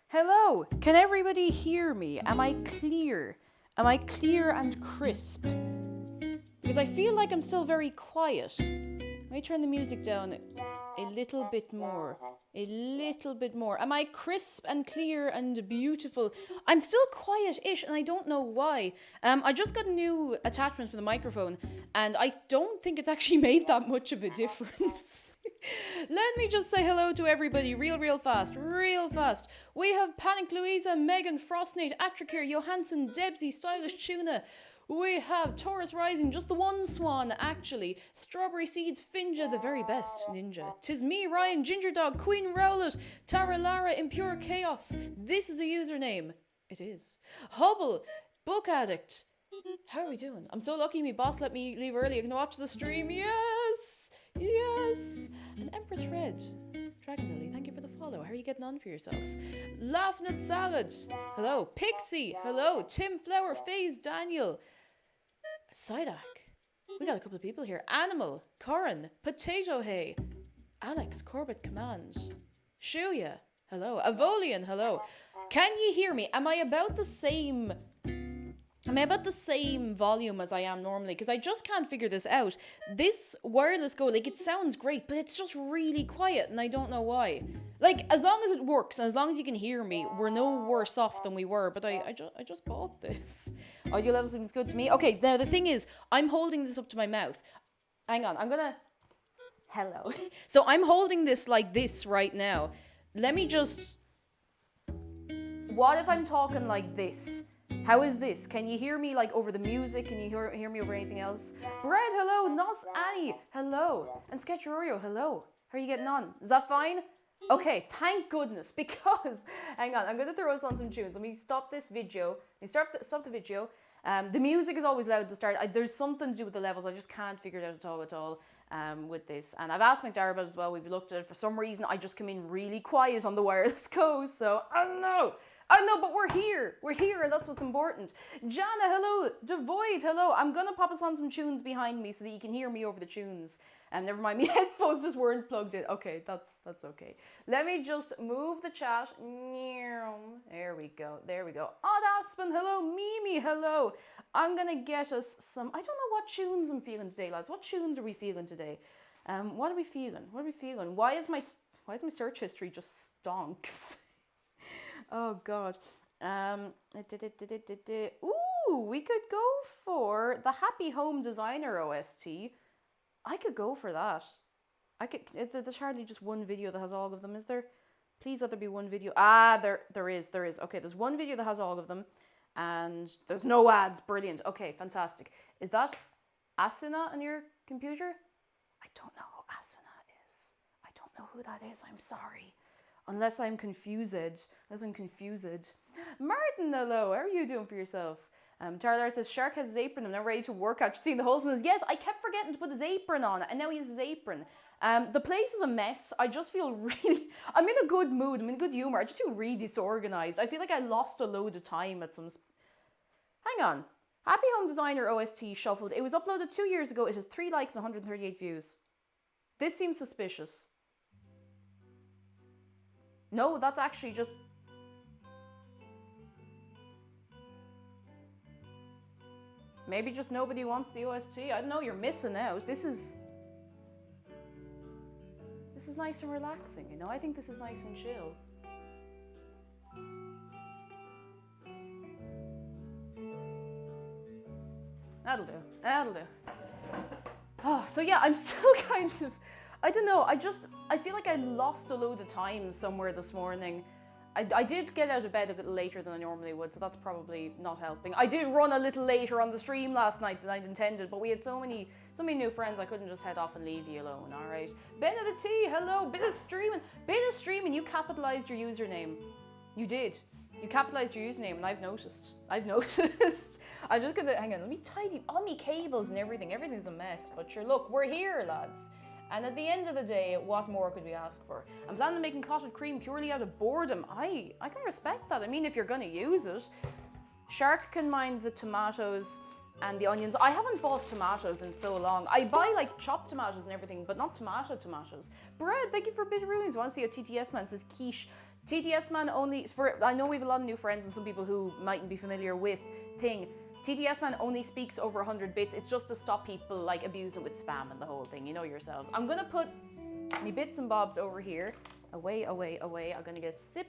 Hello, can everybody hear me? Am I clear? Am I clear and crisp? Because I feel like I'm still very quiet. Let me turn the music down a little bit more. A little bit more. Am I crisp and clear and beautiful? I'm still quiet-ish and I don't know why. I just got a new attachment for the microphone and I don't think it's actually made that much of a difference. Let me just say hello to everybody real fast. We have Panic Louisa, Megan, Frostnate, Atricare, Johansson, Debsy, Stylish Tuna. We have Taurus Rising, just the one swan, actually. Strawberry Seeds, Finja, the very best ninja. Tis me, Ryan, Ginger Dog, Queen Rowlet, Tara Lara, Impure Chaos. This is a username. It is. Hubble, Book Addict. How are we doing? I'm so lucky my boss let me leave early. I can watch the stream. Yes! And Empress Red. Dragon Lily, thank you for the follow. How are you getting on for yourself? Laughing at Salad. Hello. Pixie. Hello. Tim Flower, FaZe, Daniel. Sidak. We got a couple of people here. Animal. Corin. Potato Hay. Alex. Corbett Command. Shuya. Hello. Avolian. Hello. Can you hear me? Am I about the same volume as I am normally? Because I just can't figure this out. This wireless go, like, it sounds great, but it's just really quiet, and I don't know why. Like, as long as it works, and as long as you can hear me, we're no worse off than we were, but I just bought this. Audio level seems good to me. Okay, now the thing is, I'm holding this up to my mouth. Hang on, I'm gonna... Hello. So I'm holding this like this right now. let me just... What if I'm talking like this? How is this? Can you hear me like over the music? Can you hear me over anything else? Bread, hello. Nos Annie, hello. And Sketch Oreo, hello. How are you getting on? Is that fine? Okay, thank goodness, because, hang on, I'm going to throw us on some tunes. Let me stop this video. Stop the video. The music is always loud at the start. There's something to do with the levels. I just can't figure it out at all with this. And I've asked McDara about it as well. We've looked at it. For some reason, I just come in really quiet on the wireless go. So, I don't know. But we're here. We're here, and that's what's important. Jana, hello. Devoid, hello. I'm going to pop us on some tunes behind me so that you can hear me over the tunes. And never mind, my headphones just weren't plugged in. Okay, that's okay. Let me just move the chat. There we go. Odd Aspen, hello. Mimi, hello. I'm going to get us some... I don't know what tunes I'm feeling today, lads. What tunes are we feeling today? What are we feeling? Why is my search history just stonks? Oh, God. Ooh, we could go for the Happy Home Designer OST. I could go for that. There's hardly just one video that has all of them, is there? Please let there be one video. There is. Okay, there's one video that has all of them. And there's no ads. Brilliant. Okay, fantastic. Is that Asuna on your computer? I don't know who Asuna is. I don't know who that is. I'm sorry. Unless I'm confused. Martin, hello. How are you doing for yourself? Tarlar says, Shark has his apron. I'm now ready to work after seeing the wholesomeness. Yes, I kept forgetting to put his apron on, and now he has his apron. The place is a mess. I just feel really... I'm in a good mood. I'm in good humour. I just feel really disorganised. I feel like I lost a load of time at some... Hang on. Happy Home Designer OST shuffled. It was uploaded 2 years ago. It has 3 likes and 138 views. This seems suspicious. No, that's actually just... Maybe just nobody wants the OST. I don't know, you're missing out. This is nice and relaxing, you know? I think this is nice and chill. That'll do. Oh, so yeah, I'm still kind of... I don't know, I feel like I lost a load of time somewhere this morning. I did get out of bed a little later than I normally would, so that's probably not helping. I did run a little later on the stream last night than I'd intended, but we had so many new friends, I couldn't just head off and leave you alone, alright? Ben of the T, hello, bit of streaming, you capitalized your username. You did. You capitalized your username, and I've noticed. I'm just gonna, hang on, let me tidy all my cables and everything. Everything's a mess, but sure, look, we're here, lads. And at the end of the day, what more could we ask for? I'm planning on making clotted cream purely out of boredom. I can respect that. I mean, if you're going to use it. Shark can mind the tomatoes and the onions. I haven't bought tomatoes in so long. I buy like chopped tomatoes and everything, but not tomatoes. Bread, thank you for bitteroonies. I want to see a TTS man says quiche. TTS man only, I know we have a lot of new friends and some people who mightn't be familiar with thing. TTS man only speaks over 100 bits. It's just to stop people like abusing it with spam and the whole thing. You know yourselves. I'm gonna put me bits and bobs over here. Away. I'm gonna get a sip.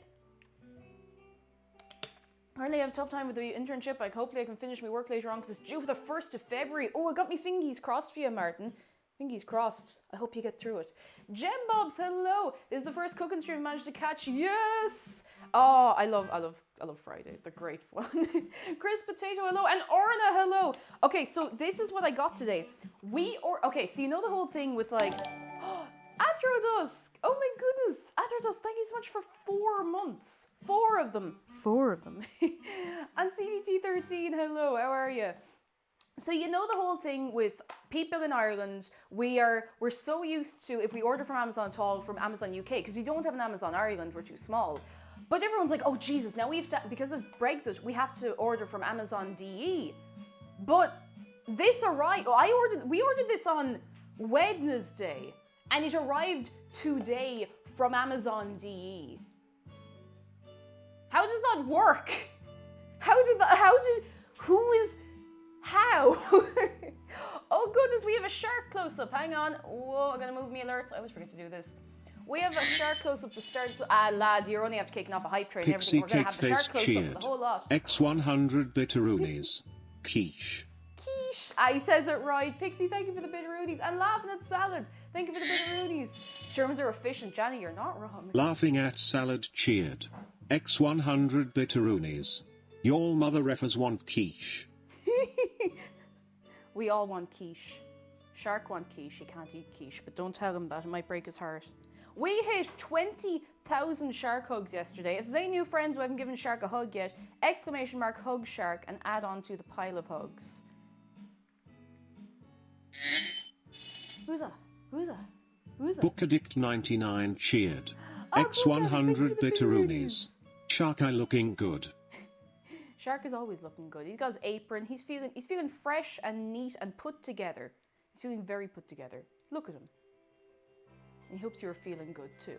Apparently I have a tough time with the internship. Hopefully I can finish my work later on because it's due for the 1st of February. Oh, I got me fingies crossed for you, Martin. Fingies crossed. I hope you get through it. Gem Bobs, hello. This is the first cooking stream I managed to catch. Yes. Oh, I love Fridays. They're great fun. Chris Potato, hello. And Orna, hello. Okay, so this is what I got today. Okay, so you know the whole thing with like, Athrodusk. Oh my goodness. Athrodusk, thank you so much for 4 months. 4 of them. And CDT13, hello. How are you? So you know the whole thing with people in Ireland, we're so used to, if we order from Amazon at all, from Amazon UK, because we don't have an Amazon Ireland, we're too small. But everyone's like, oh Jesus, now we have to, because of Brexit, we have to order from Amazon DE. But this arrived, we ordered this on Wednesday, and it arrived today from Amazon DE. How does that work? How? Oh goodness, we have a shark close-up. Hang on. Whoa, I'm gonna move me alerts. I always forget to do this. We have a shark close-up to start. Lads, you're only after kicking off a hype train and everything. We're gonna have the shark close-up the whole lot. X100 bitteroonies. Quiche. He says it right. Pixie, thank you for the bitteroonies. And laughing at salad. Thank you for the bitteroonies. Germans are efficient. Johnny, you're not wrong. Laughing at salad cheered. X 100 bitteroonies. Your mother effers want quiche. We all want quiche. Shark want quiche. He can't eat quiche, but don't tell him that. It might break his heart. We hit 20,000 shark hugs yesterday. If there's any new friends who haven't given Shark a hug yet, exclamation mark hug Shark and add on to the pile of hugs. Who's that? Who's that? Who's that? Book Addict 99 cheered. Oh, X 100 bitteroonies. Shark eye looking good. Shark is always looking good. He's got his apron. He's feeling fresh and neat and put together. He's feeling very put together. Look at him. And he hopes you're feeling good too.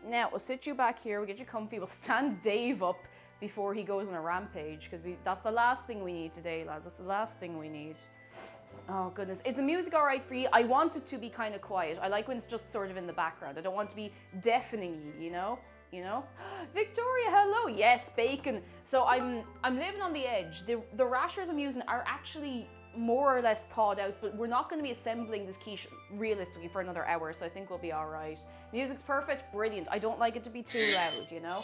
Now, we'll sit you back here. We'll get you comfy. We'll stand Dave up before he goes on a rampage, because that's the last thing we need today, lads. That's the last thing we need. Oh, goodness. Is the music all right for you? I want it to be kind of quiet. I like when it's just sort of in the background. I don't want to be deafening you, you know? You know? Victoria, hello. Yes, bacon. So I'm living on the edge. The rashers I'm using are actually more or less thawed out, but we're not going to be assembling this quiche realistically for another hour, so I think we'll be all right. Music's perfect, brilliant. I don't like it to be too loud, you know?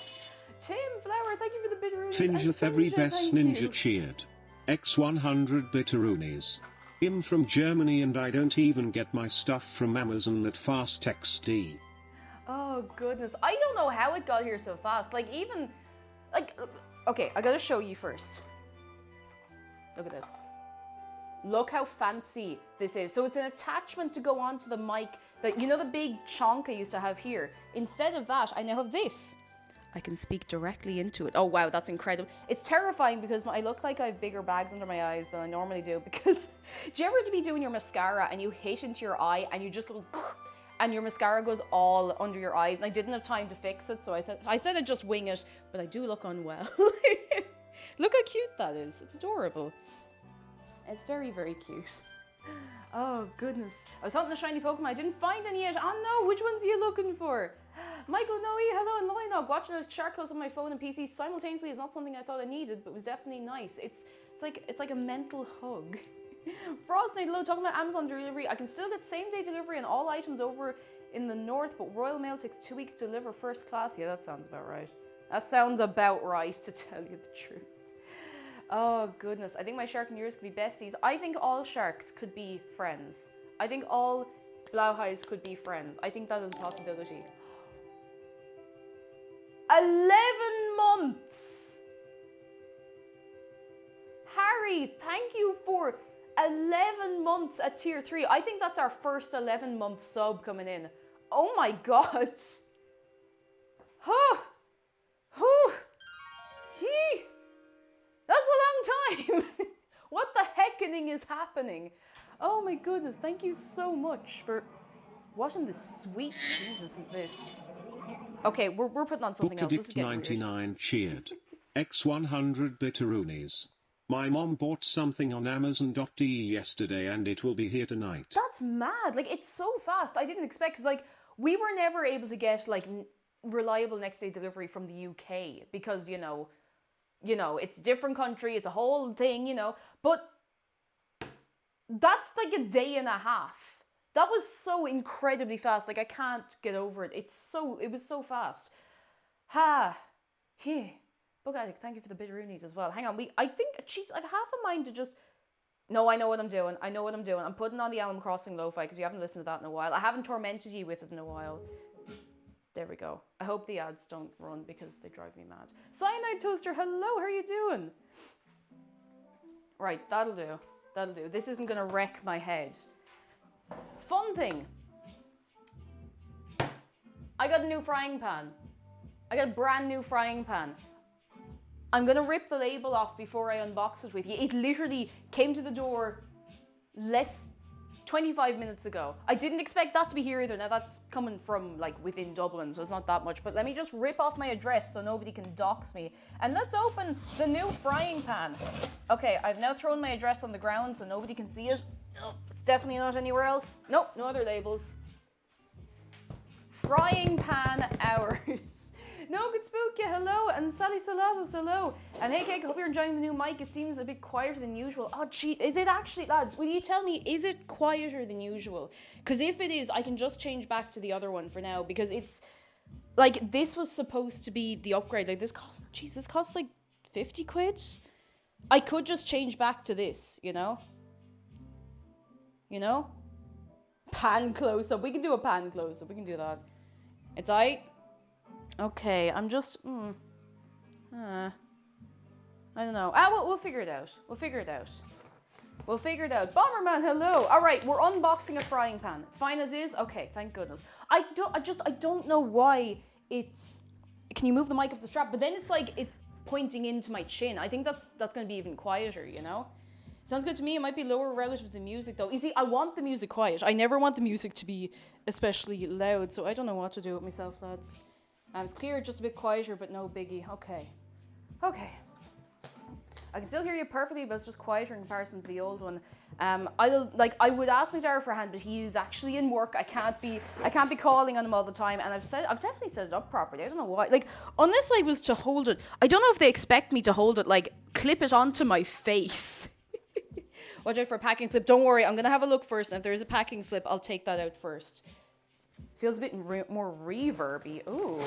Tim Flower, thank you for the bitteroonies. Finjeth every best ninja cheered. X 100 bitteroonies. I'm from Germany and I don't even get my stuff from Amazon that fast XD. Oh goodness, I don't know how it got here so fast. Like even, like, okay, I gotta show you first. Look at this. Look how fancy this is. So it's an attachment to go onto the mic that, you know, the big chonk I used to have here. Instead of that, I now have this. I can speak directly into it. Oh wow, that's incredible. It's terrifying because I look like I have bigger bags under my eyes than I normally do, because do you ever be doing your mascara and you hit into your eye and you just go and your mascara goes all under your eyes, and I didn't have time to fix it, so I said I'd just wing it, but I do look unwell. Look how cute that is. It's adorable. It's very, very cute. Oh goodness. I was hunting a shiny Pokemon. I didn't find any yet. Oh no, which ones are you looking for? Michael Noe, hello, and Loinog. Watching a shark close on my phone and PC simultaneously is not something I thought I needed, but was definitely nice. It's like a mental hug. Frost Night, hello, talking about Amazon delivery. I can still get same day delivery on all items over in the north, but Royal Mail takes 2 weeks to deliver first class. Yeah, that sounds about right. That sounds about right, to tell you the truth. Oh goodness, I think my shark and yours could be besties. I think all sharks could be friends. I think all Blauhais could be friends. I think that is a possibility. 11 months! Harry, thank you for 11 months at tier 3. I think that's our first 11-month sub coming in. Oh my god. Huh. Huh. He. That's a long time. What the heckening is happening? Oh my goodness, thank you so much for... What in the sweet Jesus is this? Okay, we're putting on something else. This is getting 99 weird. cheered. X 100 bitteroonies. My mom bought something on Amazon.de yesterday and it will be here tonight. That's mad. Like, it's so fast. I didn't expect, because like we were never able to get like reliable next day delivery from the UK because, you know, it's a different country, it's a whole thing, you know, but that's like a day and a half. That was so incredibly fast. Like, I can't get over it. It was so fast. Book Addict, thank you for the bitteroonies as well. Hang on, I think, jeez, I've half a mind to just... No, I know what I'm doing. I'm putting on the Animal Crossing lo-fi because you haven't listened to that in a while. I haven't tormented you with it in a while. There we go. I hope the ads don't run because they drive me mad. Cyanide Toaster, hello, how are you doing? Right, that'll do. This isn't going to wreck my head. Fun thing. I got a new frying pan. I got a brand new frying pan. I'm going to rip the label off before I unbox it with you. It literally came to the door 25 minutes ago. I didn't expect that to be here either. Now that's coming from like within Dublin, so it's not that much. But let me just rip off my address so nobody can dox me. And let's open the new frying pan. Okay, I've now thrown my address on the ground so nobody can see it. Oh, it's definitely not anywhere else. Nope, no other labels. Frying pan hours. No Good Spook, yeah, hello. And Sally Salados, hello. And hey, Cake, I hope you're enjoying the new mic. It seems a bit quieter than usual. Oh, gee, is it actually, lads? Will you tell me, is it quieter than usual? Because if it is, I can just change back to the other one for now. Because it's, like, this was supposed to be the upgrade. Like, this cost like 50 quid. I could just change back to this, you know? You know? Pan close-up. We can do a pan close-up. We can do that. It's I. Okay, I'm just... I don't know. We'll figure it out. We'll figure it out. We'll figure it out. Bomberman, hello. All right, we're unboxing a frying pan. It's fine as is? Okay, thank goodness. I don't know why it's... Can you move the mic off the strap? But then it's like, it's pointing into my chin. I think that's going to be even quieter, you know? Sounds good to me. It might be lower relative to the music, though. You see, I want the music quiet. I never want the music to be especially loud, so I don't know what to do with myself, lads. It's clear, just a bit quieter, but no biggie. Okay. Okay. I can still hear you perfectly, but it's just quieter in comparison to the old one. I would ask my Dara for a hand, but he is actually in work. I can't be calling on him all the time, and I've definitely set it up properly. I don't know why. Like, unless I was to hold it, I don't know if they expect me to hold it, like, clip it onto my face. Watch out for a packing slip. Don't worry, I'm going to have a look first. And if there is a packing slip, I'll take that out first. Feels a bit more reverby. Ooh.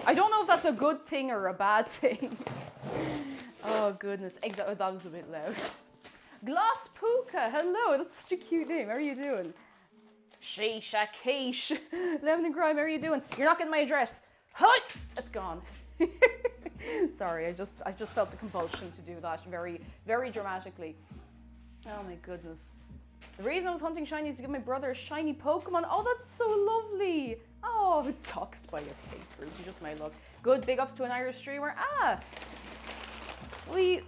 I don't know if that's a good thing or a bad thing. Oh, goodness. That was a bit loud. Glass Puka. Hello. That's such a cute name. How are you doing? Shisha Quiche. Lemon and Grime. How are you doing? You're not getting my address. Hut! It's gone. Sorry, I just felt the compulsion to do that very, very dramatically. Oh my goodness. The reason I was hunting shinies is to give my brother a shiny Pokemon. Oh, that's so lovely. Oh, doxed by your hate group. Just my luck. Good, big ups to an Irish streamer. We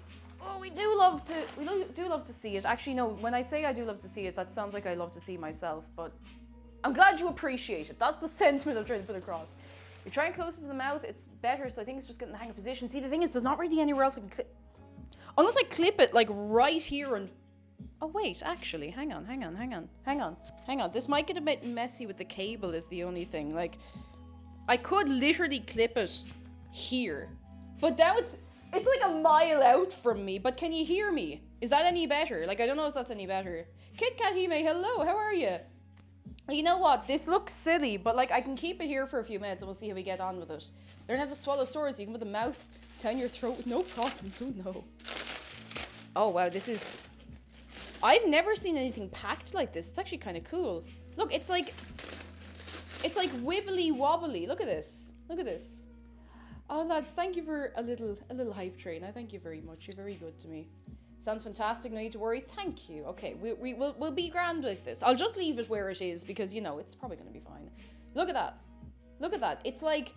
do love to see it. Actually, no, when I say I do love to see it, that sounds like I love to see myself, but I'm glad you appreciate it. That's the sentiment I'm trying to put across. You're trying closer to the mouth, it's better, so I think it's just getting the hang of position. See, the thing is, there's not really anywhere else I can clip. Unless I clip it, like, right here and... Oh, wait, actually, hang on. This might get a bit messy with the cable is the only thing. Like, I could literally clip it here. But now it's like a mile out from me. But can you hear me? Is that any better? Like, I don't know if that's any better. Kit Kat Hime, hello, how are you? You know what? This looks silly, but, like, I can keep it here for a few minutes and we'll see how we get on with it. Learn how to swallow swords. You can put the mouth down your throat with no problems. Oh, no. Oh, wow, this is... I've never seen anything packed like this. It's actually kind of cool. Look, it's like wibbly wobbly. Look at this. Look at this. Oh, lads, thank you for a little hype train. I thank you very much. You're very good to me. Sounds fantastic. No need to worry. Thank you. Okay, we'll be grand with this. I'll just leave it where it is because, you know, it's probably going to be fine. Look at that. Look at that. It's like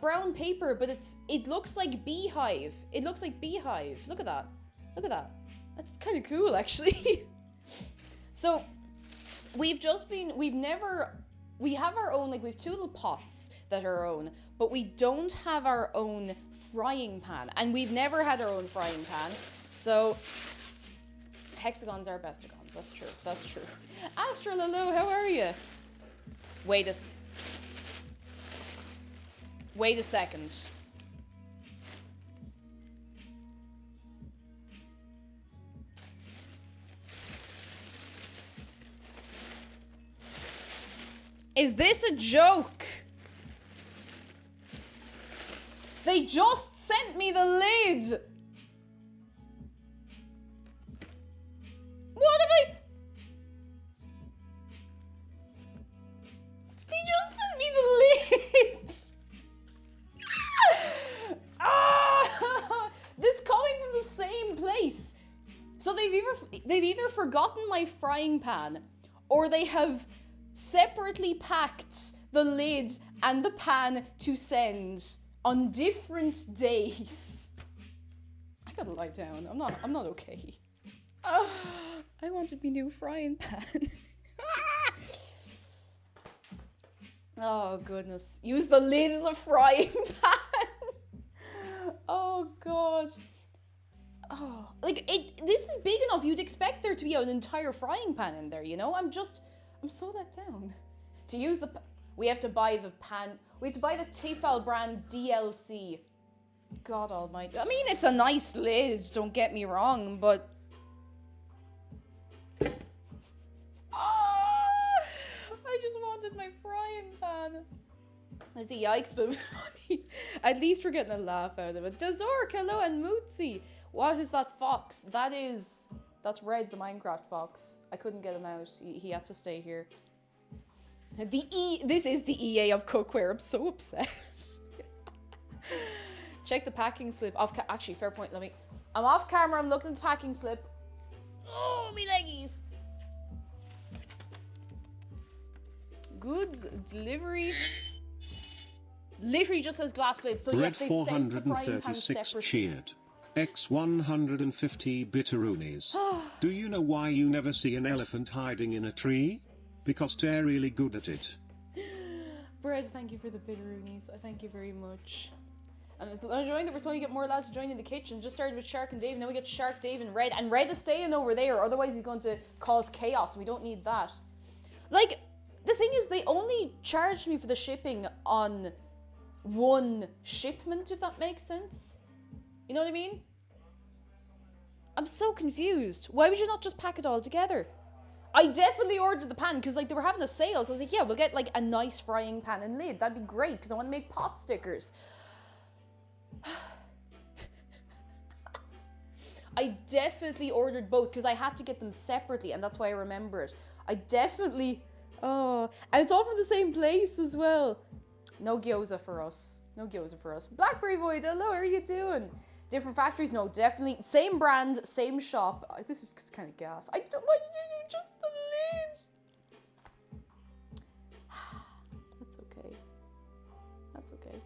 brown paper, but it looks like beehive. It looks like beehive. Look at that. Look at that. That's kind of cool, actually. So, we have our own, like, we have two little pots that are our own, but we don't have our own frying pan, and we've never had our own frying pan, so hexagons are bestigons. That's true. That's true. Astral, hello, how are you? Wait a second. Is this a joke? They just sent me the lid. What am I? They just sent me the lid. That's coming from the same place. So they've either forgotten my frying pan, or they have separately packed the lid and the pan to send on different days. I gotta lie down. I'm not okay. I wanted me new frying pan. Oh goodness. Use the lid as a frying pan. Oh god. Oh, like this is big enough. You'd expect there to be an entire frying pan in there, you know? I'm so let down. To use the We have to buy the pan. We have to buy the Tefal brand DLC. God almighty. I mean, it's a nice lid, don't get me wrong, but... I just wanted my frying pan. I see, yikes, but at least we're getting a laugh out of it. Dazork, hello, and Mootsie. What is that fox? That's Red, the Minecraft fox. I couldn't get him out. He had to stay here. This is the EA of cookware. I'm so upset. Check the packing slip. Actually, fair point. I'm off camera. I'm looking at the packing slip. Oh, me leggies. Goods delivery. Literally just says glass lid. So yes, they've sent the frying pan separately. Cheered. X150 bitteroonies. Do you know why you never see an elephant hiding in a tree? Because they're really good at it. Bread, thank you for the bitteroonies. I thank you very much. I'm enjoying that we're starting to get more lads to join in the kitchen. Just started with Shark and Dave, now we get Shark, Dave, and Red. And Red is staying over there, otherwise he's going to cause chaos, and we don't need that. Like, the thing is, they only charged me for the shipping on one shipment, if that makes sense. You know what I mean? I'm so confused. Why would you not just pack it all together? I definitely ordered the pan because like they were having a sale, so I was like, yeah, we'll get like a nice frying pan and lid. That'd be great because I want to make pot stickers. I definitely ordered both because I had to get them separately, and that's why I remember it. I definitely... Oh, and it's all from the same place as well. No gyoza for us. No gyoza for us. Blackberry Void, hello, how are you doing? Different factories? No, definitely. Same brand, same shop. This is kind of gas. I don't... Why did you do just the lid? That's okay. That's okay.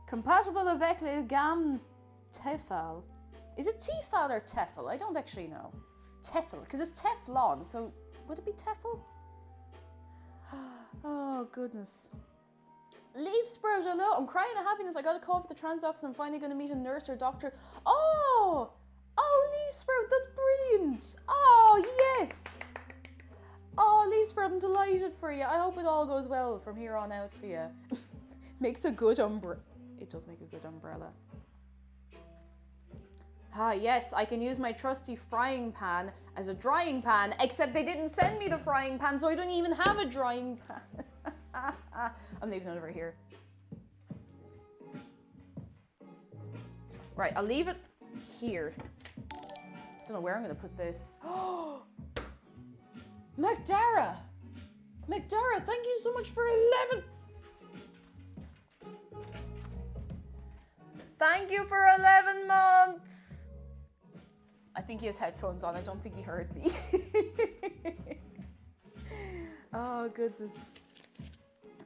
Compatible avec les gammes Tefal. Is it Tefal or Tefal? I don't actually know. Tefal, because it's Teflon, so would it be Tefal? Oh, goodness. Leaf Sprout, hello. I'm crying of happiness. I got a call for the transdocs and I'm finally going to meet a nurse or doctor. Oh! Oh, Leaf Sprout, that's brilliant. Oh, yes. Oh, Leaf Sprout, I'm delighted for you. I hope it all goes well from here on out for you. Makes a good umbrella. It does make a good umbrella. Ah, yes, I can use my trusty frying pan as a drying pan, except they didn't send me the frying pan, so I don't even have a drying pan. I'm leaving it over here. Right, I'll leave it here. Don't know where I'm going to put this. Oh, Macdara! Macdara, thank you so much for 11. Thank you for 11 months. I think he has headphones on. I don't think he heard me. Oh, goodness.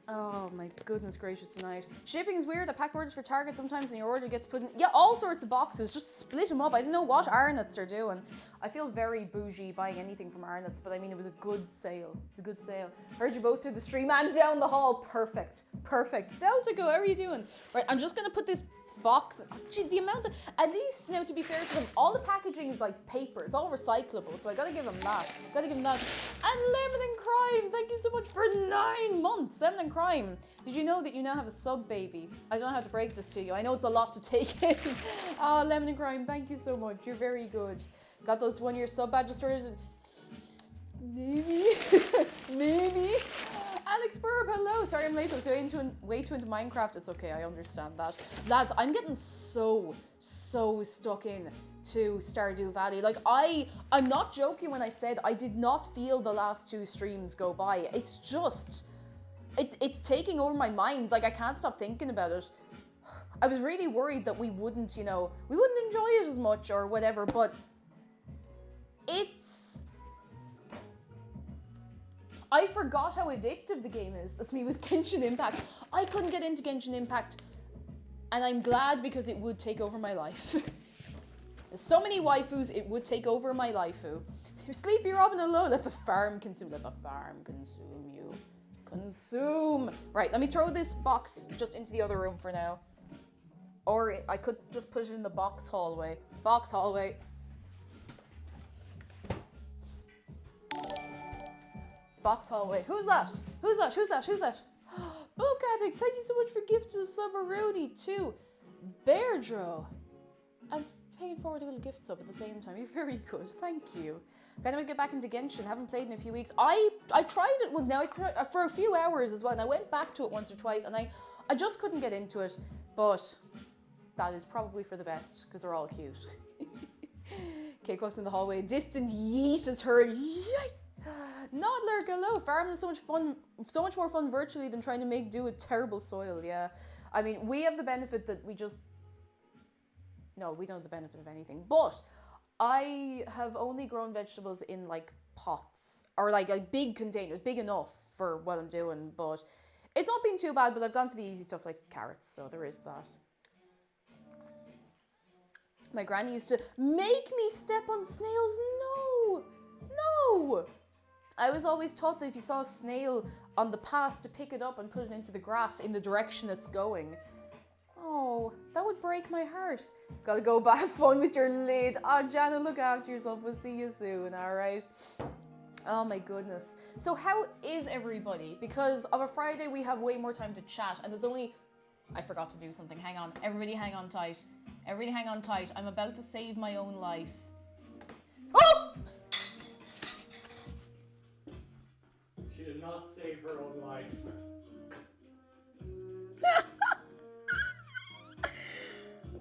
Oh, my goodness gracious tonight. Shipping is weird. I pack orders for Target sometimes and your order gets put in... Yeah, all sorts of boxes. Just split them up. I don't know what Arnott's are doing. I feel very bougie buying anything from Arnott's, but I mean, it was a good sale. It's a good sale. Heard you both through the stream and down the hall. Perfect. Perfect. Delta, go. How are you doing? Right, I'm just going to put this box. Oh, gee, the amount of... At least, now, to be fair to them, all the packaging is like paper. It's all recyclable, so I gotta give them that. Gotta give them that. And Lemon and Crime, thank you so much for 9 months. Lemon and Crime, did you know that you now have a sub baby? I don't know how to break this to you. I know it's a lot to take in. Oh, Lemon and Crime, thank you so much. You're very good. Got those 1-year sub badges sorted? Maybe. Maybe. Alex Burb, hello. Sorry I'm late. I was way too into Minecraft. It's okay, I understand that. Lads, I'm getting so stuck in to Stardew Valley. Like, I'm not joking when I said I did not feel the last 2 streams go by. It's just, it's taking over my mind. Like, I can't stop thinking about it. I was really worried that we wouldn't, you know, we wouldn't enjoy it as much or whatever, but it's... I forgot how addictive the game is. That's me with Genshin Impact. I couldn't get into Genshin Impact, and I'm glad because it would take over my life. There's so many waifus, it would take over my lifeu. You're sleepy, Robin, hello. Let the farm consume. Let the farm consume you. Consume. Right, let me throw this box just into the other room for now. Or I could just put it in the box hallway. Box hallway. box hallway. Who's that? Who's that? Who's that? Who's that? Book Addict, thank you so much for gifting a summeroonie too. Beardro. And paying forward a little gift sub at the same time. You're very good. Thank you. Kind of get back into Genshin. Haven't played in a few weeks. I tried it for a few hours as well, and I went back to it once or twice, and I just couldn't get into it. But that is probably for the best because they're all cute. Keiko's in the hallway. Distant yeet is her. Yay! Not lurk, hello. Farming is so much fun, so much more fun virtually than trying to make do with terrible soil. Yeah, I mean we have the benefit that we don't have the benefit of anything. But I have only grown vegetables in like pots or like big containers, big enough for what I'm doing. But it's not been too bad. But I've gone for the easy stuff like carrots, so there is that. My granny used to make me step on snails. No. I was always taught that if you saw a snail on the path to pick it up and put it into the grass in the direction it's going. Oh, that would break my heart. Gotta go back, have fun with your lid. Jana, look after yourself. We'll see you soon, alright? Oh my goodness. So how is everybody? Because of a Friday, we have way more time to chat, and there's only... I forgot to do something. Hang on. Everybody hang on tight. Everybody hang on tight. I'm about to save my own life. Oh! She did not save her own life.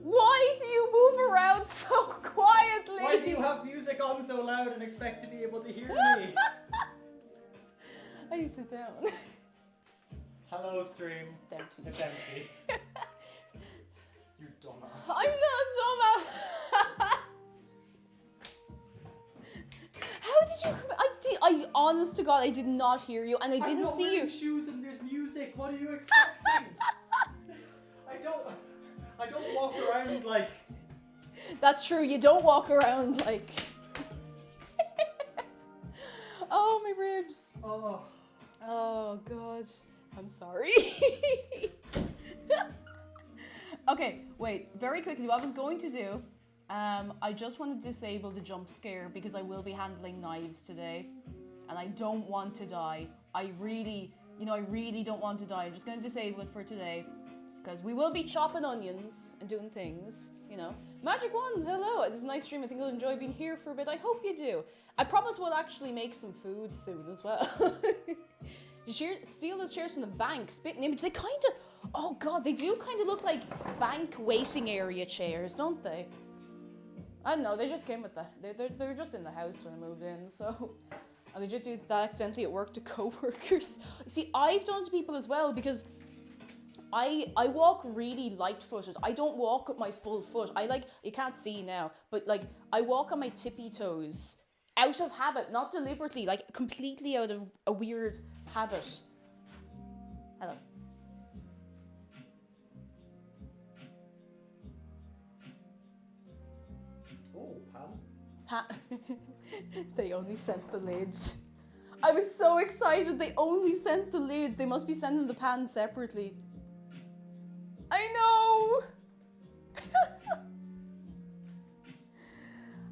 Why do you move around so quietly? Why do you have music on so loud and expect to be able to hear me? I need to sit down. Hello, stream. It's empty. It's empty. You dumbass. I'm not a dumbass. How did you come? I honest to God, I did not hear you, and I didn't see you. I'm not wearing shoes and there's music. What are you expecting? I don't walk around like... That's true, you don't walk around like... Oh, my ribs. Oh, God. I'm sorry. Okay, wait, very quickly, what I was going to do, I just want to disable the jump scare because I will be handling knives today, and I don't want to die. I really don't want to die. I'm just going to disable it for today. Because we will be chopping onions and doing things, you know. Magic Wands, hello. This is a nice stream. I think you'll enjoy being here for a bit. I hope you do. I promise we'll actually make some food soon as well. You steal those chairs from the bank, spit an image. They kind of, oh God, they do kind of look like bank waiting area chairs, don't they? I don't know, they just came with they were just in the house when I moved in, so. I could just do that accidentally at work to co-workers. See, I've done it to people as well because I walk really light-footed. I don't walk with my full foot. You can't see now, but like I walk on my tippy toes out of habit, not deliberately, like completely out of a weird habit. Hello. Oh, pal. They only sent the lid. I was so excited. They only sent the lid. They must be sending the pan separately. I know.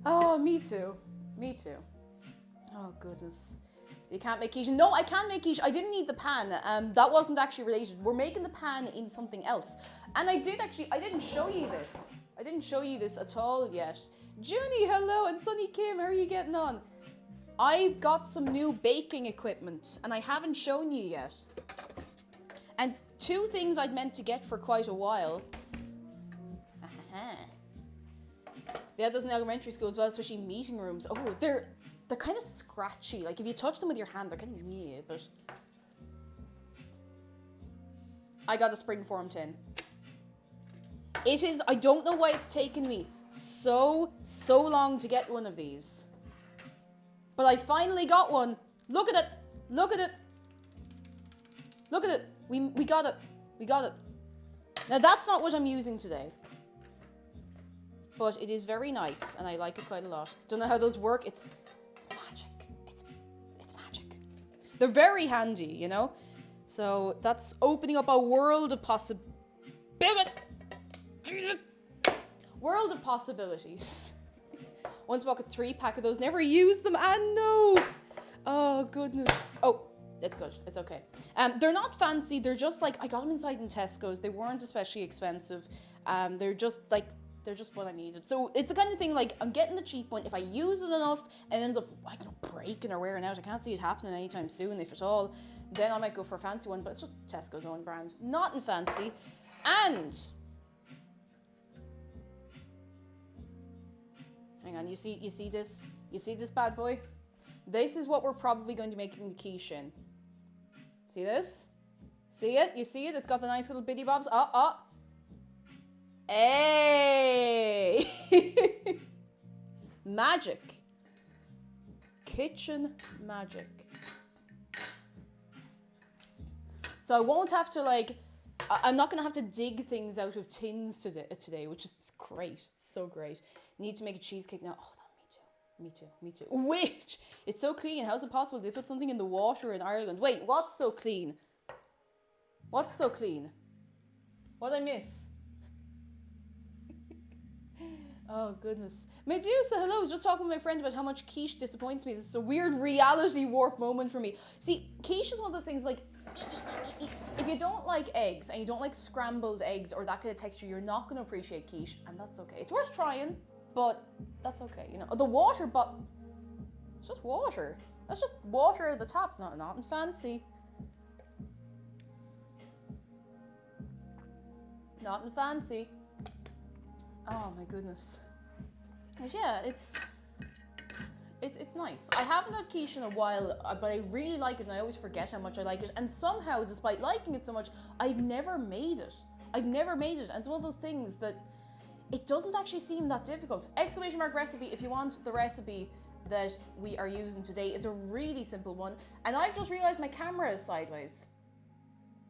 Oh, me too. Me too. Oh, goodness. You can't make quiche. No, I can make quiche. I didn't need the pan. That wasn't actually related. We're making the pan in something else. And I didn't show you this. I didn't show you this at all yet. Junie, hello, and Sunny Kim, how are you getting on? I got some new baking equipment, and I haven't shown you yet. And two things I'd meant to get for quite a while. Yeah, there's an elementary school as well, especially meeting rooms. Oh, they're kind of scratchy. Like if you touch them with your hand, they're kind of neat, but I got a springform tin. It is, I don't know why it's taken me so long to get one of these. But I finally got one. Look at it. Look at it. Look at it. We got it. We got it. Now that's not what I'm using today. But it is very nice and I like it quite a lot. Don't know how those work. It's magic. It's magic. They're very handy, you know? So that's opening up a world of World of possibilities. Once bought a 3-pack of those, never used them, and no! Oh, goodness. Oh, it's good. It's okay. They're not fancy. They're just like, I got them inside in Tesco's. They weren't especially expensive. They're just what I needed. So it's the kind of thing like, I'm getting the cheap one. If I use it enough and it ends up, I don't know, breaking or wearing out, I can't see it happening anytime soon, if at all, then I might go for a fancy one, but it's just Tesco's own brand. Not in fancy. And hang on, you see this? You see this bad boy? This is what we're probably going to be making the quiche in. See this? See it? You see it? It's got the nice little bitty bobs. Hey! Magic. Kitchen magic. So I won't have to like, I'm not gonna have to dig things out of tins today, which is great. It's so great. Need to make a cheesecake now. Oh, me too. Which, it's so clean. How is it possible they put something in the water in Ireland? Wait, what's so clean? What's so clean? What did I miss? Oh, goodness. Medusa, hello. I was just talking with my friend about how much quiche disappoints me. This is a weird reality warp moment for me. See, quiche is one of those things like, if you don't like eggs and you don't like scrambled eggs or that kind of texture, you're not going to appreciate quiche, and that's okay. It's worth trying, but that's okay, you know. The water, but it's just water. That's just water at the top. It's nothing fancy. Nothing fancy. Oh my goodness. But yeah, it's nice. I haven't had quiche in a while, but I really like it and I always forget how much I like it. And somehow, despite liking it so much, I've never made it. And it's one of those things that it doesn't actually seem that difficult. Exclamation mark recipe if you want the recipe that we are using today. It's a really simple one. And I've just realized my camera is sideways.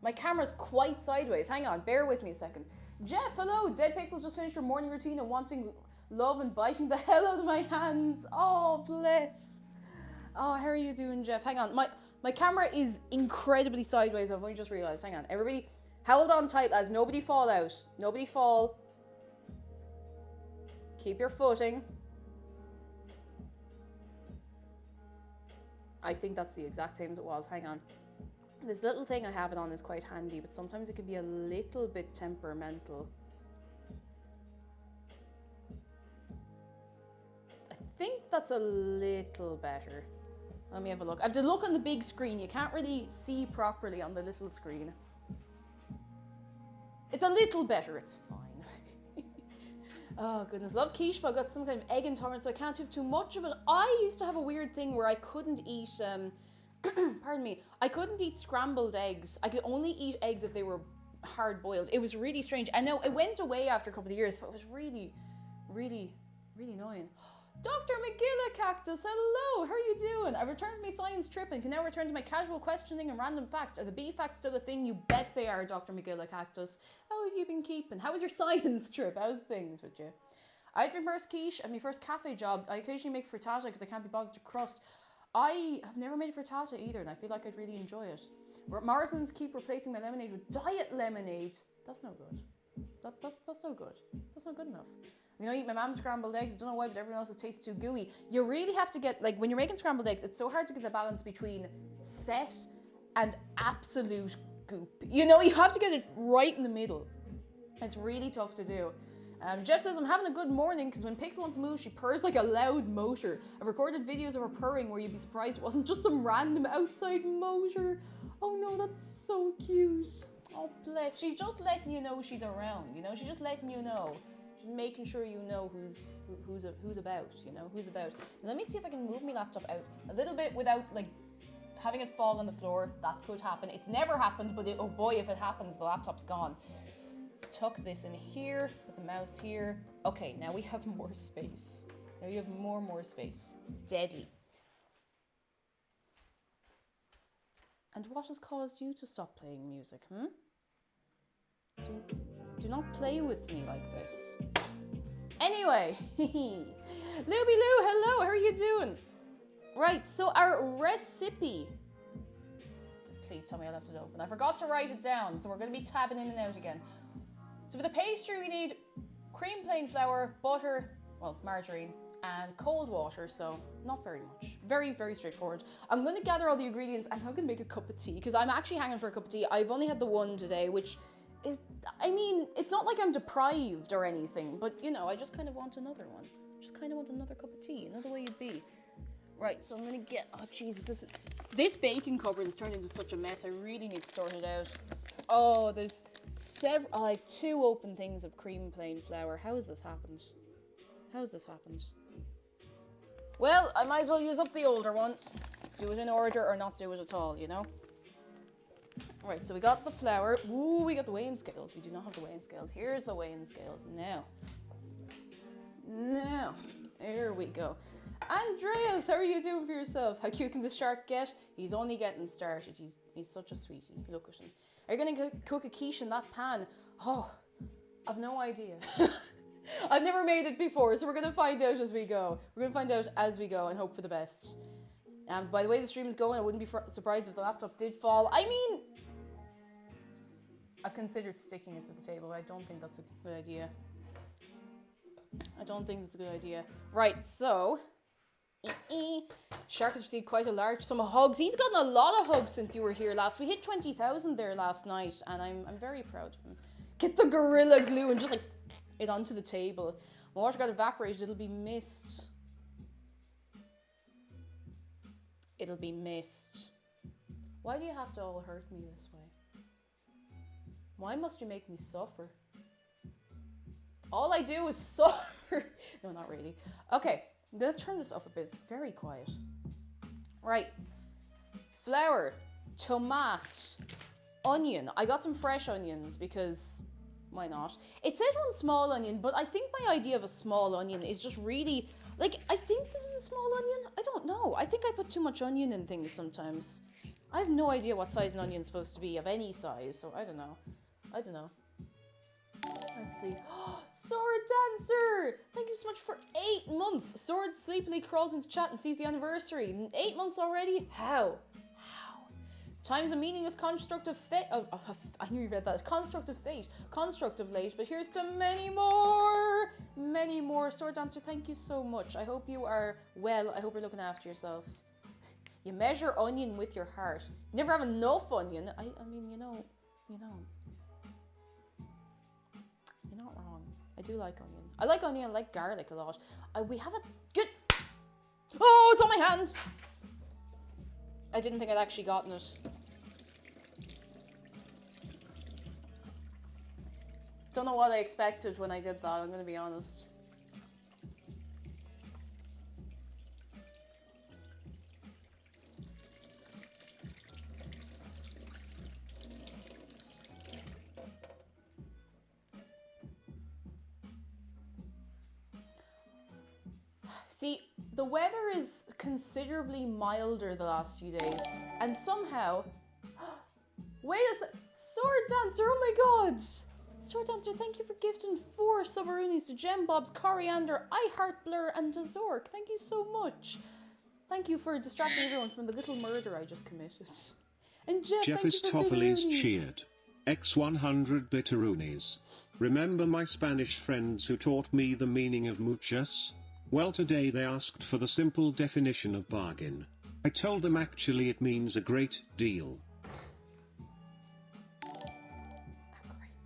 My camera's quite sideways. Hang on, bear with me a second. Jeff, hello. Dead Pixels just finished her morning routine and wanting love and biting the hell out of my hands. Oh, bless. Oh, how are you doing, Jeff? Hang on. My camera is incredibly sideways. I've only just realized. Hang on. Everybody, hold on tight, lads. Nobody fall out. Nobody fall. Keep your footing. I think that's the exact same as it was. Hang on. This little thing I have it on is quite handy, but sometimes it can be a little bit temperamental. I think that's a little better. Let me have a look. I have to look on the big screen. You can't really see properly on the little screen. It's a little better. It's fine. Oh, goodness. Love quiche, but I've got some kind of egg intolerance, so I can't have too much of it. I used to have a weird thing where I couldn't eat... pardon me, I couldn't eat scrambled eggs. I could only eat eggs if they were hard boiled. It was really strange. And now it went away after a couple of years, but it was really, really, really annoying. Dr. McGilla Cactus, hello, how are you doing? I returned from my science trip and can now return to my casual questioning and random facts. Are the bee facts still a thing? You bet they are, Dr. McGilla Cactus. How have you been keeping? How was your science trip? How's things with you? I had my first quiche and my first cafe job. I occasionally make frittata because I can't be bothered to crust. I have never made frittata either, and I feel like I'd really enjoy it. Morrison's keep replacing my lemonade with diet lemonade. That's no good. That's no good. That's not good enough. You know, I eat my mom's scrambled eggs. I don't know why, but everyone else's tastes too gooey. You really have to get, like, when you're making scrambled eggs, it's so hard to get the balance between set and absolute goop. You know, you have to get it right in the middle. It's really tough to do. Jeff says, I'm having a good morning because when Pixel wants to move, she purrs like a loud motor. I've recorded videos of her purring where you'd be surprised it wasn't just some random outside motor. Oh no, that's so cute. Oh bless. She's just letting you know she's around, you know? She's just letting you know. She's making sure you know who's about, you know? Who's about. Let me see if I can move my laptop out a little bit without, like, having it fall on the floor. That could happen. It's never happened, but oh boy, if it happens, the laptop's gone. Tuck this in here, put the mouse here. Okay, now we have more space. Now we have more space. Deadly. And what has caused you to stop playing music, Do not play with me like this. Anyway, Luby Lou, hello, how are you doing? Right, so our recipe. Please tell me I left it open. I forgot to write it down, so we're going to be tabbing in and out again. So for the pastry, we need cream plain flour, butter, well, margarine, and cold water, so not very much. Very, very straightforward. I'm going to gather all the ingredients and I'm going to make a cup of tea because I'm actually hanging for a cup of tea. I've only had the one today, which is, I mean, it's not like I'm deprived or anything, but you know, I just kind of want another one. Just kind of want another cup of tea, another way you'd be. Right, so I'm going to get, oh Jesus, this baking cupboard has turned into such a mess. I really need to sort it out. Oh, there's several, I have 2 open things of cream plain flour. How has this happened? How has this happened? Well, I might as well use up the older one. Do it in order or not do it at all, you know? Right, so we got the flour. Ooh, we got the weighing scales. We do not have the weighing scales. Here's the weighing scales now. Now, there we go. Andreas, how are you doing for yourself? How cute can the shark get? He's only getting started. He's such a sweetie. Look at him. Are you going to cook a quiche in that pan? Oh, I've no idea. I've never made it before, so we're going to find out as we go. We're going to find out as we go and hope for the best. And by the way the stream is going, I wouldn't be surprised if the laptop did fall. I mean, I've considered sticking it to the table, but I don't think that's a good idea. I don't think that's a good idea. Right, so... Shark has received quite a large sum of hugs. He's gotten a lot of hugs since you were here last. We hit 20,000 there last night, and I'm very proud of him. Get the Gorilla Glue and just like it onto the table. My water got evaporated. It'll be missed. It'll be missed. Why do you have to all hurt me this way? Why must you make me suffer? All I do is suffer. No, not really. Okay. I'm going to turn this up a bit. It's very quiet. Right. Flour, tomato, onion. I got some fresh onions because why not? It said 1 small onion, but I think my idea of a small onion is just really, like, I think this is a small onion. I don't know. I think I put too much onion in things sometimes. I have no idea what size an onion's supposed to be, of any size, so I don't know. Let's see. Sword Dancer! Thank you so much for 8 months. Sword sleepily crawls into chat and sees the anniversary. 8 months already? How? Time is a meaningless construct of fate. I knew you read that. Construct of fate. Construct of late. But here's to many more. Many more. Sword Dancer, thank you so much. I hope you are well. I hope you're looking after yourself. You measure onion with your heart. You never have enough onion. I mean, you know. You're not wrong. I do like onion. I like onion, I like garlic a lot. We have a good... Oh, it's on my hand! I didn't think I'd actually gotten it. Don't know what I expected when I did that, I'm gonna be honest. See, the weather is considerably milder the last few days, and somehow... Wait a sec... Sword Dancer, oh my god! Sword Dancer, thank you for gifting 4 subarunis to Gem Bobs, Coriander, I Heart Blur, and Dazork. Thank you so much. Thank you for distracting everyone from the little murder I just committed. And Jeff, is Toffolies cheered. X100 bitteroonies. Remember my Spanish friends who taught me the meaning of muchas? Well, today they asked for the simple definition of bargain. I told them actually it means a great deal. A great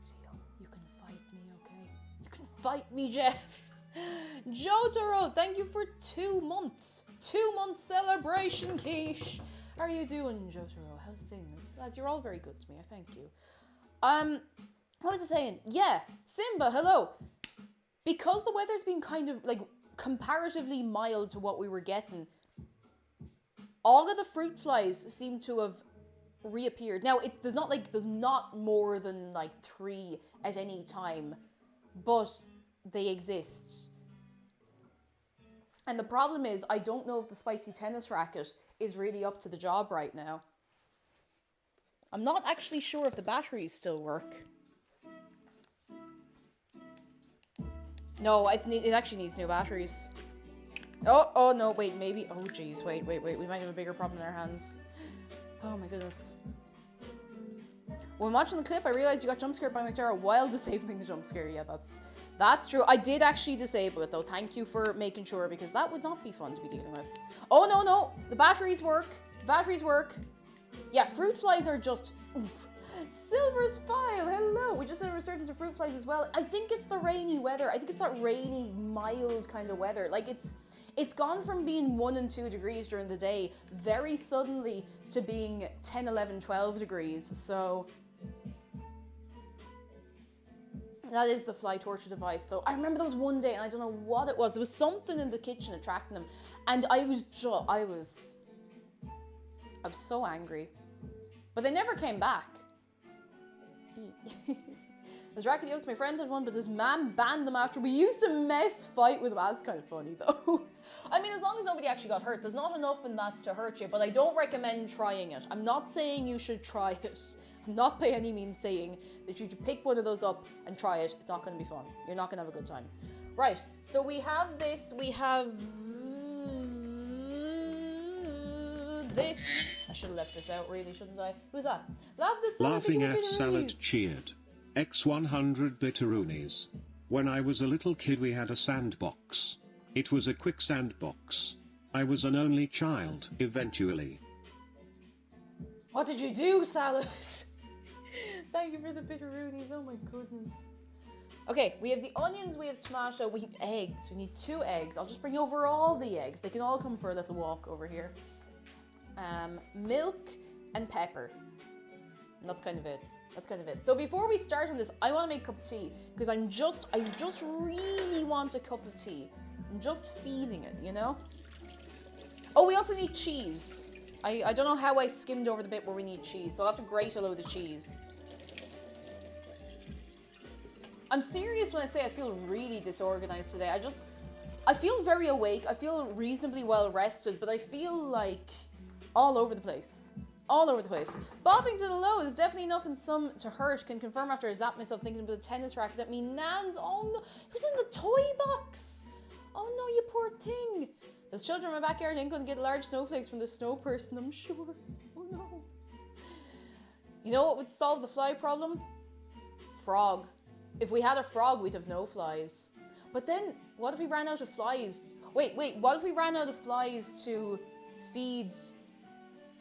deal. You can fight me, okay? You can fight me, Jeff. Jotaro, thank you for 2 months. 2 month celebration, Quiche. How are you doing, Jotaro? How's things? Lads, you're all very good to me. I thank you. What was I saying? Yeah, Simba, hello. Because the weather's been kind of like comparatively mild to what we were getting, all of the fruit flies seem to have reappeared. Now, there's not more than like 3 at any time, but they exist. And the problem is, I don't know if the spicy tennis racket is really up to the job right now. I'm not actually sure if the batteries still work. No, it actually needs new batteries. Oh no, wait, maybe. Oh geez, wait. We might have a bigger problem in our hands. Oh my goodness. When watching the clip, I realized you got jump scared by McDara while disabling the jump scare. Yeah, That's true. I did actually disable it though. Thank you for making sure, because that would not be fun to be dealing with. Oh, no, no. The batteries work. The batteries work. Yeah, fruit flies are just... Oof. Silver's file, hello. We just had a resurgence of fruit flies as well. I think it's the rainy weather. I think it's that rainy, mild kind of weather. Like it's gone from being 1 and 2 degrees during the day very suddenly to being 10, 11, 12 degrees. So that is the fly torture device though. I remember there was one day and I don't know what it was. There was something in the kitchen attracting them. And I was so angry. But they never came back. The Dracula Yolks, my friend had one, but his mom banned them after we used to mess fight with him. That's kind of funny though. I mean, as long as nobody actually got hurt, there's not enough in that to hurt you, but I don't recommend trying it. I'm not saying you should try it. I'm not by any means saying that you should pick one of those up and try it. It's not going to be fun. You're not going to have a good time. Right, so we have this, we have this. I should have left this out, really, shouldn't I? Who's that? Laughing at salad cheered. X100 bitteroonies. When I was a little kid we had a sandbox. It was a quick sandbox. I was an only child, eventually. What did you do, Salad? Thank you for the bitteroonies, oh my goodness. Okay, we have the onions, we have tomato, we have eggs. We need 2 eggs. I'll just bring over all the eggs. They can all come for a little walk over here. Milk and pepper. And that's kind of it. That's kind of it. So before we start on this, I want to make a cup of tea because I just really want a cup of tea. I'm just feeling it, you know? Oh, we also need cheese. I don't know how I skimmed over the bit where we need cheese, so I'll have to grate a load of cheese. I'm serious when I say I feel really disorganized today. I feel very awake. I feel reasonably well rested, but I feel like all over the place. All over the place. Bobbing to the low is definitely enough in some to hurt. Can confirm after I zapped myself thinking about the tennis racket at me nan's. Oh no, it was in the toy box. Oh no, you poor thing. There's children in my backyard ain't gonna get large snowflakes from the snow person, I'm sure. Oh no. You know what would solve the fly problem? Frog. If we had a frog, we'd have no flies. But then, what if we ran out of flies? Wait, what if we ran out of flies to feed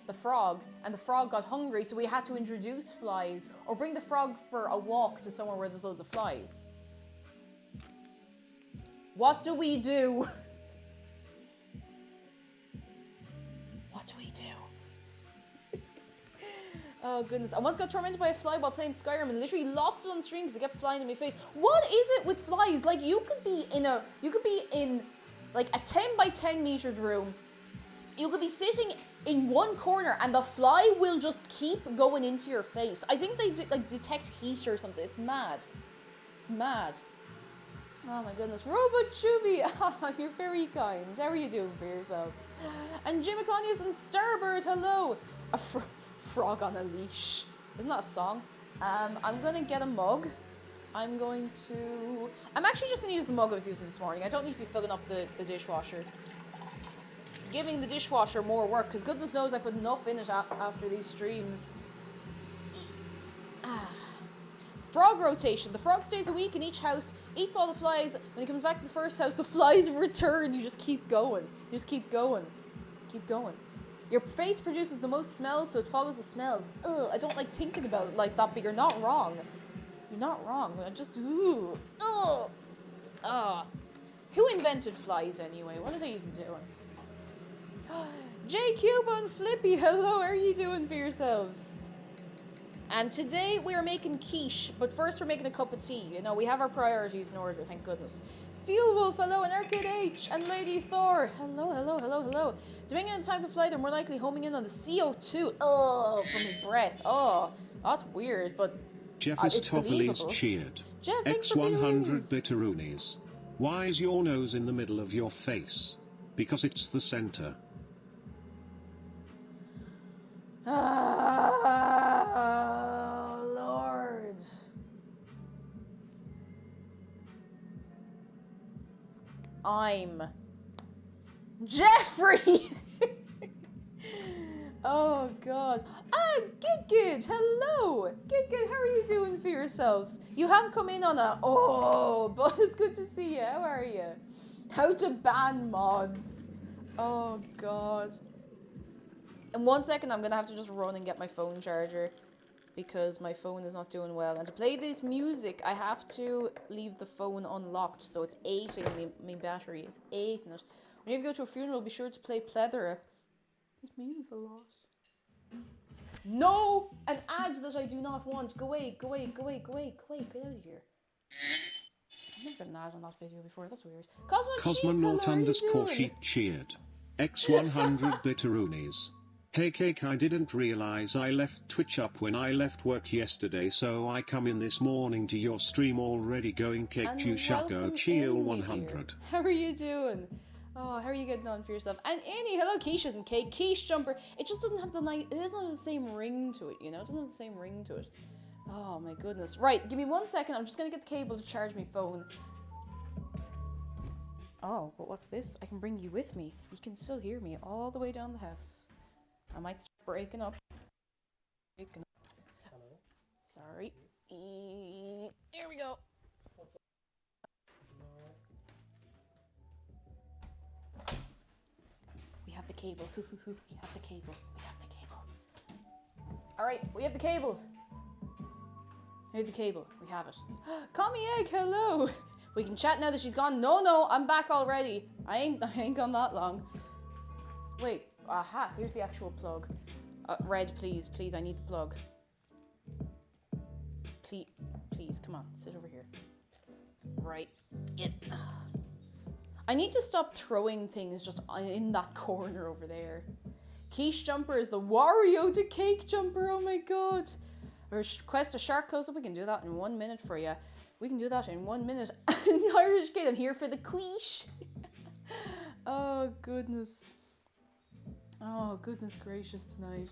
the frog, and the frog got hungry, so we had to introduce flies, or bring the frog for a walk to somewhere where there's loads of flies? What do we do? What do we do? Oh goodness, I once got tormented by a fly while playing Skyrim and literally lost it on stream because it kept flying in my face. What is it with flies? Like you could be in like a 10 by 10 metered room. You could be sitting in one corner and the fly will just keep going into your face. I think they detect heat or something. It's mad. It's mad. Oh my goodness. Robot Chubby, you're very kind. How are you doing for yourself? And Jim Iconius and Starbird, hello. A frog on a leash. Isn't that a song? I'm gonna get a mug. I'm actually just gonna use the mug I was using this morning. I don't need to be filling up the dishwasher. Giving the dishwasher more work, because goodness knows I put enough in it after these streams. Frog rotation. The frog stays a week in each house, eats all the flies. When he comes back to the first house, the flies return. You just keep going. You just keep going. Keep going. Your face produces the most smells, so it follows the smells. Ugh, I don't like thinking about it like that, but you're not wrong. You're not wrong. I just, ooh. Ugh. Who invented flies anyway? What are they even doing? J-Cube and Flippy, hello, how are you doing for yourselves? And today we are making quiche, but first we're making a cup of tea. You know, we have our priorities in order, thank goodness. Steel Wolf, hello, and Arcade H, and Lady Thor, hello, hello, hello, hello. Depending on the time to fly, they're more likely homing in on the CO2. Oh, from his breath. Oh, that's weird, but Jeff is Toffolies cheered. Jeff, X100 bitteroonies. Why is your nose in the middle of your face? Because it's the center. Oh, Lord. I'm Jeffrey. Oh God. Ah, Gid, hello. Gid, how are you doing for yourself? You have come in on a but it's good to see you. How are you? How to ban mods. Oh God. In 1 second, I'm gonna have to just run and get my phone charger because my phone is not doing well. And to play this music, I have to leave the phone unlocked, so it's 8 in my battery. It's 8 in it. When you go to a funeral, be sure to play plethora. It means a lot. No! An ad that I do not want. Go away, get out of here. I've never done an ad on that video before, that's weird. Cosmonaut_sheep cheered. X100 bitteroonies. Hey Cake, I didn't realize I left Twitch up when I left work yesterday, so I come in this morning to your stream already going cakejumper chill 100. How are you doing? Oh, how are you getting on for yourself? And Annie, hello, Quiche and Cake. Quiche jumper. It just doesn't have the it doesn't have the same ring to it, you know? It doesn't have the same ring to it. Oh my goodness. Right, give me 1 second. I'm just gonna get the cable to charge my phone. Oh, but what's this? I can bring you with me. You can still hear me all the way down the house. I might start breaking up. Hello. Sorry. Here we go. We have the cable. We have the cable. We have the cable. All right, we have the cable. Here's the cable. We have it. Call me Egg. Hello. We can chat now that she's gone. No, I'm back already. I ain't gone that long. Wait. Aha. Here's the actual plug. Red, please, I need the plug. Please, come on, sit over here. Right. I need to stop throwing things just in that corner over there. Quiche jumper is the Wario to Cake jumper. Oh my God. Request a shark close up. We can do that in 1 minute for you. We can do that in 1 minute. Irish kid, I'm here for the quiche. Oh goodness. Oh goodness gracious tonight.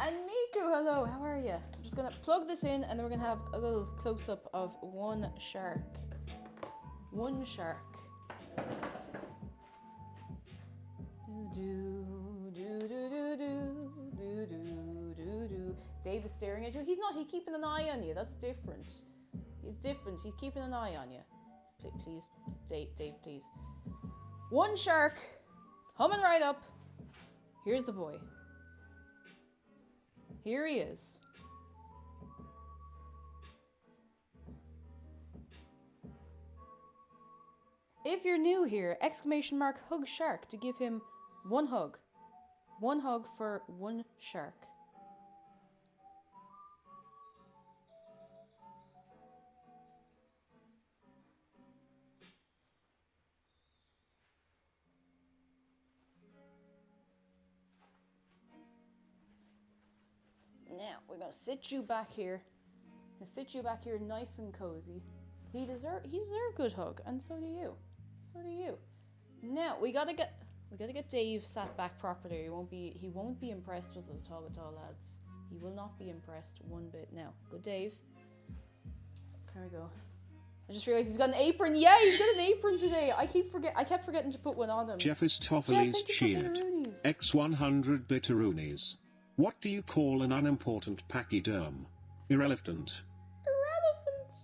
And Miku, hello, how are you? I'm just gonna plug this in and then we're gonna have a little close up of one shark. One shark. Dave is staring at you. He's not, he's keeping an eye on you. That's different. He's different. He's keeping an eye on you. Please, Dave, please. One shark coming right up. Here's the boy. Here he is. If you're new here, !hug shark to give him one hug. One hug for one shark. Now, we're gonna sit you back here. Sit you back here nice and cozy. He deserved a good hug, and so do you. So do you. Now, we gotta get Dave sat back properly. He won't be impressed with us at all, lads. He will not be impressed one bit. Now, good Dave. There we go. I just realized he's got an apron. Yeah, he's got an apron today. I kept forgetting to put one on him. Jeff is Toffolies cheered. X100 bitteroonies. What do you call an unimportant pachyderm? Irrelevant. Irrelevant.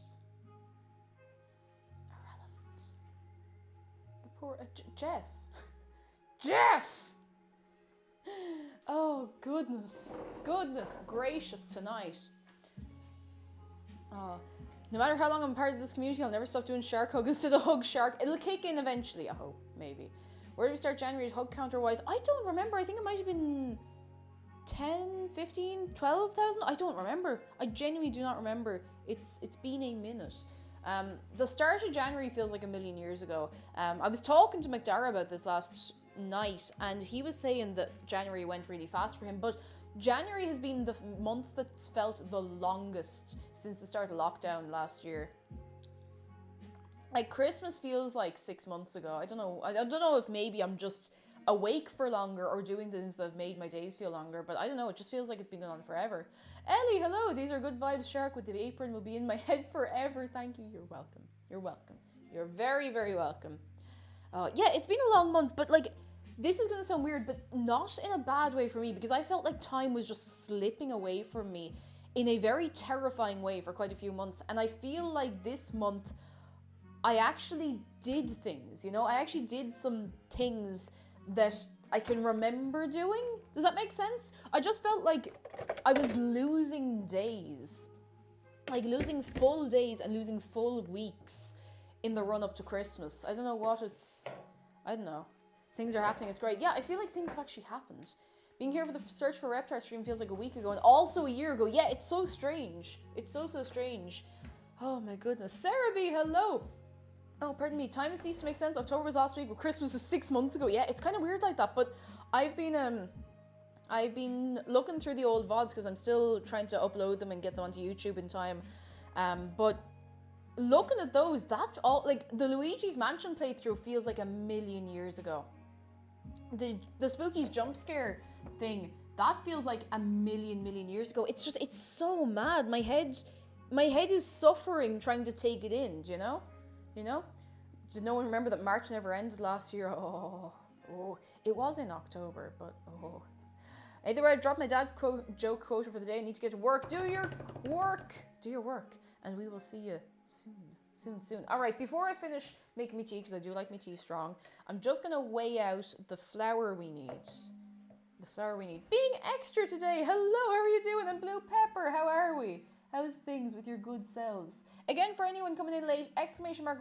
The poor Jeff. Jeff! Oh, goodness gracious tonight. Oh, no matter how long I'm part of this community, I'll never stop doing shark hug instead of hug shark. It'll kick in eventually, I hope, maybe. Where did we start January hug counter wise? I don't remember. I think it might have been 10, 15, 12,000. I don't remember. I genuinely do not remember. It's been a minute. The start of January feels like a million years ago. I was talking to McDara about this last night, and he was saying that January went really fast for him, but January has been the month that's felt the longest since the start of lockdown last year. Like, Christmas feels like 6 months ago. I don't know if maybe I'm just awake for longer or doing things that have made my days feel longer, but I don't know, it just feels like it's been going on forever. Ellie, hello, these are good vibes. Shark with the apron will be in my head forever. Thank you. You're welcome. You're very, very welcome. Yeah, it's been a long month, but like, this is gonna sound weird, but not in a bad way for me, because I felt like time was just slipping away from me in a very terrifying way for quite a few months. And I feel like this month I actually did things, you know? I actually did some things that I can remember doing. Does that make sense? I just felt like I was losing days. Like losing full days and losing full weeks in the run up to Christmas. I don't know what it's... I don't know. Things are happening, it's great. Yeah, I feel like things have actually happened. Being here for the Search for Reptar stream feels like a week ago and also a year ago. Yeah, it's so strange. It's so strange. Oh my goodness. Sarah B, hello. Oh, pardon me. Time has ceased to make sense. October was last week, but Christmas was 6 months ago. Yeah, it's kind of weird like that. But I've been looking through the old VODs because I'm still trying to upload them and get them onto YouTube in time. But looking at those, that all like the Luigi's Mansion playthrough feels like a million years ago. The Spooky's jump scare thing, that feels like a million years ago. It's so mad. My head is suffering trying to take it in, do you know? You know? Did no one remember that March never ended last year? Oh, it was in October, but oh. Either way, I dropped my dad joke quota for the day. I need to get to work. Do your work, and we will see you soon. All right, before I finish making me tea, because I do like my tea strong, I'm just gonna weigh out the flour we need. Being extra today. Hello, how are you doing? And Blue Pepper, how are we? How's things with your good selves? Again, for anyone coming in late, !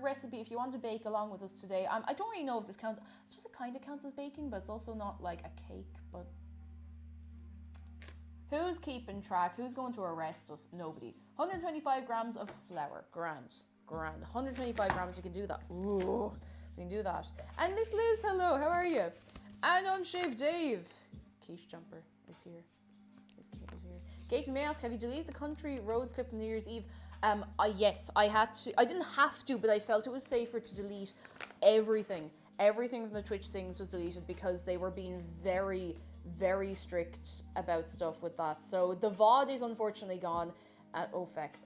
Recipe if you want to bake along with us today. I don't really know if this counts. I suppose it kind of counts as baking, but it's also not like a cake. But who's keeping track? Who's going to arrest us? Nobody. 125 grams of flour. Grand. 125 grams, we can do that. Ooh, we can do that. And Miss Liz, hello, how are you? And Unshaved Dave. Cakejumper is here. Kate, may I ask, have you deleted the country roads clip from New Year's Eve? Yes, I had to. I didn't have to, but I felt it was safer to delete everything. Everything from the Twitch things was deleted because they were being very, very strict about stuff with that. So the VOD is unfortunately gone. Oh, feck.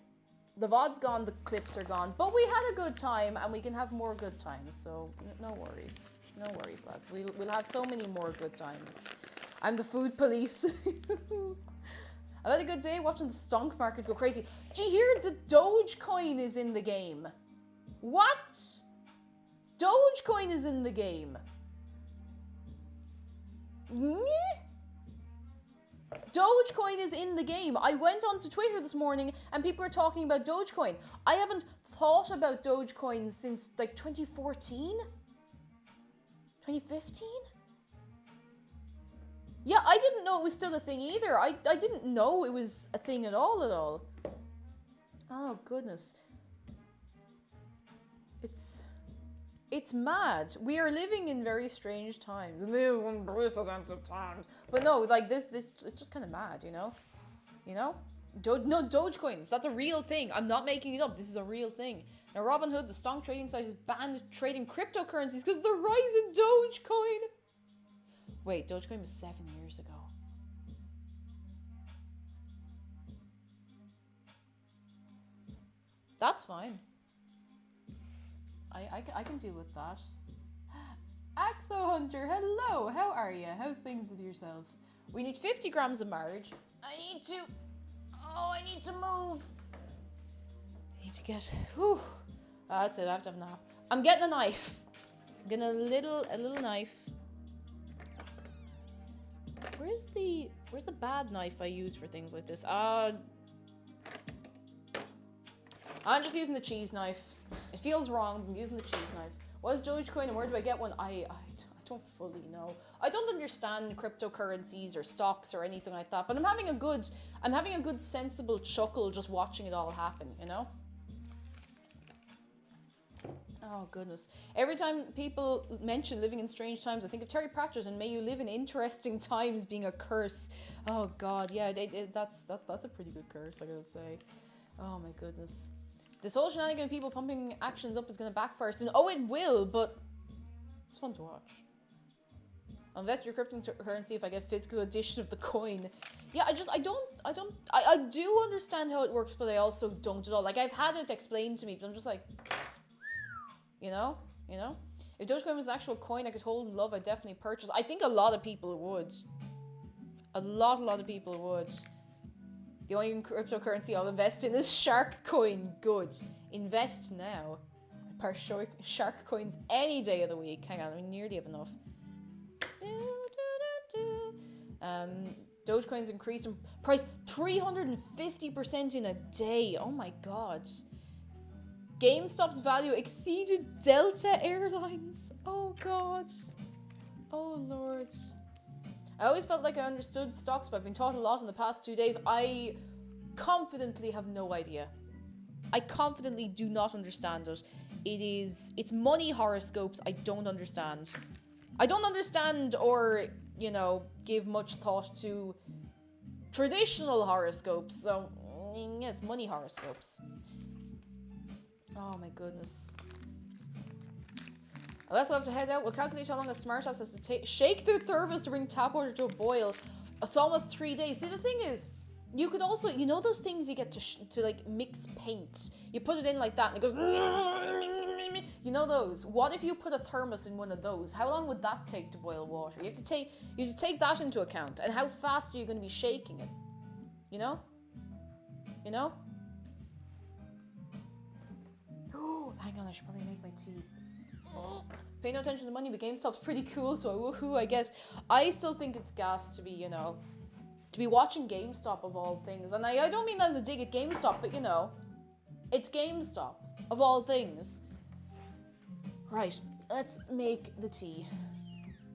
The VOD's gone, the clips are gone. But we had a good time, and we can have more good times. So no worries. No worries, lads. We'll have so many more good times. I'm the food police. I've had a good day watching the stonk market go crazy. Do you hear the Dogecoin is in the game? What? Dogecoin is in the game. Dogecoin is in the game. I went onto Twitter this morning and people were talking about Dogecoin. I haven't thought about Dogecoin since like 2014? 2015? Yeah, I didn't know it was still a thing either. I didn't know it was a thing at all. Oh, goodness. It's mad. We are living in very strange times. And these unprecedented times. But no, like this it's just kind of mad, you know? You know? No, Dogecoins. That's a real thing. I'm not making it up. This is a real thing. Now, Robinhood, the stonk trading site, has banned trading cryptocurrencies because of the rise in Dogecoin. Wait, Dogecoin was 7 years ago. That's fine. I can deal with that. Axo Hunter, hello. How are you? How's things with yourself? We need 50 grams of marriage. I need to move. I need to get. Whew. That's it. I have to have a nap. I'm getting a knife. I'm getting a little knife. Where's the bad knife I use for things like this? I'm just using the cheese knife. It feels wrong, but I'm using the cheese knife. What is Dogecoin and where do I get one? I don't fully know. I don't understand cryptocurrencies or stocks or anything like that, but I'm having a good sensible chuckle just watching it all happen, you know? Oh, goodness. Every time people mention living in strange times, I think of Terry Pratchett and may you live in interesting times being a curse. Oh, God, yeah, that's a pretty good curse, I gotta say. Oh, my goodness. This whole shenanigan of people pumping actions up is going to backfire soon. Oh, it will, but it's fun to watch. I'll invest your cryptocurrency if I get physical edition of the coin. Yeah, I do understand how it works, but I also don't at all. Like, I've had it explained to me, but I'm just like, you know? If Dogecoin was an actual coin I could hold and love, I'd definitely purchase. I think a lot of people would. A lot of people would. The only cryptocurrency I'll invest in is Shark Coin. Good. Invest now. I buy Shark Coins any day of the week. Hang on, I nearly have enough. Dogecoin's increased in price 350% in a day. Oh my god. GameStop's value exceeded Delta Airlines. Oh god. Oh lord. I always felt like I understood stocks, but I've been taught a lot in the past 2 days. I confidently have no idea. I confidently do not understand it. It's money horoscopes I don't understand. I don't understand or, you know, give much thought to traditional horoscopes. So, yeah, it's money horoscopes. Oh my goodness. Unless I have to head out, we'll calculate how long a smartass has to shake their thermos to bring tap water to a boil. It's almost 3 days. See, the thing is, you could also, you know those things you get to like mix paint? You put it in like that and it goes, you know those? What if you put a thermos in one of those? How long would that take to boil water? You have to take that into account. And how fast are you going to be shaking it? You know? You know? Oh, hang on, I should probably make my tea. Oh, pay no attention to money, but GameStop's pretty cool, so woohoo, I guess. I still think it's gas to be, you know, to be watching GameStop of all things. And I don't mean that as a dig at GameStop, but you know, it's GameStop of all things. Right, let's make the tea.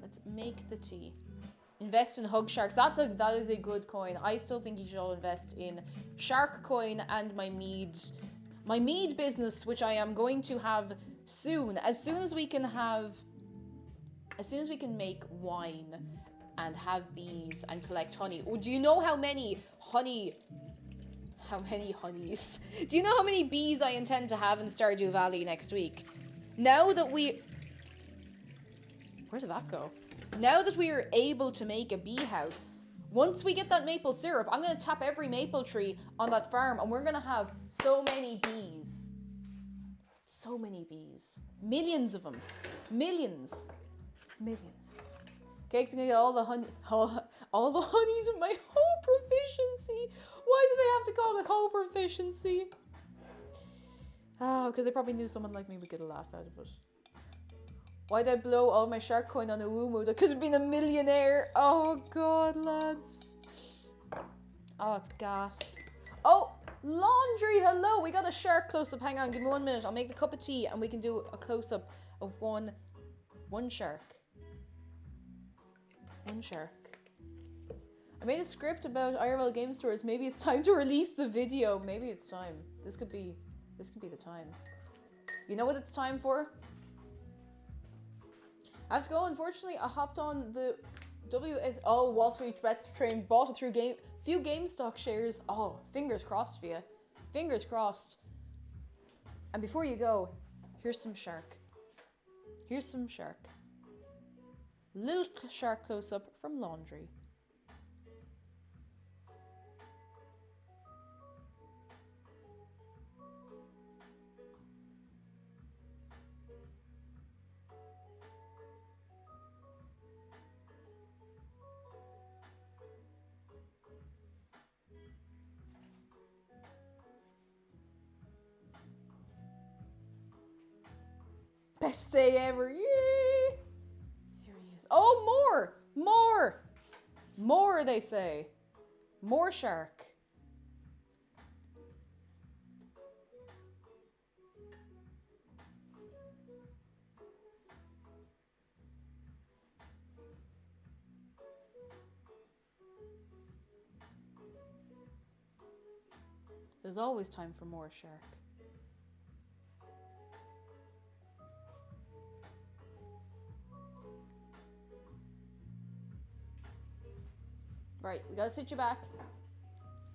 Let's make the tea. Invest in Hug Sharks. That is a good coin. I still think you should all invest in Shark Coin and my mead business, which I am going to have soon. As soon as we can make wine and have bees and collect honey. Do you know how many honeys? Do you know how many bees I intend to have in Stardew Valley next week? Now that where did that go? Now that we are able to make a bee house, once we get that maple syrup, I'm going to tap every maple tree on that farm and we're going to have so many bees. So many bees. Millions of them. Millions. Cake's going to get all the honey, all the honeys with my hoe proficiency. Why do they have to call it hoe proficiency? Oh, because they probably knew someone like me would get a laugh out of it. Why'd I blow all my shark coin on a woo-moo that could have been a millionaire? Oh god, lads. Oh, it's gas. Oh, laundry, hello. We got a shark close-up. Hang on, give me 1 minute. I'll make the cup of tea and we can do a close-up of one shark. One shark. I made a script about IRL game stores. Maybe it's time to release the video. Maybe it's time. This could be the time. You know what it's time for? I have to go. Unfortunately, I hopped on the Wall Street Bets train, bought it through few GameStop shares. Oh, fingers crossed for you. Fingers crossed. And before you go, here's some shark. Here's some shark. Little shark close-up from laundry. Best day ever, yay! Here he is. Oh, more, they say. More shark. There's always time for more shark. Right, we gotta sit you back.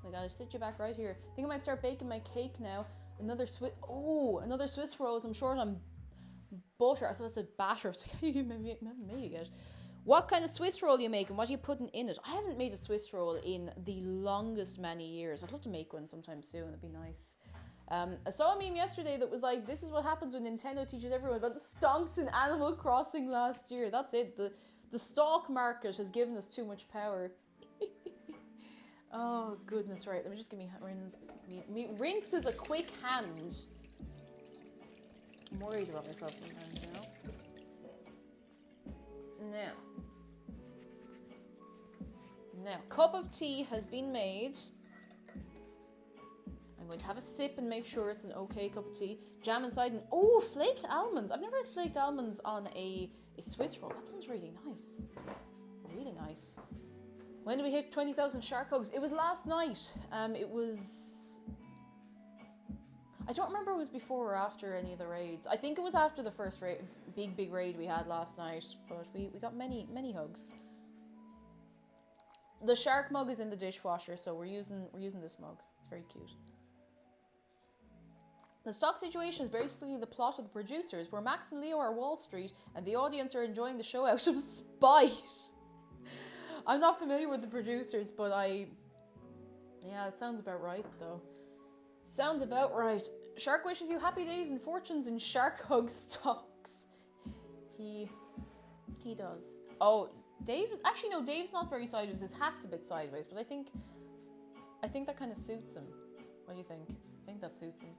We gotta sit you back right here. I think I might start baking my cake now. Another Swiss rolls. I'm short on butter. I thought it said batter. I was like, you haven't made it yet. What kind of Swiss roll are you making? What are you putting in it? I haven't made a Swiss roll in the longest many years. I'd love to make one sometime soon. It'd be nice. I saw a meme yesterday that was like, this is what happens when Nintendo teaches everyone about the stonks in Animal Crossing last year. That's it. The stock market has given us too much power. Oh, goodness, right. Let me just give me rinse. Rinse is a quick hand. I'm worried about myself sometimes, you know? Now, cup of tea has been made. I'm going to have a sip and make sure it's an okay cup of tea. Jam inside and oh, flaked almonds. I've never had flaked almonds on a Swiss roll. That sounds really nice. Really nice. When did we hit 20,000 shark hugs? It was last night. It was... I don't remember if it was before or after any of the raids. I think it was after the first raid, big raid we had last night. But we got many hugs. The shark mug is in the dishwasher, so we're using this mug. It's very cute. The stock situation is basically the plot of The Producers, where Max and Leo are Wall Street, and the audience are enjoying the show out of spite. I'm not familiar with The Producers, but yeah, it sounds about right, though. Sounds about right. Shark wishes you happy days and fortunes in shark hug stocks. He does. Oh, Dave is... Actually, no, Dave's not very sideways. His hat's a bit sideways, but I think that kind of suits him. What do you think? I think that suits him.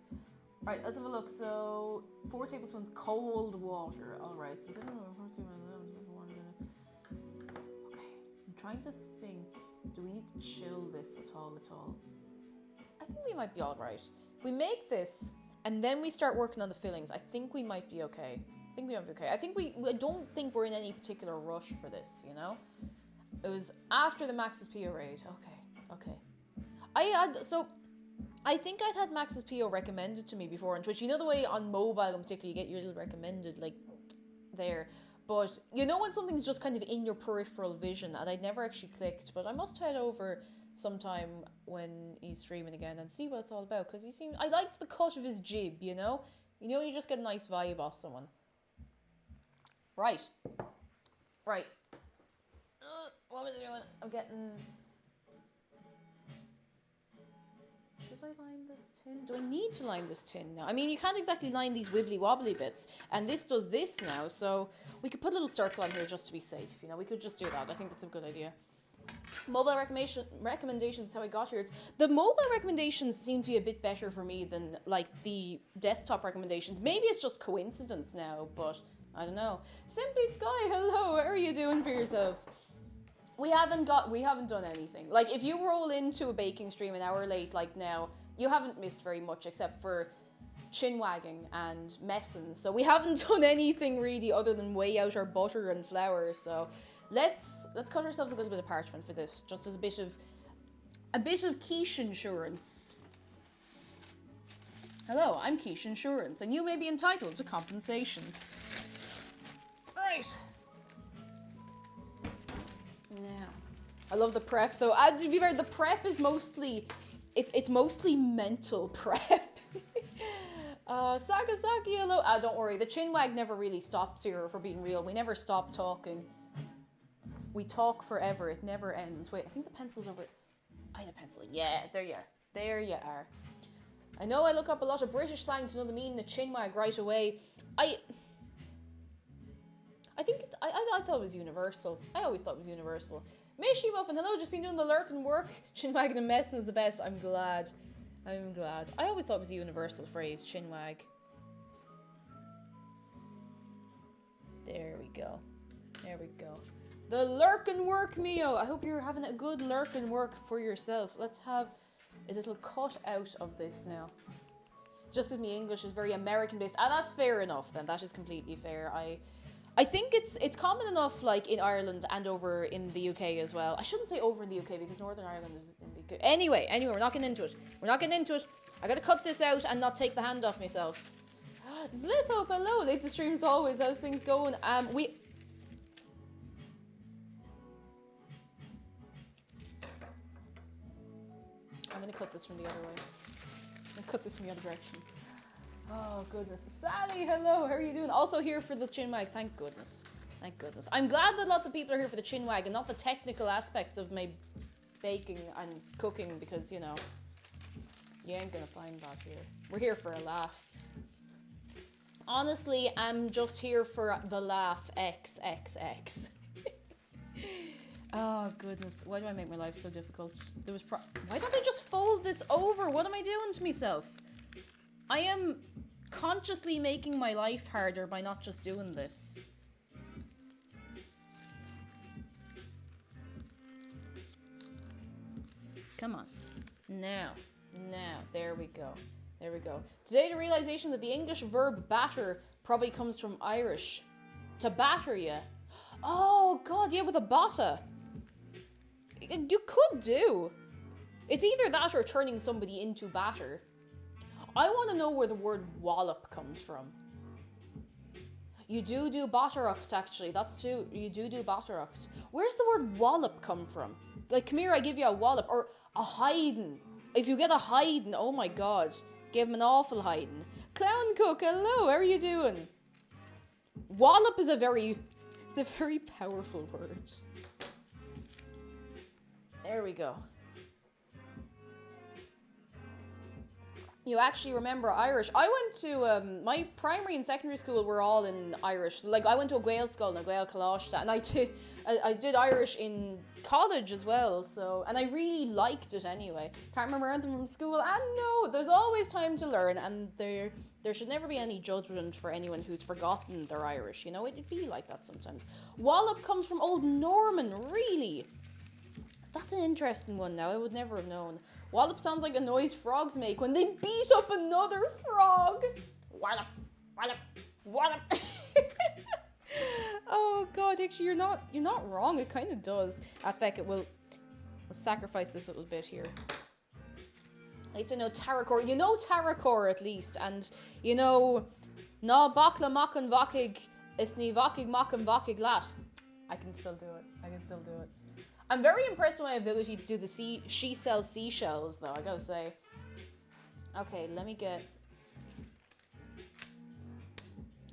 Right, let's have a look. So, 4 tablespoons cold water. All right, so... Okay, I'm trying to think. Do we need to chill this at all? I think we might be all right. If we make this, and then we start working on the fillings, I think we might be okay. I don't think we're in any particular rush for this, you know? It was after the Max's PO raid. Okay. I think I'd had Max's PO recommended to me before on Twitch. You know the way on mobile in particular you get your little recommended, like, there. But you know when something's just kind of in your peripheral vision, and I'd never actually clicked, but I must head over sometime when he's streaming again and see what it's all about, because I liked the cut of his jib, you know? You just get a nice vibe off someone. Right. What was I doing? I'm getting... Should I line this tin? Do I need to line this tin now? I mean, you can't exactly line these wibbly wobbly bits. And this does this now, so we could put a little circle on here just to be safe. You know, we could just do that. I think that's a good idea. Mobile recommendations is how I got here. The mobile recommendations seem to be a bit better for me than, like, the desktop recommendations. Maybe it's just coincidence now, but... I don't know. Simply Sky, hello, how are you doing for yourself? We haven't done anything. Like, if you roll into a baking stream an hour late, like now, you haven't missed very much except for chin wagging and messing. So we haven't done anything really other than weigh out our butter and flour. So let's cut ourselves a little bit of parchment for this, just as a bit of quiche insurance. Hello, I'm Quiche Insurance, and you may be entitled to compensation. Right. Now, I love the prep though. To be fair, the prep is mostly, it's mostly mental prep. Sagasaki, hello. Don't worry, the chinwag never really stops here, if we're being real. We never stop talking. We talk forever, it never ends. Wait, I think the pencil's over. I had a pencil. Yeah, there you are. There you are. I know I look up a lot of British slang to know the meaning of chinwag right away. I think I thought it was universal. I always thought it was universal. Mishy Muffin, hello, just been doing the lurking work. Chinwag and messing is the best. I'm glad. I always thought it was a universal phrase, chinwag. There we go. The lurking work, Mio. I hope you're having a good lurking work for yourself. Let's have a little cut out of this now. Just because my English is very American based. That's fair enough then. That is completely fair. I think it's common enough, like, in Ireland and over in the UK as well. I shouldn't say over in the UK because Northern Ireland is in the UK. Anyway, we're not getting into it. I gotta cut this out and not take the hand off myself. Zlithop, hello. Late the stream as always. How's things going? I'm gonna cut this from the other way. I'm gonna cut this from the other direction. Oh, goodness. Sally, hello. How are you doing? Also here for the chinwag. Thank goodness. I'm glad that lots of people are here for the chinwag and not the technical aspects of my baking and cooking because, you know, You ain't gonna find that here. We're here for a laugh. Honestly, I'm just here for the laugh. XXX. Oh goodness, why do I make my life so difficult? Why don't I just fold this over? What am I doing to myself? I am consciously making my life harder by not just doing this. Come on. Now, there we go. There we go. Today, the realization that the English verb batter probably comes from Irish. To batter you. Oh, God, yeah, with a bata. You could do. It's either that or turning somebody into batter. I want to know where the word wallop comes from. You do batteracht, actually. That's too. You do batteracht. Where's the word wallop come from? Like, come here, I give you a wallop. Or a hiding. If you get a hiding, oh my God. Give him an awful hiding. Clown cook, hello, how are you doing? Wallop is it's a very powerful word. There we go. You actually remember Irish. I went to, my primary and secondary school were all in Irish. Like, I went to a Gael school, a Gael Colashta, and I did Irish in college as well, so, and I really liked it anyway. Can't remember anything from school, and no, there's always time to learn, and there should never be any judgment for anyone who's forgotten their Irish, you know, it'd be like that sometimes. Wallop comes from Old Norman, really? That's an interesting one now, I would never have known. Wallop sounds like a noise frogs make when they beat up another frog. Wallop, wallop, wallop. Oh God, actually you're not wrong, it kind of does. Feck, we'll sacrifice this little bit here. At least I know Tarakor. You know Tarakor at least, and you know Na Bakla Makan Vakig Isni Vakig Makan Vakig Lat. I can still do it. I'm very impressed with my ability to do the she sells seashells though, I gotta say. Okay, let me get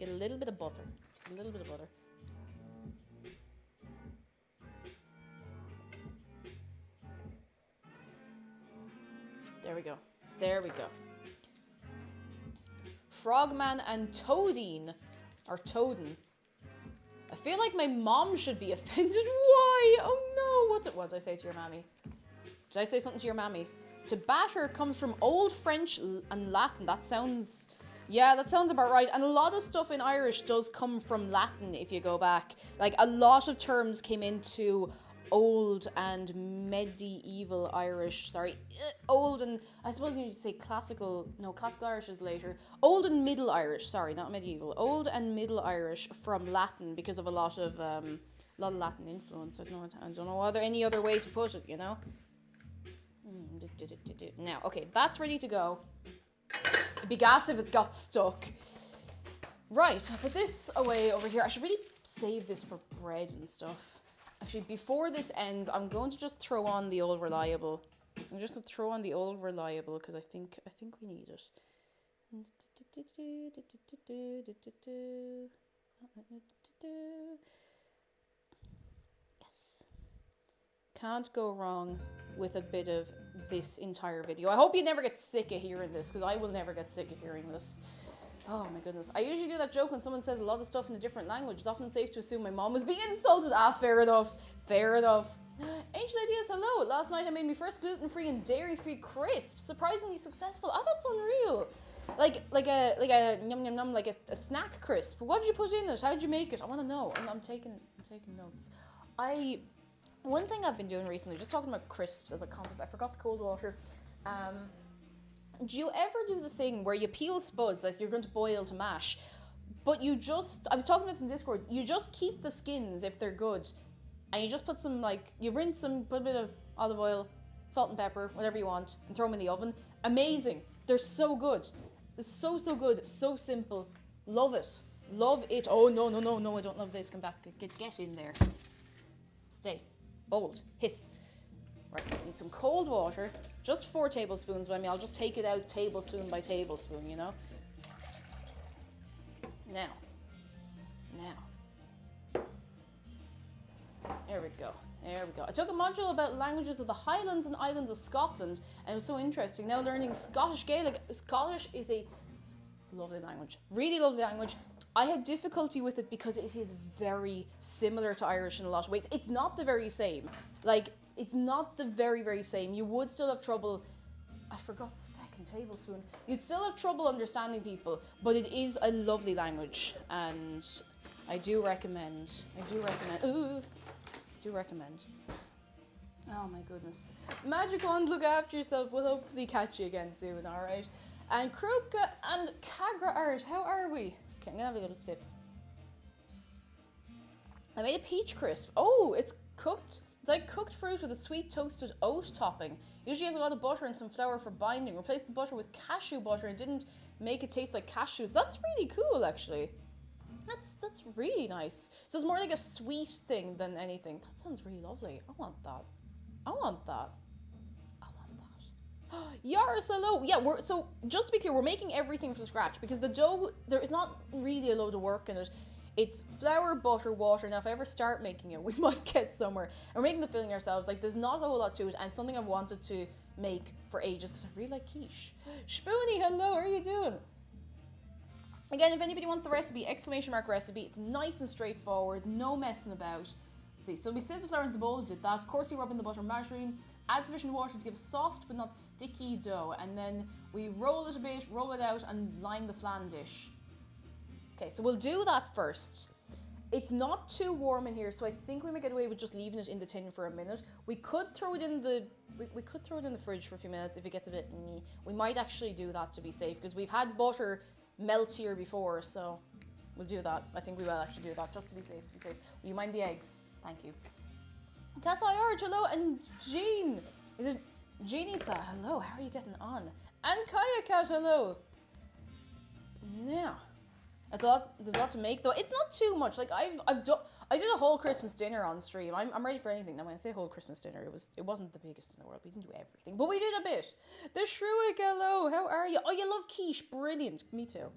a little bit of butter. Just a little bit of butter. There we go. There we go. Frogman and Toadine. Or Toadin. I feel like my mom should be offended. Why? Oh no. What did I say to your mammy? Did I say something to your mammy? To batter comes from Old French and Latin. That sounds about right. And a lot of stuff in Irish does come from Latin if you go back. Like a lot of terms came into old and medieval Irish. Old and I suppose you need to say classical. No, classical Irish is later. Old and Middle Irish. Sorry, not medieval. Old and Middle Irish from Latin because of a lot of Latin influence. I don't know any other way to put it. You know. Now, okay, that's ready to go. It'd be gas if it got stuck. Right, I'll put this away over here. I should really save this for bread and stuff. Actually, before this ends, I'm going to just throw on the old reliable. I'm just going to throw on the old reliable because I think we need it. Yes. Can't go wrong with a bit of this entire video. I hope you never get sick of hearing this because I will never get sick of hearing this. Oh my goodness. I usually do that joke when someone says a lot of stuff in a different language. It's often safe to assume my mom was being insulted. Fair enough. Fair enough. Ancient Ideas, hello. Last night I made my first gluten-free and dairy-free crisp. Surprisingly successful. Oh, that's unreal. Like a yum yum yum, like a snack crisp. What did you put in it? How did you make it? I want to know. I'm taking notes. One thing I've been doing recently, just talking about crisps as a concept. I forgot the cold water. Do you ever do the thing where you peel spuds that you're going to boil to mash, but I was talking about this in Discord, you just keep the skins if they're good, and you just put some, you rinse them, put a bit of olive oil, salt and pepper, whatever you want, and throw them in the oven. Amazing. They're so good. It's so good. So simple. Love it. Love it. Oh, no, I don't love this. Come back. Get in there. Stay. Bold. Hiss. Right, I need some cold water. Just 4 tablespoons, but I mean, I'll just take it out tablespoon by tablespoon, you know? Now. There we go. There we go. I took a module about languages of the Highlands and Islands of Scotland, and it was so interesting. Now learning Scottish Gaelic. Scottish is it's a lovely language. Really lovely language. I had difficulty with it because it is very similar to Irish in a lot of ways. It's not the very same. Like, it's not the very, very same. You would still have trouble. I forgot the fucking tablespoon. You'd still have trouble understanding people, but it is a lovely language, and I do recommend. Ooh. Do recommend. Oh my goodness. Magic Wand, look after yourself. We'll hopefully catch you again soon, alright? And Krupka and Kagra Art, how are we? Okay, I'm gonna have a little sip. I made a peach crisp. Oh, it's cooked. It's like cooked fruit with a sweet toasted oat topping. Usually has a lot of butter and some flour for binding. Replaced the butter with cashew butter and didn't make it taste like cashews. That's really cool, actually. That's really nice. So it's more like a sweet thing than anything. That sounds really lovely. I want that. I want that. I want that. Yaris, hello. Yeah, so just to be clear, we're making everything from scratch because the dough, there is not really a load of work in it. It's flour, butter, water. Now, if I ever start making it, we might get somewhere. And we're making the filling ourselves. Like, there's not a whole lot to it, and it's something I've wanted to make for ages because I really like quiche. Spoonie, hello. How are you doing? Again, if anybody wants the recipe, ! recipe, it's nice and straightforward, no messing about. Let's see, so we sieved the flour into the bowl, did that. Coarsely rub in the butter and margarine, add sufficient water to give a soft but not sticky dough, and then we roll it a bit, roll it out, and line the flan dish. Okay, so we'll do that first. It's not too warm in here, so I think we might get away with just leaving it in the tin for a minute. We could throw it in the fridge for a few minutes if it gets a bit meh. We might actually do that to be safe, because we've had butter melt here before, so we'll do that. I think we will actually do that just to be safe. Will you mind the eggs? Thank you. Cass IR, hello, and Jean. Is it Jeannie-sa? Hello, how are you getting on? And Kaya Cat, hello. Now, there's a lot to make though. It's not too much. Like I did a whole Christmas dinner on stream. I'm ready for anything. Now when I say whole Christmas dinner, it wasn't the biggest in the world. We didn't do everything, but we did a bit. The Shruik, hello, how are you? Oh, you love quiche, brilliant. Me too.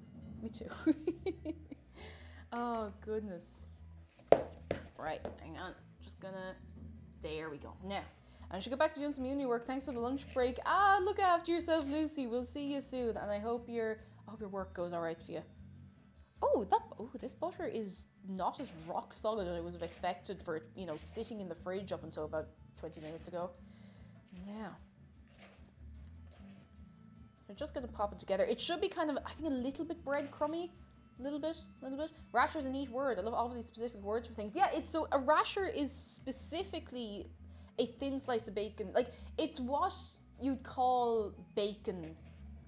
Oh goodness. Right, hang on. Just gonna. There we go. Now, I should go back to doing some uni work. Thanks for the lunch break. Look after yourself, Lucy. We'll see you soon, and I hope your work goes all right for you. This butter is not as rock solid as I would have expected for it, sitting in the fridge up until about 20 minutes ago. Now, we're just gonna pop it together. It should be kind of, I think, a little bit breadcrumby. A little bit. Rasher is a neat word. I love all of these specific words for things. Yeah, so a rasher is specifically a thin slice of bacon. Like, it's what you'd call bacon,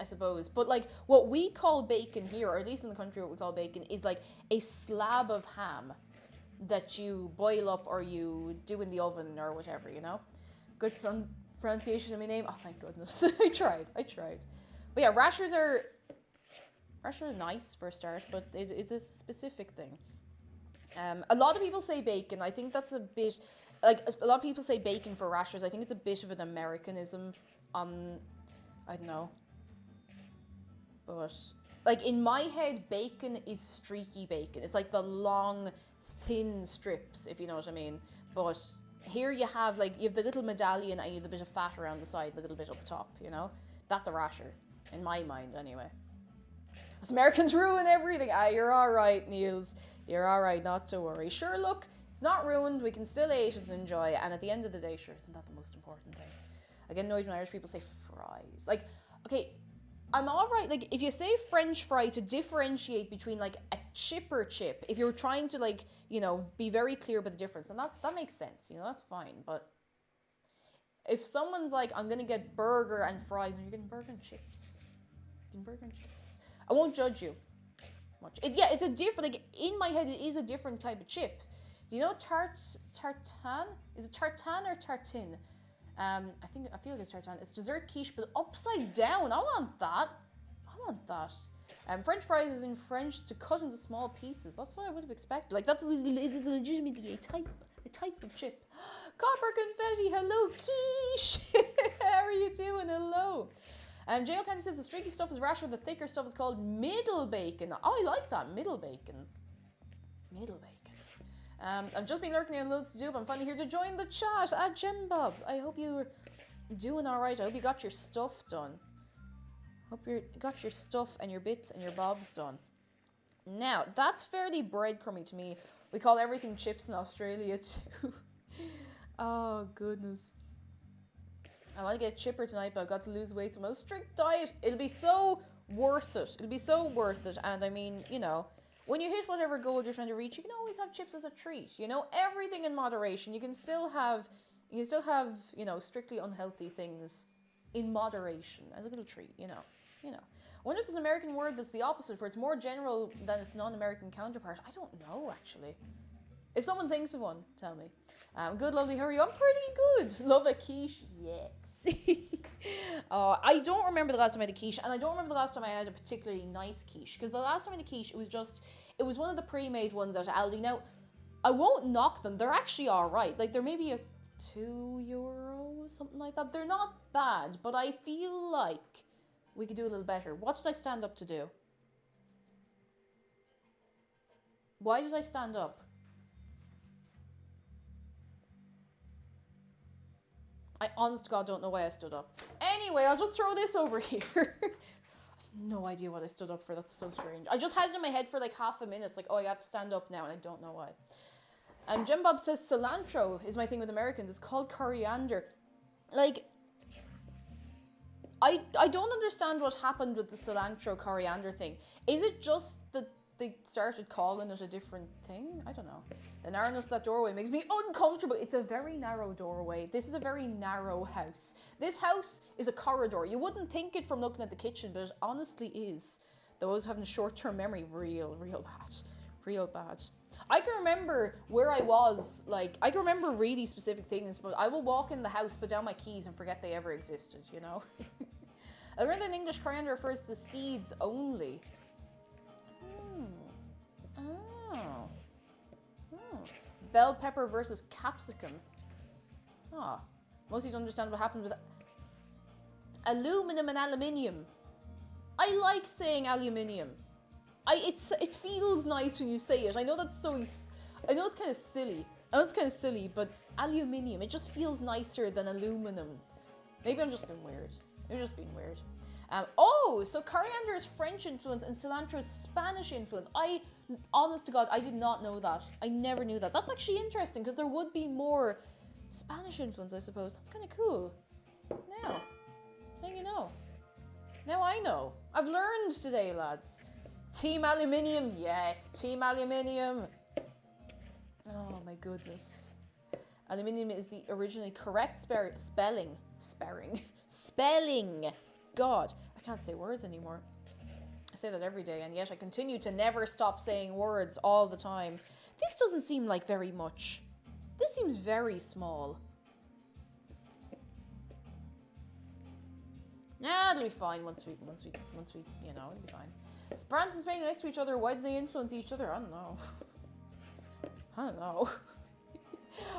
I suppose. But like what we call bacon here, or at least in the country what we call bacon, is like a slab of ham that you boil up or you do in the oven or whatever, Good pronunciation of my name. Oh, thank goodness. I tried. But yeah, rashers are nice for a start, but it's a specific thing. A lot of people say bacon. I think that's a bit, like, a lot of people say bacon for rashers. I think it's a bit of an Americanism. I don't know. But, like, in my head, bacon is streaky bacon. It's like the long, thin strips, if you know what I mean. But here you have the little medallion and you have the bit of fat around the side, the little bit up top, That's a rasher, in my mind, anyway. Us Americans ruin everything. You're all right, Niels. You're all right, not to worry. Sure, look, it's not ruined. We can still eat it and enjoy it. And at the end of the day, sure, isn't that the most important thing? I get annoyed when Irish people say fries. Like, okay, I'm alright, like, if you say French fry to differentiate between, like, a chip or chip, if you're trying to, be very clear about the difference, and that makes sense, that's fine, but if someone's like, I'm gonna get burger and fries, and you're getting burger and chips, I won't judge you much. It's a different, in my head, it is a different type of chip. Do you know tartan? Is it tartan or tartine? I feel like it's tartan. It's dessert quiche, but upside down. I want that. French fries is in French to cut into small pieces. That's what I would have expected. Like, that's legitimately a type of chip. Copper confetti, hello, quiche. How are you doing? Hello. J.L. Candy says the streaky stuff is rasher, the thicker stuff is called middle bacon. Oh, I like that, middle bacon. I've just been lurking in loads to do, but I'm finally here to join the chat at Gembobs. I hope you're doing alright. I hope you got your stuff done. Hope you got your stuff and your bits and your bobs done. Now, that's fairly breadcrumby to me. We call everything chips in Australia too. Oh, goodness. I want to get chipper tonight, but I've got to lose weight, so I'm on a strict diet. It'll be so worth it. It'll be so worth it. And I mean, you know, when you hit whatever goal you're trying to reach, you can always have chips as a treat. You know, everything in moderation. You can still have, you know, strictly unhealthy things in moderation as a little treat, you know. I wonder if there's an American word that's the opposite, where it's more general than its non-American counterpart. I don't know, actually. If someone thinks of one, tell me. Good, lovely, how are you? I'm pretty good. Love a quiche. Yes. I don't remember the last time I had a quiche, and I don't remember the last time I had a particularly nice quiche, because the last time I had a quiche, it was one of the pre-made ones out of Aldi. Now, I won't knock them. They're actually alright. Like, they're maybe a €2, something like that. They're not bad, but I feel like we could do a little better. What did I stand up to do? Why did I stand up? I honest to God don't know why I stood up. Anyway, I'll just throw this over here. I've no idea what I stood up for. That's so strange. I just had it in my head for like half a minute. It's like, oh, you have to stand up now, and I don't know why. Jim Bob says cilantro is my thing with Americans. It's called coriander. Like, I don't understand what happened with the cilantro coriander thing. Is it just that they started calling it a different thing? I don't know. The narrowness of that doorway makes me uncomfortable. It's a very narrow doorway. This is a very narrow house. This house is a corridor. You wouldn't think it from looking at the kitchen, but it honestly is. Though I was having short-term memory, real bad. Real bad. I can remember where I was, like, I can remember really specific things, but I will walk in the house, put down my keys, and forget they ever existed, you know? I learned that in English, coriander refers to seeds only. Bell pepper versus capsicum. Most of you don't understand what happened with aluminum and aluminium. I like saying aluminium. It feels nice when you say it. I know that's I know it's kind of silly. But aluminium, it just feels nicer than aluminum. Maybe I'm just being weird. So coriander is French influence and cilantro is Spanish influence. Honest to God, I did not know that. I never knew that. That's actually interesting, because there would be more Spanish influence, I suppose. That's kind of cool. Now you know. Now I know. I've learned today, lads. Team aluminium, yes, team aluminium. Oh my goodness. Aluminium is the originally correct spelling. God, I can't say words anymore. I say that every day, and yet I continue to never stop saying words all the time. This doesn't seem like very much. This seems very small. Nah, it'll be fine once we, you know, it'll be fine. Is France and Spain next to each other? Why do they influence each other? I don't know.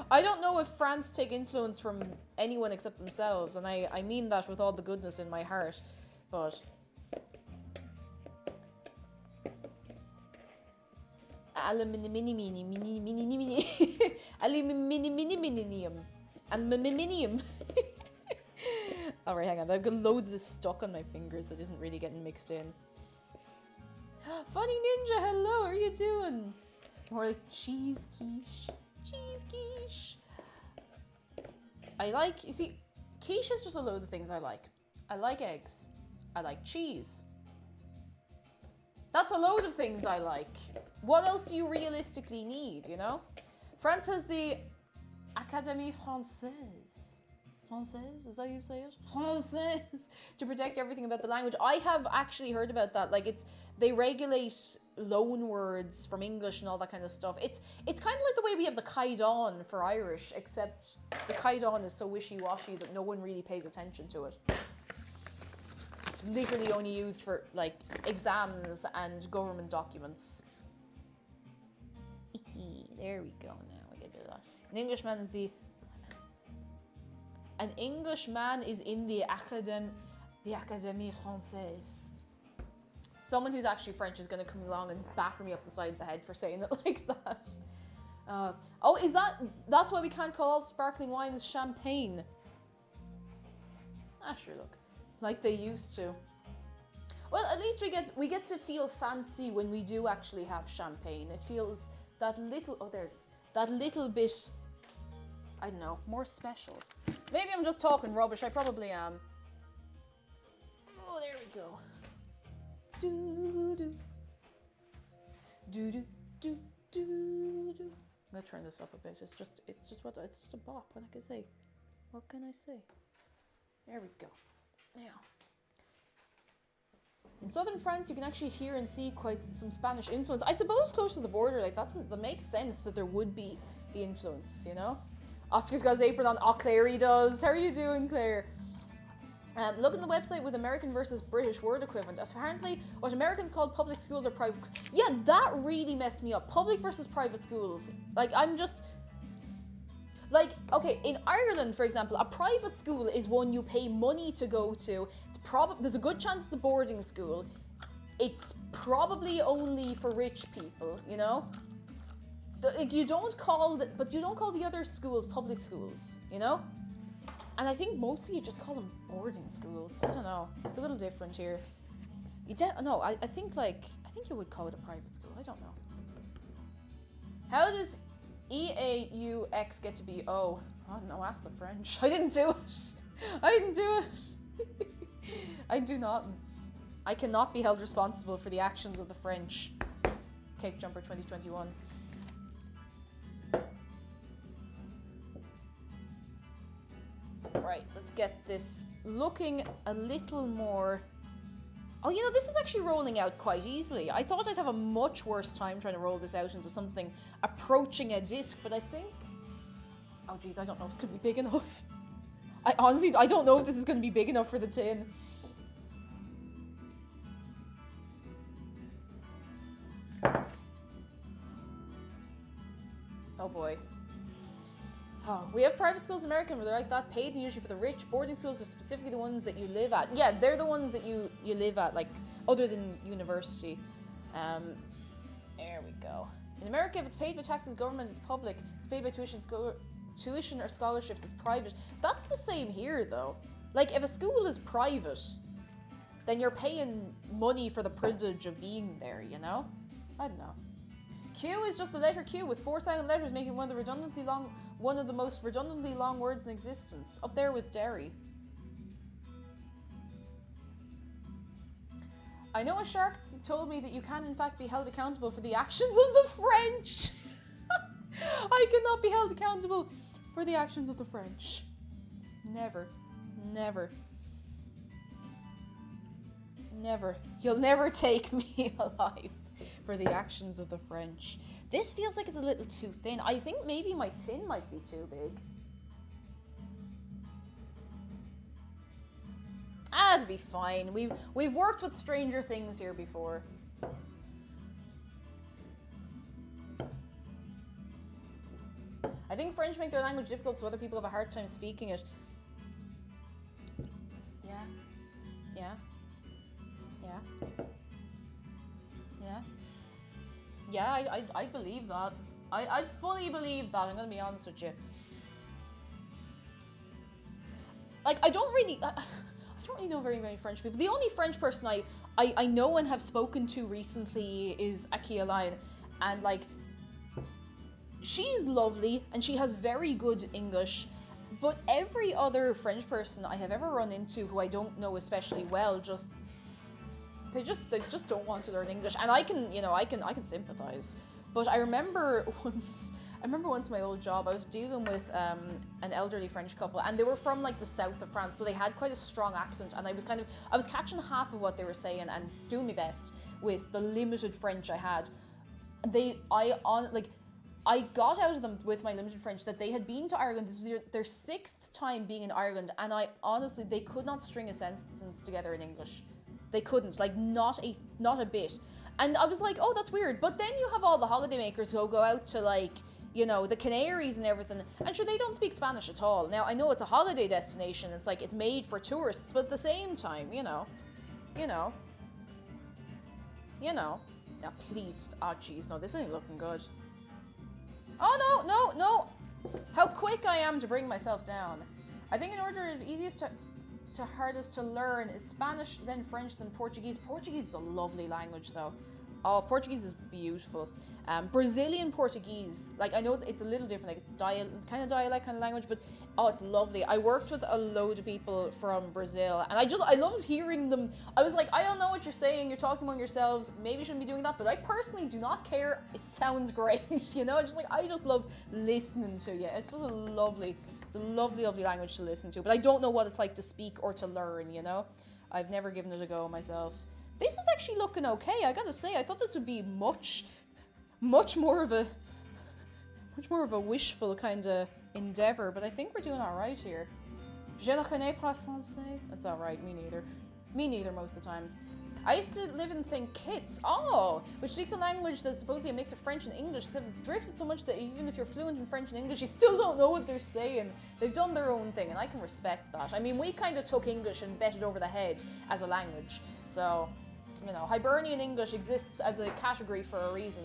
I don't know if France take influence from anyone except themselves, and I mean that with all the goodness in my heart, but... Aluminium. Alright, hang on. I've got loads of this stuck on my fingers that isn't really getting mixed in. Funny Ninja, hello, how are you doing? More like cheese quiche. Cheese quiche. You see, quiche is just a load of things I like. I like eggs. I like cheese. That's a load of things I like. What else do you realistically need, you know? France has the Académie Française. Française? Is that how you say it? Française. To protect everything about the language. I have actually heard about that. Like, they regulate loan words from English and all that kind of stuff. It's kind of like the way we have the Caidán for Irish, except the Caidán is so wishy-washy that no one really pays attention to it. It's literally only used for, like, exams and government documents. There we go now. We get to that. An Englishman is in the Académie Française. Someone who's actually French is going to come along and batter me up the side of the head for saying it like that. Oh, that's why we can't call all sparkling wines champagne. Ah, sure, look. Like they used to. Well, at least we get to feel fancy when we do actually have champagne. It feels that little, oh there it is, that little bit, I don't know, more special. Maybe I'm just talking rubbish, I probably am. Oh, there we go. Do do do do do do do. I'm gonna turn this up a bit. It's just a bop. What I can say. What can I say? There we go. Yeah. In southern France, you can actually hear and see quite some Spanish influence. I suppose close to the border, like that makes sense that there would be the influence, you know? Oscar's got his apron on. Oh, Claire, he does. How are you doing, Claire? Look at the website with American versus British word equivalent. Apparently, what Americans call public schools are private. Yeah, that really messed me up. Public versus private schools. Like, I'm just... Like, okay, in Ireland, for example, a private school is one you pay money to go to. There's a good chance it's a boarding school. It's probably only for rich people, you know? Like, you don't call the other schools public schools, you know? And I think mostly you just call them boarding schools. I don't know. It's a little different here. I think you would call it a private school. I don't know. How does EAUX get to be O? Oh no, ask the French. I didn't do it. I didn't do it. I do not. I cannot be held responsible for the actions of the French. Cakejumper 2021. Right, let's get this looking a little more... Oh, you know, this is actually rolling out quite easily. I thought I'd have a much worse time trying to roll this out into something approaching a disc, but I think... Oh, geez, I don't know if it's going to be big enough. I don't know if this is going to be big enough for the tin. Oh, boy. Oh, we have private schools in America where they're like that, paid and usually for the rich. Boarding schools are specifically the ones that you live at. Yeah, they're the ones that you live at, like, other than university. There we go. In America, if it's paid by taxes, government is public. If it's paid by tuition or scholarships, it's private. That's the same here, though. Like, if a school is private, then you're paying money for the privilege of being there, you know? I don't know. Q is just the letter Q with 4 silent letters, making one of the most redundantly long words in existence. Up there with dairy. I know a shark told me that you can in fact be held accountable for the actions of the French. I cannot be held accountable for the actions of the French. Never. Never. Never. You'll never take me alive for the actions of the French. This feels like it's a little too thin. I think maybe my tin might be too big. It'll be fine. We've worked with Stranger Things here before. I think French make their language difficult so other people have a hard time speaking it. Yeah. Yeah. Yeah. Yeah. Yeah, I believe that. I'd fully believe that, I'm gonna be honest with you. Like, I don't really know very many French people. The only French person I know and have spoken to recently is Akia Lion. And, like, she's lovely and she has very good English. But every other French person I have ever run into who I don't know especially well they just don't want to learn English, and I can sympathize. But I remember once in my old job, I was dealing with an elderly French couple, and they were from like the south of France, so they had quite a strong accent, and I was catching half of what they were saying and doing my best with the limited French I had. I got out of them with my limited French that they had been to Ireland. This was their 6th time being in Ireland, and they could not string a sentence together in English. They couldn't, like, not a bit. And I was like, oh, that's weird. But then you have all the holidaymakers who go out to, like, you know, the Canaries and everything. And sure, they don't speak Spanish at all. Now, I know it's a holiday destination. It's like, it's made for tourists. But at the same time, you know. Now, please. Oh, jeez, no, this ain't looking good. Oh, no, no, no. How quick I am to bring myself down. I think in order of easiest to hardest to learn is Spanish, then French, then Portuguese. Portuguese is a lovely language though. Oh, Portuguese is beautiful. Brazilian Portuguese, like I know it's a little different, like kind of dialect kind of language, but oh, it's lovely. I worked with a load of people from Brazil, and I loved hearing them. I was like, I don't know what you're saying. You're talking among yourselves. Maybe you shouldn't be doing that, but I personally do not care. It sounds great, you know. I just love listening to you. It's just it's a lovely, lovely language to listen to. But I don't know what it's like to speak or to learn. You know, I've never given it a go myself. This is actually looking okay, I gotta say. I thought this would be much more of a wishful kind of endeavor, but I think we're doing all right here. Je ne connais pas français. That's all right, me neither. Me neither most of the time. I used to live in St. Kitts, which speaks a language that's supposedly a mix of French and English, except it's drifted so much that even if you're fluent in French and English, you still don't know what they're saying. They've done their own thing, and I can respect that. I mean, we kind of took English and bet it over the head as a language, so, you know, Hibernian English exists as a category for a reason.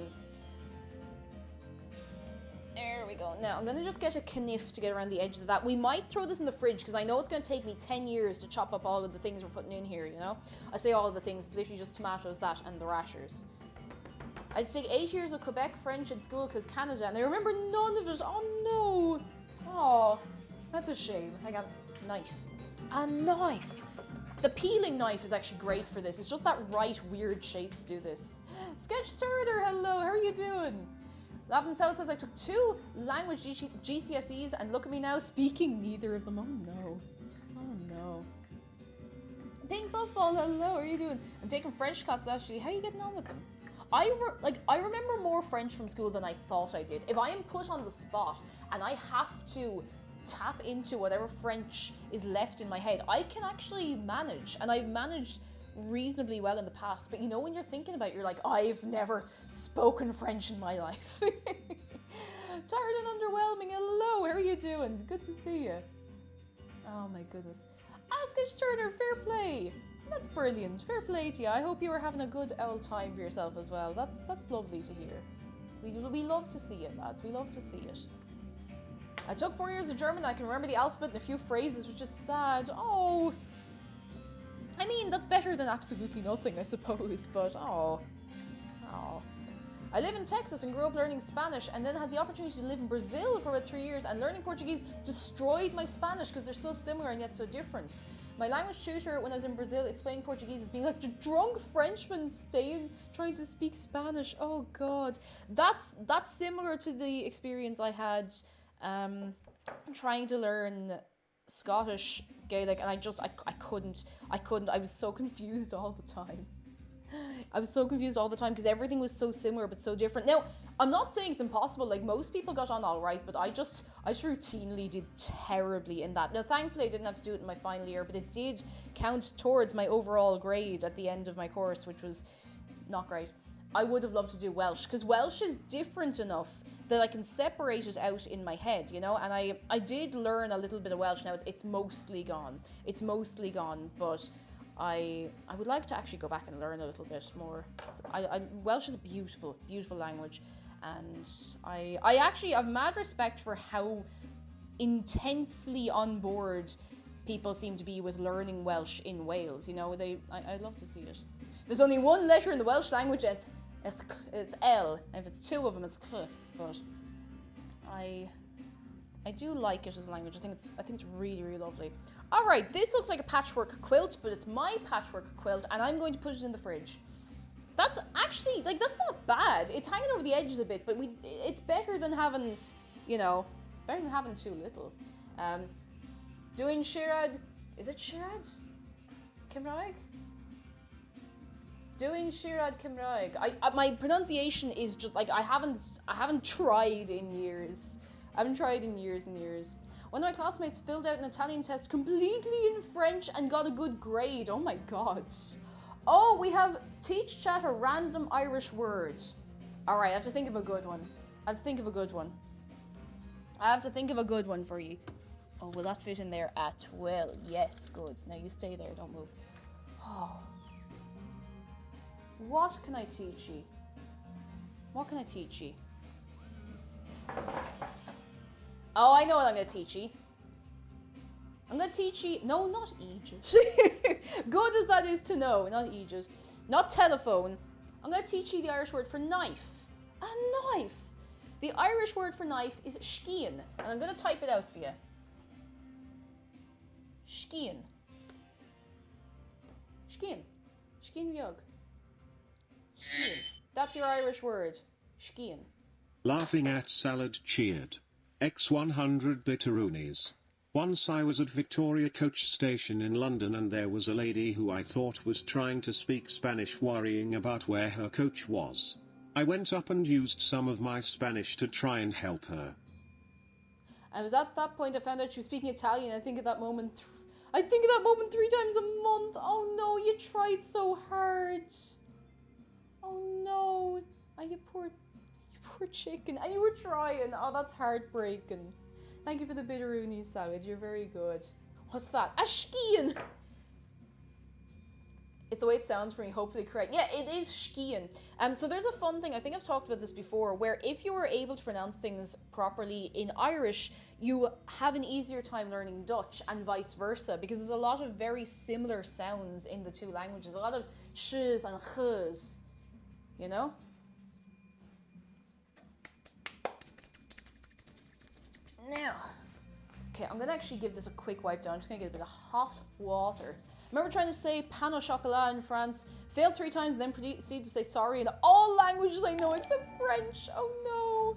There we go. Now, I'm going to just get a kniff to get around the edges of that. We might throw this in the fridge, because I know it's going to take me 10 years to chop up all of the things we're putting in here, you know? I say all of the things, literally just tomatoes, that, and the rashers. I had to take 8 years of Quebec French in school, because Canada, and I remember none of it. Oh, no. Oh, that's a shame. I got a knife. A knife. The peeling knife is actually great for this. It's just that right weird shape to do this. Sketch Turner, hello, how are you doing? Lavin South says I took 2 language GCSEs and look at me now speaking neither of them. Oh no. Oh no. Pink Puffball, hello, how are you doing? I'm taking French classes actually. How are you getting on with them? I remember more French from school than I thought I did. If I am put on the spot and I have to tap into whatever French is left in my head, I can actually manage, and I've managed reasonably well in the past, but you know when you're thinking about it, you're like, I've never spoken French in my life. Tired and underwhelming, hello, how are you doing? Good to see you. Oh my goodness. Askish Turner, fair play. That's brilliant, fair play to you. I hope you were having a good old time for yourself as well. That's lovely to hear. We love to see it, lads, we love to see it. I took 4 years of German, I can remember the alphabet and a few phrases, which is sad. Oh, I mean, that's better than absolutely nothing, I suppose, but oh. I live in Texas and grew up learning Spanish, and then had the opportunity to live in Brazil for about 3 years, and learning Portuguese destroyed my Spanish because they're so similar and yet so different. My language tutor when I was in Brazil explained Portuguese as being like a drunk Frenchman trying to speak Spanish. Oh god. That's similar to the experience I had trying to learn Scottish Gaelic, and I couldn't. I was so confused all the time. I was so confused all the time because everything was so similar but so different. Now, I'm not saying it's impossible, like most people got on all right, but I routinely did terribly in that. Now, thankfully I didn't have to do it in my final year, but it did count towards my overall grade at the end of my course, which was not great. I would have loved to do Welsh, because Welsh is different enough that I can separate it out in my head, you know, and I did learn a little bit of Welsh. Now, it's mostly gone. It's mostly gone, but I would like to actually go back and learn a little bit more. Welsh is a beautiful, beautiful language, and I actually have mad respect for how intensely on board people seem to be with learning Welsh in Wales, you know, I love to see it. There's only one letter in the Welsh language, it's L, and if it's 2 of them, it's K, but I do like it as a language. I think it's really, really lovely. All right, this looks like a patchwork quilt, but it's my patchwork quilt, and I'm going to put it in the fridge. That's actually, like, that's not bad. It's hanging over the edges a bit, but it's better than having, you know, better than having too little. Doing Shirad, is it Shirad Cymraeg? Doing Shirad Cymraeg. My pronunciation is just like I haven't tried in years. I haven't tried in years and years. One of my classmates filled out an Italian test completely in French and got a good grade. Oh my god. Oh, we have teach chat a random Irish word. All right, I have to think of a good one. I have to think of a good one for you. Oh, will that fit in there at well? Yes, good. Now you stay there, don't move. Oh. What can I teach you? Oh, I know what I'm going to teach you. I'm going to teach you... No, not Egypt. Good as that is to know. Not Egypt. Not telephone. I'm going to teach you the Irish word for knife. A knife. The Irish word for knife is skean. And I'm going to type it out for you. Skean. Skean. Skean viog. Skean. That's your Irish word. Skean. Laughing at salad cheered. X100 bitteroonies. Once I was at Victoria Coach Station in London and there was a lady who I thought was trying to speak Spanish worrying about where her coach was. I went up and used some of my Spanish to try and help her. I was at that point I found out she was speaking Italian. I think at that moment 3 times a month. Oh no, you tried so hard. Oh no. Oh, you poor chicken. And you were trying. Oh, that's heartbreaking. Thank you for the bitteroonies, Savage. You're very good. What's that? A skean. It's the way it sounds for me, hopefully correct. Yeah, it is skean. So there's a fun thing, I think I've talked about this before, where if you were able to pronounce things properly in Irish, you have an easier time learning Dutch and vice versa, because there's a lot of very similar sounds in the two languages. A lot of sh's and ch's, you know? Now, okay, I'm gonna actually give this a quick wipe down. I'm just gonna get a bit of hot water. Remember trying to say pain au chocolat in France? Failed 3 times and then proceed to say sorry in all languages I know except French. Oh no.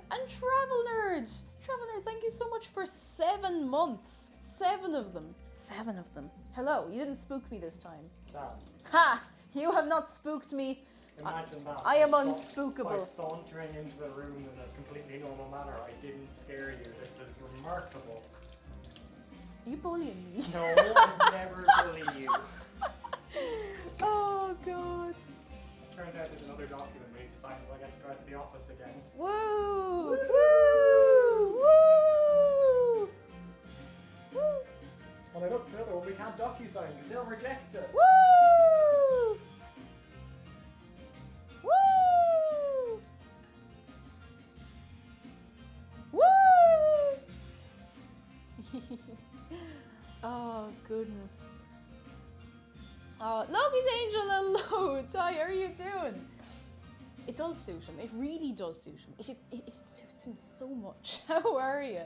And Travel Nerd. Travel Nerd, thank you so much for 7 months. 7 of them. 7 of them. Hello, you didn't spook me this time. No. Ha! You have not spooked me. Imagine that. I am By unspookable. sauntering into the room in a completely normal manner, I didn't scare you. This is remarkable. Are you bullying me? No, I'd never bully you. Oh god. Turns out there's another document we need to sign, so I get to go out to the office again. Woo! Woo! Woo! Woo! Well, I looked another one we can't docu-sign because they'll reject it. Woo! Woo! Woo! Oh goodness. Oh, Loki's Angel, hello! Ty, how are you doing? It does suit him. It really does suit him. It suits him so much. How are you?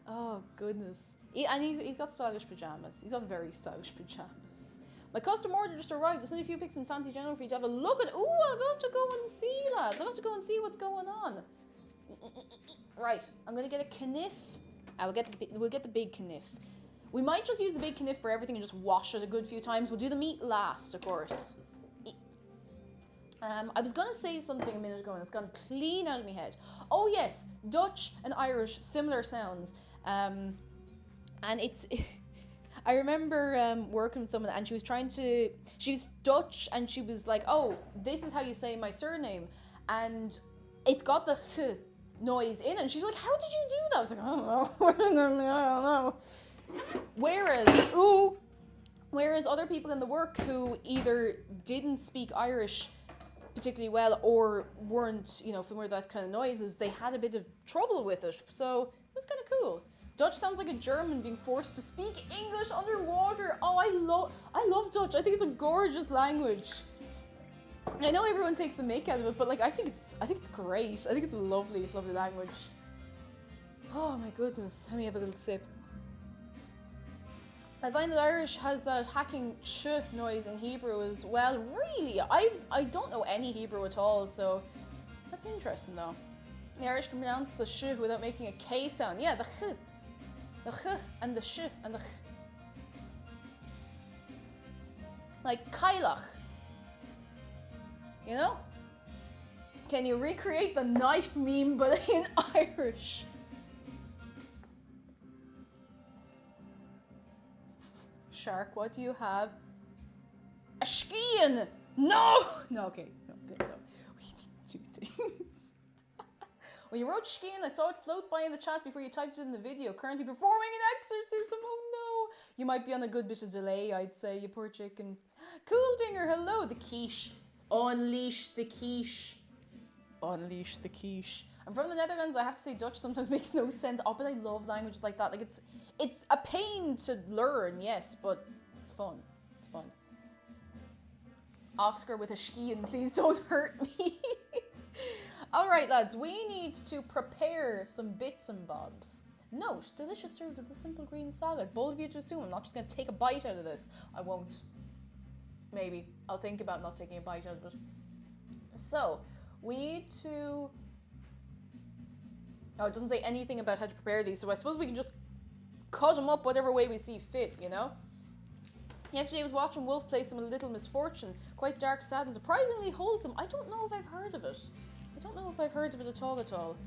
Oh goodness. And he's got stylish pajamas. He's got very stylish pajamas. My custom order just arrived. Just need a few pics in Fancy General for you to have a look at. Ooh, I'll have to go and see, lads. I'll have to go and see what's going on. Right, I'm gonna get a kniff. We'll get the big kniff. We might just use the big kniff for everything and just wash it a good few times. We'll do the meat last, of course. I was gonna say something a minute ago and it's gone clean out of my head. Oh yes, Dutch and Irish, similar sounds. And it's... I remember working with someone and she was Dutch and she was like, oh, this is how you say my surname. And it's got the h noise in it. And she's like, how did you do that? I was like, I don't know. I don't know. Whereas other people in the work who either didn't speak Irish particularly well or weren't, familiar with that kind of noises, they had a bit of trouble with it. So it was kind of cool. Dutch sounds like a German being forced to speak English underwater. Oh, I love Dutch. I think it's a gorgeous language. I know everyone takes the make out of it, but I think it's great. I think it's a lovely, lovely language. Oh my goodness. Let me have a little sip. I find that Irish has that hacking sh noise in Hebrew as well. Really? I don't know any Hebrew at all, so that's interesting though. The Irish can pronounce the sh without making a K sound. Yeah, the ch. The ch and the sh and the ch. Like kailach. You know? Can you recreate the knife meme but in Irish? Shark, what do you have? A skiing! No! No, okay. No. We need 2 things. When you wrote skiing, I saw it float by in the chat before you typed it in the video. Currently performing an exorcism. Oh no! You might be on a good bit of delay, I'd say, you poor chicken. Cool Dinger, hello. The quiche. Unleash the quiche. Unleash the quiche. I'm from the Netherlands. I have to say Dutch sometimes makes no sense. Oh, but I love languages like that. Like it's a pain to learn, yes, but it's fun. It's fun. Oscar with a skiing, please don't hurt me. Alright lads, we need to prepare some bits and bobs. Note, delicious served with a simple green salad. Bold of you to assume I'm not just going to take a bite out of this. I won't. Maybe. I'll think about not taking a bite out of it. So, we need to... Oh, it doesn't say anything about how to prepare these, so I suppose we can just cut them up whatever way we see fit, you know? Yesterday I was watching Wolf play some Little Misfortune. Quite dark, sad, and surprisingly wholesome. I don't know if I've heard of it. I don't know if I've heard of it at all.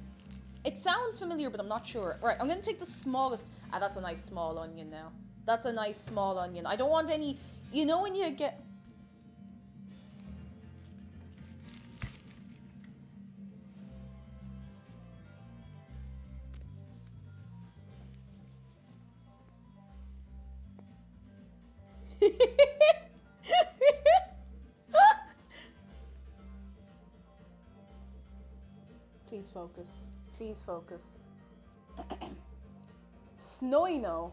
It sounds familiar, but I'm not sure. Right, I'm going to take the smallest... Ah, that's a nice small onion now. That's a nice small onion. I don't want any... You know when you get... Please focus. Please focus. Snoino.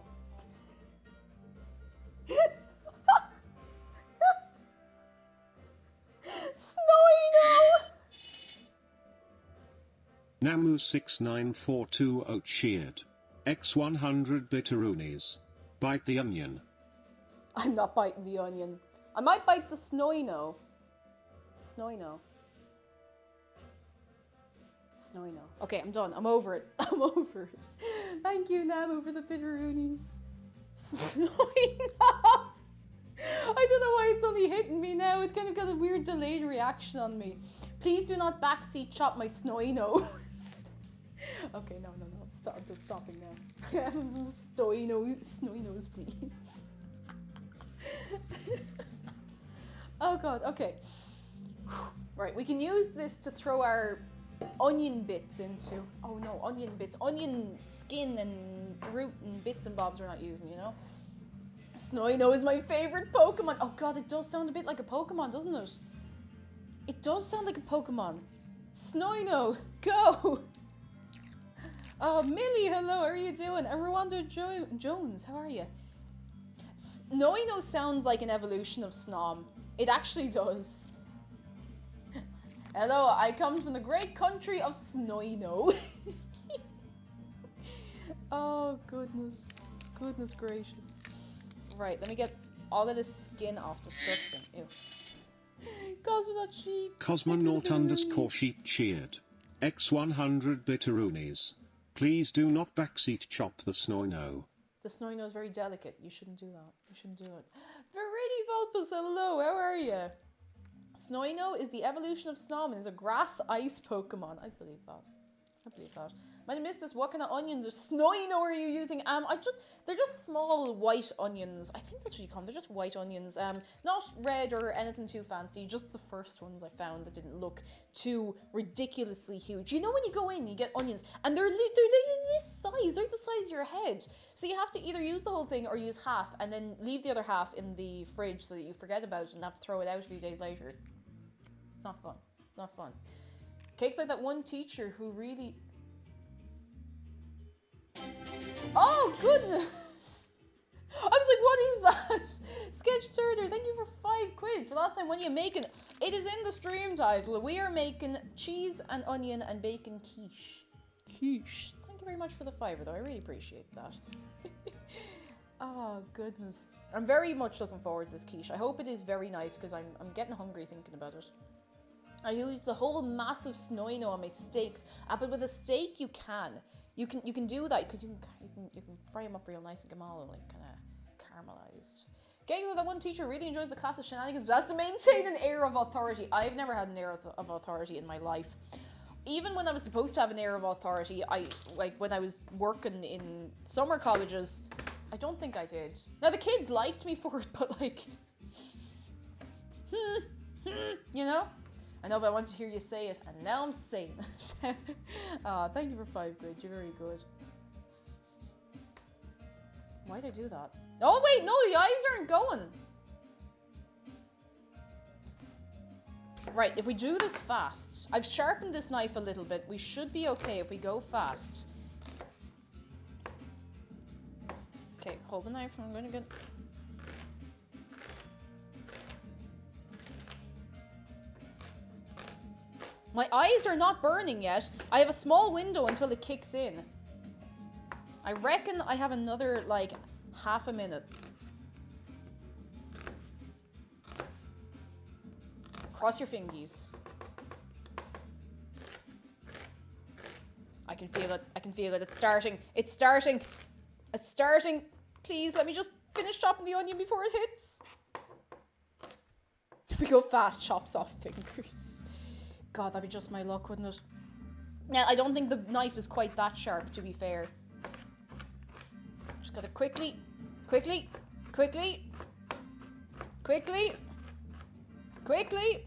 Snoino! Namu69420 cheered. X100 bitteroonies. Bite the onion. I'm not biting the onion. I might bite the Snoino. Snoino. Snoino. Okay, I'm done. I'm over it. I'm over it. Thank you, Namu, for the bitteroonies. Snoino! I don't know why it's only hitting me now. It's kind of got a weird delayed reaction on me. Please do not backseat chop my Snoinos. Okay, no. I'm stopping now. I have some Snoinos, please. Oh god, okay. Right, we can use this to throw our onion bits into. Oh no, onion bits. Onion skin and root and bits and bobs we're not using, you know? Snoino is my favorite Pokemon. Oh god, it does sound a bit like a Pokemon, doesn't it? It does sound like a Pokemon. Snoino, go! Oh, Millie, hello, how are you doing? And Rwanda Jones, how are you? Snoino sounds like an evolution of Snom. It actually does. Hello, I comes from the great country of Snoino. Oh, goodness. Goodness gracious. Right, let me get all of this skin off. Disgusting. Ew. Cosmonaut sheep. Cosmonaut_sheep cheered. X100 bitteroonies. Please do not backseat chop the Snoino. The Snoino is very delicate. You shouldn't do that. You shouldn't do it. Verity Vulpus, hello, how are you? Snoino is the evolution of Snom and is a grass ice Pokemon. I believe that. I believe that. Might have missed this. What kind of onions or Snoino are you using? They're just small white onions. I think that's what you call them. They're just white onions. Not red or anything too fancy. Just the first ones I found that didn't look too ridiculously huge. You know when you go in, you get onions, and they're this size. They're the size of your head. So you have to either use the whole thing or use half, and then leave the other half in the fridge so that you forget about it and have to throw it out a few days later. It's not fun. It's not fun. Cake's like that one teacher who really... Oh, goodness! I was like, what is that? Sketch Turner, thank you for 5 quid. For last time, when are you making... It is in the stream title. We are making cheese and onion and bacon quiche. Quiche. Thank you very much for the 5, though. I really appreciate that. Oh, goodness. I'm very much looking forward to this quiche. I hope it is very nice, because I'm getting hungry thinking about it. I use the whole massive Snoino on my steaks. But with a steak, you can. You can do that because you can fry them up real nice and get them all like kind of caramelized. Getting that one teacher really enjoys the class of shenanigans, but has to maintain an air of authority. I've never had an air of authority in my life. Even when I was supposed to have an air of authority, when I was working in summer colleges, I don't think I did. Now the kids liked me for it, but like, you know. I know, but I want to hear you say it, and now I'm saying it. Thank you for 5 quid. You're very good. Why'd I do that? Oh, wait, no, the eyes aren't going. Right, if we do this fast, I've sharpened this knife a little bit. We should be okay if we go fast. Okay, hold the knife. I'm gonna get... My eyes are not burning yet. I have a small window until it kicks in. I reckon I have another, like, half a minute. Cross your fingies. I can feel it. I can feel it. It's starting. It's starting. It's starting. Please, let me just finish chopping the onion before it hits. If we go fast, chops off fingers. God, that'd be just my luck, wouldn't it? Now, I don't think the knife is quite that sharp, to be fair. Just gotta quickly, quickly, quickly, quickly, quickly.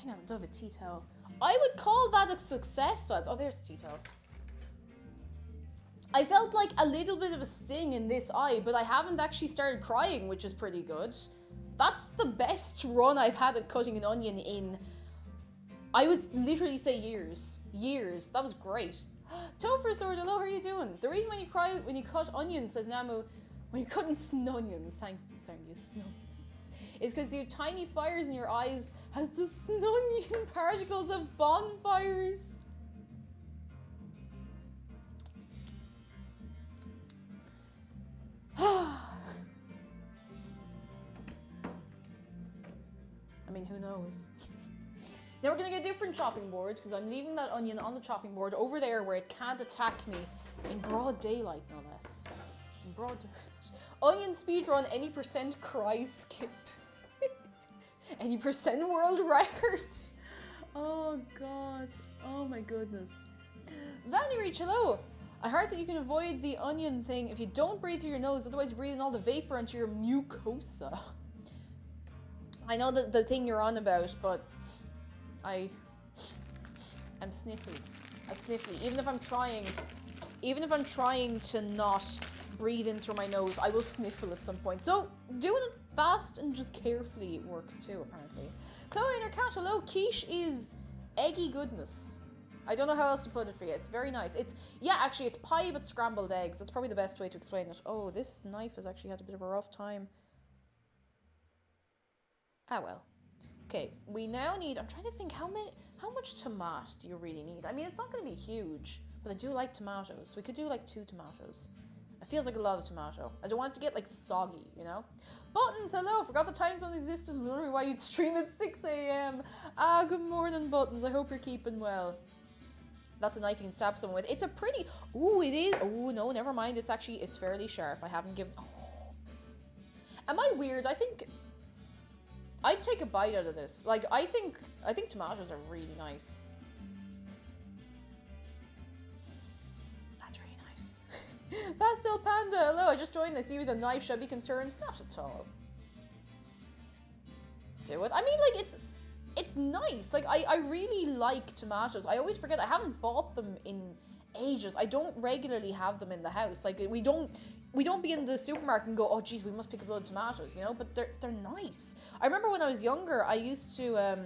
Hang on, I don't have a tea towel. I would call that a success, lads. Oh, there's the tea towel. I felt like a little bit of a sting in this eye, but I haven't actually started crying, which is pretty good. That's the best run I've had at cutting an onion in, I would literally say years. Years. That was great. Topher Sword, hello, how are you doing? The reason when you cry when you cut onions, says Namu, when you're cutting snonions, thank you, snonions, is because you have tiny fires in your eyes as the snonion particles of bonfires. I mean, who knows? Now we're gonna get a different chopping board because I'm leaving that onion on the chopping board over there where it can't attack me in broad daylight, no less. In broad daylight. Onion speedrun, any percent cry skip. Any percent world record. Oh god. Oh my goodness. Vanny Reach, hello. I heard that you can avoid the onion thing if you don't breathe through your nose, otherwise you breathe in all the vapor into your mucosa. I know that the thing you're on about, but I'm sniffly. I'm sniffly. Even if I'm trying to not breathe in through my nose, I will sniffle at some point. So doing it fast and just carefully works too, apparently. Chloe and her cat, hello. Quiche is eggy goodness. I don't know how else to put it for you. It's very nice. It's, yeah, actually, it's pie but scrambled eggs. That's probably the best way to explain it. Oh, this knife has actually had a bit of a rough time. Ah, well. Okay, we now need, I'm trying to think how much tomato do you really need? I mean, it's not going to be huge, but I do like tomatoes. We could do like 2 tomatoes. It feels like a lot of tomato. I don't want it to get like soggy, you know? Buttons, hello, forgot the time zone existed. I'm wondering why you'd stream at 6 a.m. Ah, good morning, Buttons. I hope you're keeping well. That's a knife you can stab someone with. It's a pretty, ooh, it is. Oh, no, never mind. It's actually, it's fairly sharp. I haven't given, oh. Am I weird? I think I'd take a bite out of this. Like, I think tomatoes are really nice. That's really nice. Pastel Panda, hello, I just joined. I see you with a knife. Should I be concerned? Not at all. Do it. I mean, like, it's nice. Like, I really like tomatoes. I always forget I haven't bought them in ages. I don't regularly have them in the house. Like, we don't be in the supermarket and go, oh geez, we must pick up a load of tomatoes, you know? But they're nice. I remember when I was younger, I used to,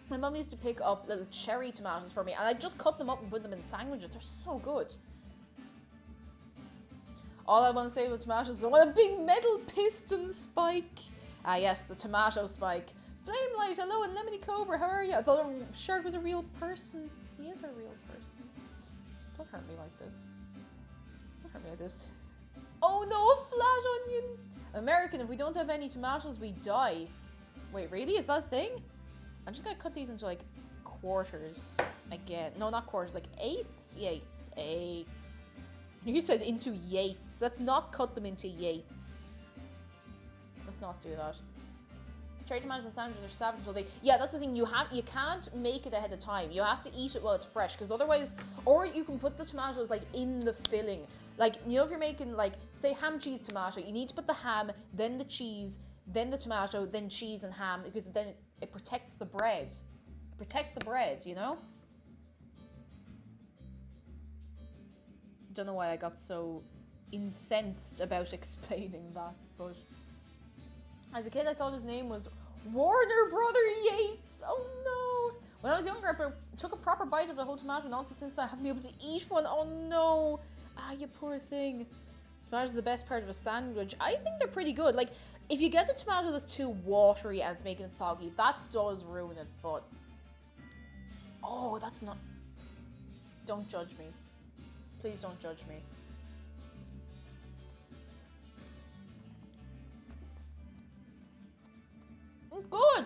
my mum used to pick up little cherry tomatoes for me, and I'd just cut them up and put them in sandwiches. They're so good. All I want to say about tomatoes is I want a big metal piston spike. Ah yes, the tomato spike. Flamelight, hello, and Lemony Cobra, how are you? I thought Shark was a real person. He is a real person. Don't hurt me like this. Don't hurt me like this. Oh no, a flat onion! American, if we don't have any tomatoes, we die. Wait, really? Is that a thing? I'm just gonna cut these into like quarters again. No, not quarters, like eighths? Eighths. You said into yates. Let's not cut them into yates. Let's not do that. Cherry tomatoes and sandwiches are savage until they... Yeah, that's the thing. You can't make it ahead of time. You have to eat it while it's fresh, because otherwise... Or you can put the tomatoes, like, in the filling. Like, you know, if you're making, like, say, ham, cheese, tomato, you need to put the ham, then the cheese, then the tomato, then cheese and ham, because then it protects the bread. It protects the bread, you know? Don't know why I got so incensed about explaining that, but... As a kid, I thought his name was Warner Brother Yates. Oh no! When I was younger, I took a proper bite of the whole tomato, and also since then, I haven't been able to eat one. Oh no! Ah, you poor thing. Tomatoes are the best part of a sandwich. I think they're pretty good. Like, if you get a tomato that's too watery and it's making it soggy, that does ruin it, but... Oh, that's not... Don't judge me. Please don't judge me. Good.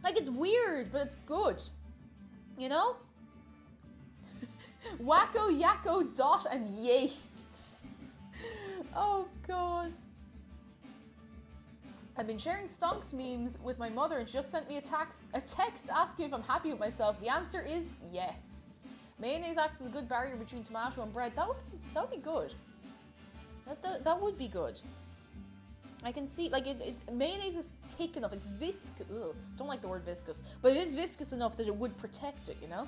Like, it's weird, but it's good. You know? Wacko, Yakko, Dot, and Yates. Oh, God. I've been sharing stonks memes with my mother, and she just sent me a text asking if I'm happy with myself. The answer is yes. Mayonnaise acts as a good barrier between tomato and bread. That would be good. That would be good. I can see, like, mayonnaise is thick enough. It's viscous. Don't like the word viscous, but it is viscous enough that it would protect it, you know?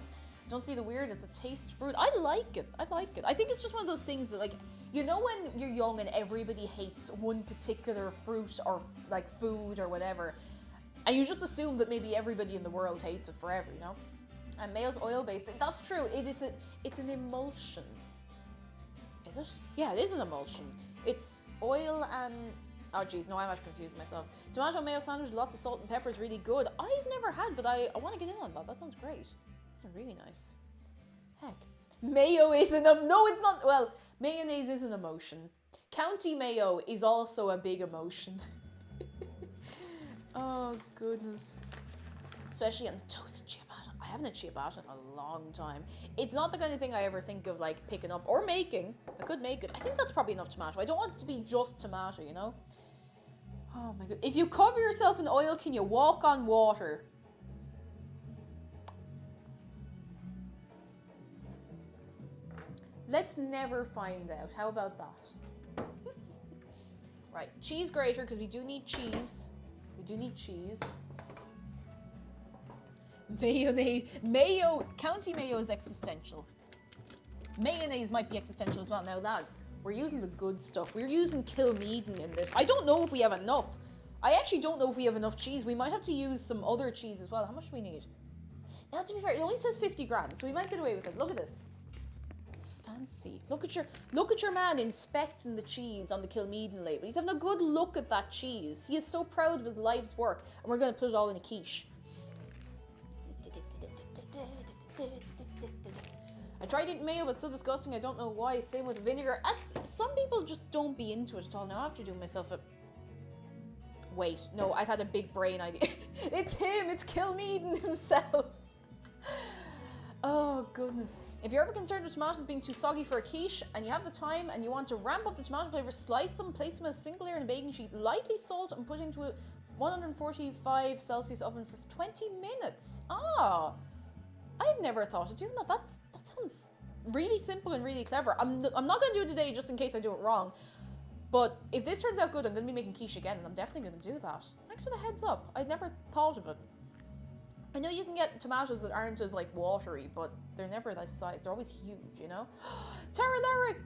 Don't see the weird. It's a taste fruit. I like it. I like it. I think it's just one of those things that, like, you know, when you're young and everybody hates one particular fruit or, like, food or whatever, and you just assume that maybe everybody in the world hates it forever, you know? And mayo's oil-based. That's true. It's an emulsion. Is it? Yeah, it is an emulsion. It's oil and... Oh geez, no, I'm actually confusing myself. Tomato mayo sandwich, lots of salt and pepper is really good. I've never had, but I want to get in on that. That sounds great. That sounds really nice. Heck. Mayo is no, it's not. Well, mayonnaise is an emotion. County Mayo is also a big emotion. Oh, goodness. Especially on toasted ciabatta. I haven't had ciabatta in a long time. It's not the kind of thing I ever think of, like, picking up or making. I could make it. I think that's probably enough tomato. I don't want it to be just tomato, you know? Oh my god. If you cover yourself in oil, can you walk on water? Let's never find out. How about that? Right, cheese grater, because we do need cheese. We do need cheese. Mayonnaise. Mayo. County Mayo is existential. Mayonnaise might be existential as well. Now, lads, we're using the good stuff. We're using Kilmeaden in this. I don't know if we have enough. I actually don't know if we have enough cheese. We might have to use some other cheese as well. How much do we need? Now, to be fair, it only says 50 grams, so we might get away with it. Look at this. Fancy. Look at your man inspecting the cheese on the Kilmeaden label. He's having a good look at that cheese. He is so proud of his life's work, and we're going to put it all in a quiche. I tried eating mayo, but it's so disgusting. I don't know why. Same with vinegar. Some people just don't be into it at all. Now I have to do myself a... Wait, no, I've had a big brain idea. It's him. It's Kilmeaden himself. Oh, goodness. If you're ever concerned with tomatoes being too soggy for a quiche, and you have the time and you want to ramp up the tomato flavor, slice them, place them in a single layer in a baking sheet, lightly salt, and put into a 145 Celsius oven for 20 minutes. Ah, I've never thought of doing that. That sounds really simple and really clever. I'm not going to do it today just in case I do it wrong. But if this turns out good, I'm going to be making quiche again, and I'm definitely going to do that. Thanks for the heads up. I'd never thought of it. I know you can get tomatoes that aren't as, like, watery, but they're never that size. They're always huge, you know? Tara Larrick!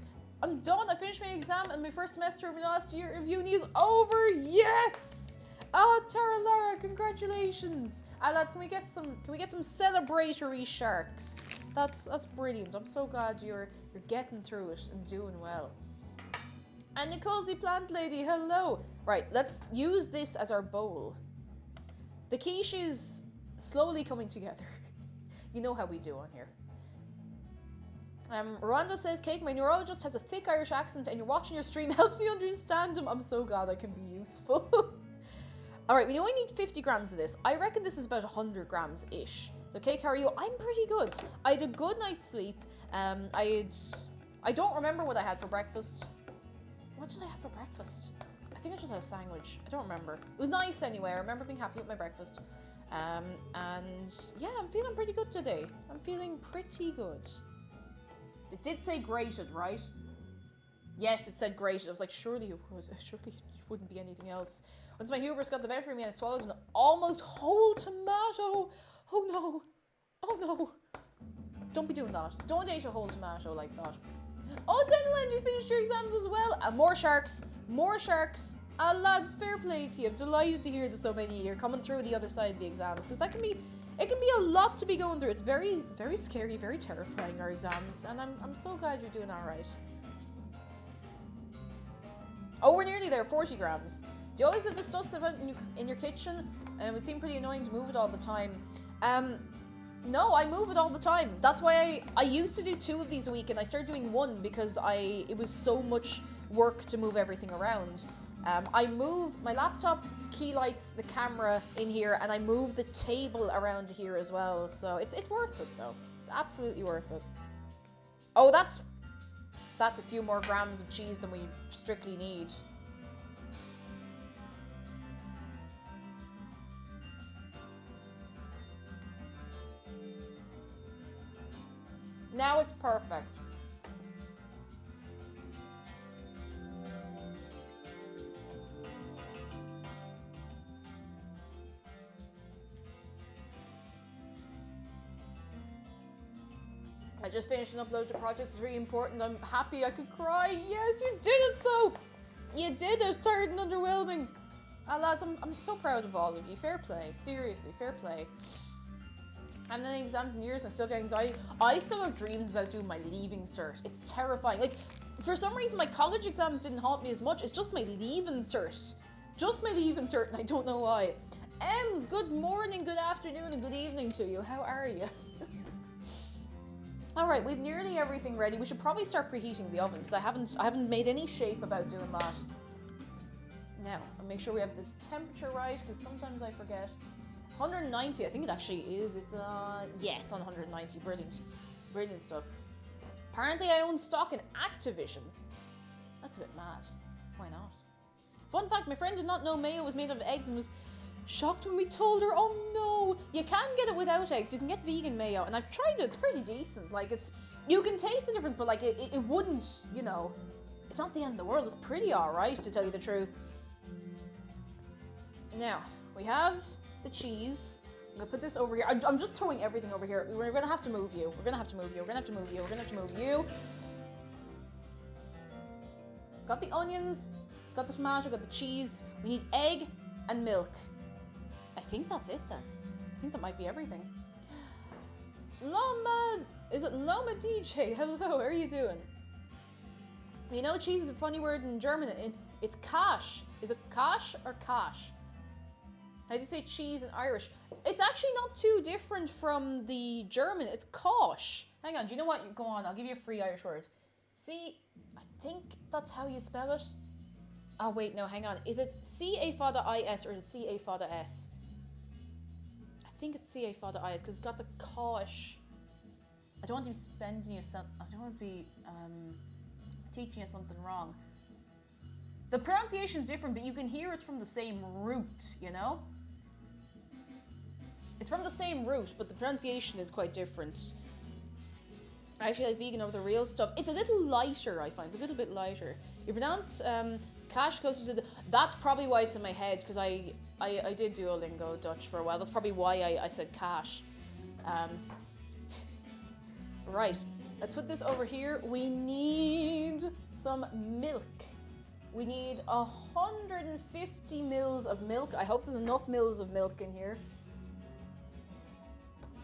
I'm done. I finished my exam, and my first semester of my last year of uni is over. Yes! Oh, Tara Lara, congratulations! Lads, can we get some celebratory sharks? That's brilliant. I'm so glad you're getting through it and doing well. And the cozy plant lady, hello. Right, let's use this as our bowl. The quiche is slowly coming together. You know how we do on here. Rhonda says, Cake, my neurologist has a thick Irish accent and you're watching your stream helps me understand him. I'm so glad I can be useful. All right, we only need 50 grams of this. I reckon this is about 100 grams-ish. So, Cake, how are you? I'm pretty good. I had a good night's sleep. I don't remember what I had for breakfast. What did I have for breakfast? I think I just had a sandwich. I don't remember. It was nice anyway. I remember being happy with my breakfast. And yeah, I'm feeling pretty good today. I'm feeling pretty good. It did say grated, right? Yes, it said grated. I was like, surely it would. Surely it wouldn't be anything else. Once my hubris got the better of me, I swallowed an almost whole tomato. Oh no. Oh no. Don't be doing that. Don't eat a whole tomato like that. Oh, Denland, you finished your exams as well. More sharks. More sharks. Lads, fair play to you. I'm delighted to hear that so many are coming through the other side of the exams, because it can be a lot to be going through. It's very, very scary, very terrifying, our exams, and I'm so glad you're doing all right. Oh, we're nearly there. 40 grams. Do you always have the stuff about in your kitchen? It would seem pretty annoying to move it all the time. No, I move it all the time. That's why I used to do 2 of these a week, and I started doing 1 because it was so much work to move everything around. I move my laptop, key lights, the camera in here, and I move the table around here as well. So it's worth it though. It's absolutely worth it. Oh, that's a few more grams of cheese than we strictly need. Now it's perfect. I just finished an upload to project. It's really important. I'm happy I could cry. Yes, you did it though. You did it. Tired and underwhelming. Lads, I'm so proud of all of you. Fair play. Seriously, fair play. I haven't done any exams in years and I still get anxiety. I still have dreams about doing my leaving cert. It's terrifying. Like, for some reason, my college exams didn't haunt me as much. It's just my leaving cert. Just my leaving cert, and I don't know why. Ems, good morning, good afternoon, and good evening to you. How are you? All right, we've nearly everything ready. We should probably start preheating the oven because I haven't made any shape about doing that. Now, I'll make sure we have the temperature right because sometimes I forget. 190, I think it actually is. Yeah, it's on 190. Brilliant. Brilliant stuff. Apparently I own stock in Activision. That's a bit mad. Why not? Fun fact, my friend did not know mayo was made out of eggs and was shocked when we told her, oh no. You can get it without eggs. You can get vegan mayo. And I've tried it. It's pretty decent. Like, you can taste the difference, but like, it wouldn't, you know, it's not the end of the world. It's pretty alright, to tell you the truth. Now, we have the cheese. I'm gonna put this over here. I'm just throwing everything over here. We're gonna have to move you. We're gonna have to move you. We're gonna have to move you. We're gonna have to move you. Got the onions, got the tomato, got the cheese. We need egg and milk. I think that's it then. I think that might be everything. Loma, is it Loma DJ? Hello, how are you doing? You know, cheese is a funny word in German. It's cash. Is it cash or cash? How do you say cheese in Irish? It's actually not too different from the German. It's kosh. Hang on, do you know what? Go on, I'll give you a free Irish word. See, I think that's how you spell it. Oh, wait, no, hang on. Is it C-A-F-A-D-I-S or is it C-A-F-A-D-S? I think it's C-A-F-A-D-I-S because it's got the kosh. I don't want to be spending you some. I don't want to be teaching you something wrong. The pronunciation is different, but you can hear it's from the same root, you know? It's from the same root, but the pronunciation is quite different. I actually like vegan over the real stuff. It's a little lighter, I find. It's a little bit lighter. You pronounced cash closer to the... That's probably why it's in my head, because I did Duolingo Dutch for a while. That's probably why I said cash. Right. Let's put this over here. We need some milk. We need 150 mils of milk. I hope there's enough mils of milk in here.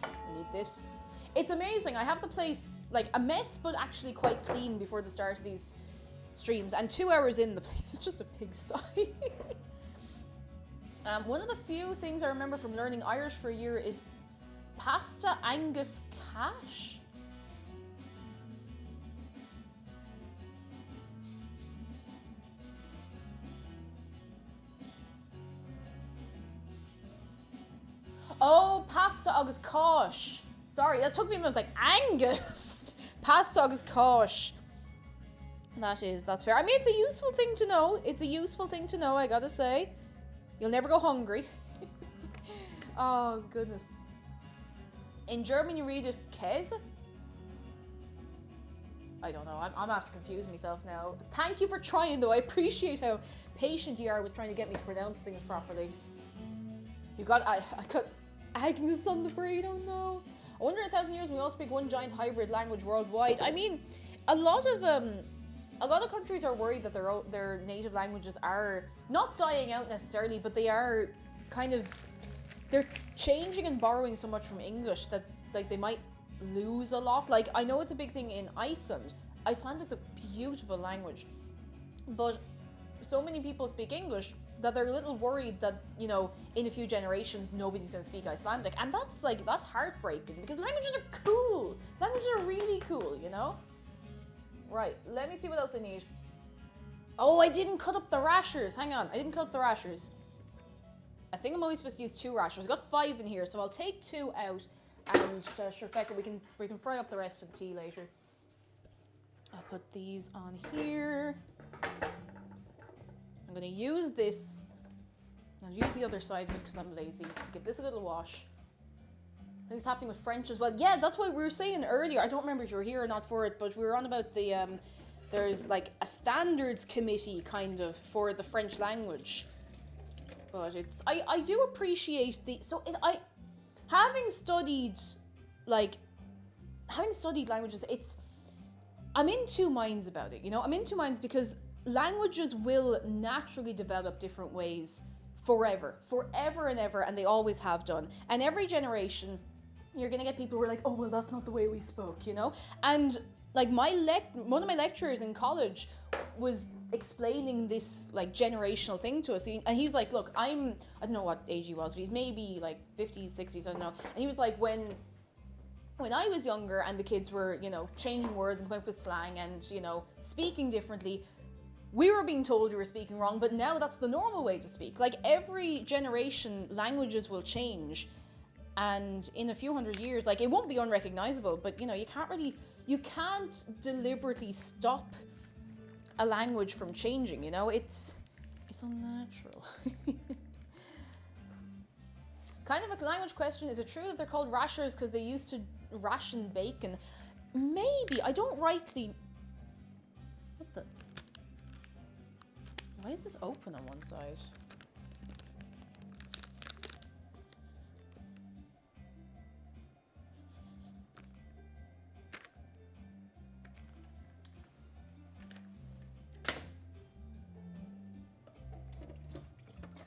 We need this. It's amazing. I have the place like a mess, but actually quite clean before the start of these streams. And 2 hours in, the place is just a pigsty. One of the few things I remember from learning Irish for a year is pasta Angus cash. Oh, pasta agus kosh. Sorry, that took me a minute. I was like, Angus. Pasta agus kosh. That's fair. I mean, it's a useful thing to know. It's a useful thing to know, I gotta say. You'll never go hungry. Oh, goodness. In German, you read it Käse? I don't know. I'm after confusing myself now. Thank you for trying, though. I appreciate how patient you are with trying to get me to pronounce things properly. You got... I got Agnes on the brain. Oh, no. I wonder in 1,000 years we all speak one giant hybrid language worldwide. I mean, a lot of countries are worried that their native languages are not dying out necessarily, but they are kind of... They're changing and borrowing so much from English that like they might lose a lot. Like, I know it's a big thing in Iceland. Icelandic's a beautiful language, but so many people speak English that they're a little worried that, you know, in a few generations nobody's going to speak Icelandic, and that's heartbreaking because languages are cool. Languages are really cool, you know. Right, let me see what else I need. Oh, I didn't cut up the rashers. Hang on, I didn't cut up the rashers. I think I'm only supposed to use 2 rashers. I've got 5 in here, so I'll take 2 out. And sure, Fecka, we can fry up the rest for the tea later. I'll put these on here. I'm gonna use this. I'll use the other side of it because I'm lazy. Give this a little wash. I think it's happening with French as well. Yeah, that's what we were saying earlier. I don't remember if you were here or not for it, but we were on about the there's like a standards committee kind of for the French language. But it's I do appreciate the having studied languages, I'm in 2 minds about it, you know? I'm in 2 minds because languages will naturally develop different ways forever and ever, and they always have done. And every generation, you're gonna get people who are like, oh, well, that's not the way we spoke, you know? And like one of my lecturers in college was explaining this like generational thing to us, and he's like, look, I don't know what age he was, but he's maybe like 50s, 60s, I don't know. And he was like, when I was younger and the kids were, you know, changing words and coming up with slang and, you know, speaking differently, we were being told we were speaking wrong, but now that's the normal way to speak. Like, every generation, languages will change, and in a few hundred years, like, it won't be unrecognizable, but, you know, you can't deliberately stop a language from changing, you know? It's unnatural. Kind of a language question, is it true that they're called rashers because they used to ration bacon? Maybe, I don't rightly... What the... Why is this open on one side?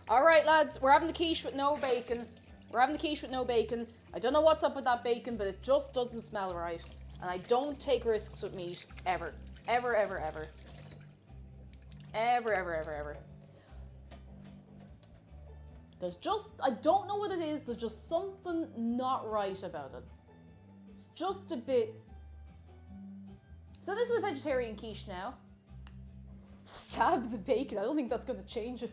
All right, lads, we're having the quiche with no bacon. I don't know what's up with that bacon, but it just doesn't smell right. And I don't take risks with meat, ever. Ever, ever, ever. Ever, ever, ever, ever. There's just, I don't know what it is, there's just something not right about it. It's just a bit... So this is a vegetarian quiche now. Stab the bacon, I don't think that's going to change it.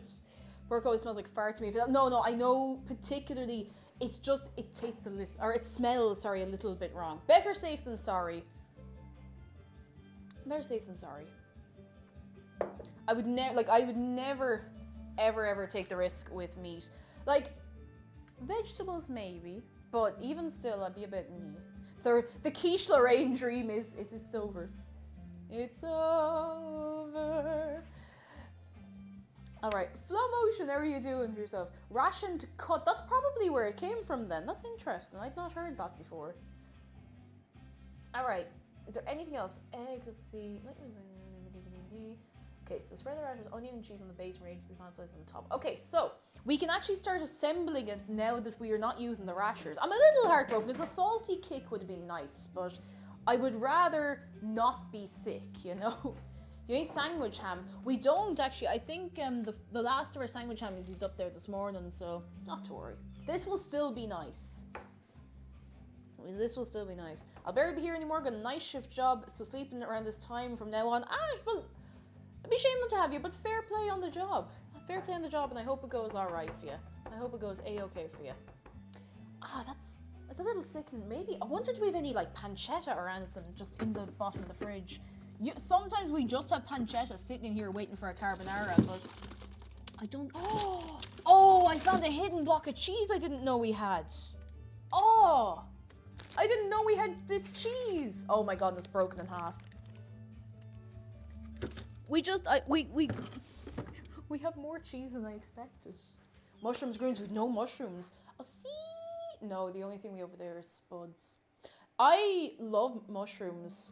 Pork always smells like fart to me. No, I know particularly, it's just, it tastes a little, or it smells, sorry, a little bit wrong. Better safe than sorry. Better safe than sorry. I would never, ever take the risk with meat. Like, vegetables maybe, but even still, I'd be a bit, the quiche Lorraine dream is, it's over. It's over. All right, flow motion, how are you doing for yourself? Ration to cut, that's probably where it came from then. That's interesting, I'd not heard that before. All right, is there anything else? Eggs, let's see. Okay, so spread the rashers, onion and cheese on the base and arrange these man slices on the top. Okay, so we can actually start assembling it now that we are not using the rashers. I'm a little heartbroken because the salty kick would have been nice, but I would rather not be sick, you know? You need sandwich ham. We don't actually. I think the last of our sandwich ham is used up there this morning, so not to worry. This will still be nice. This will still be nice. I'll barely be here anymore. Got a night shift job, so sleeping around this time from now on. Well, it'd be a shame not to have you, but fair play on the job. Fair play on the job, and I hope it goes all right for you. I hope it goes a-okay for you. That's a little sickening. Maybe I wonder, do we have any like pancetta or anything just in the bottom of the fridge? Sometimes we just have pancetta sitting in here waiting for a carbonara, but I don't... Oh, I found a hidden block of cheese I didn't know we had. Oh, I didn't know we had this cheese. Oh my god, it's broken in half. We have more cheese than I expected. Mushrooms, greens with no mushrooms. Oh, see? No, the only thing we over there is spuds. I love mushrooms.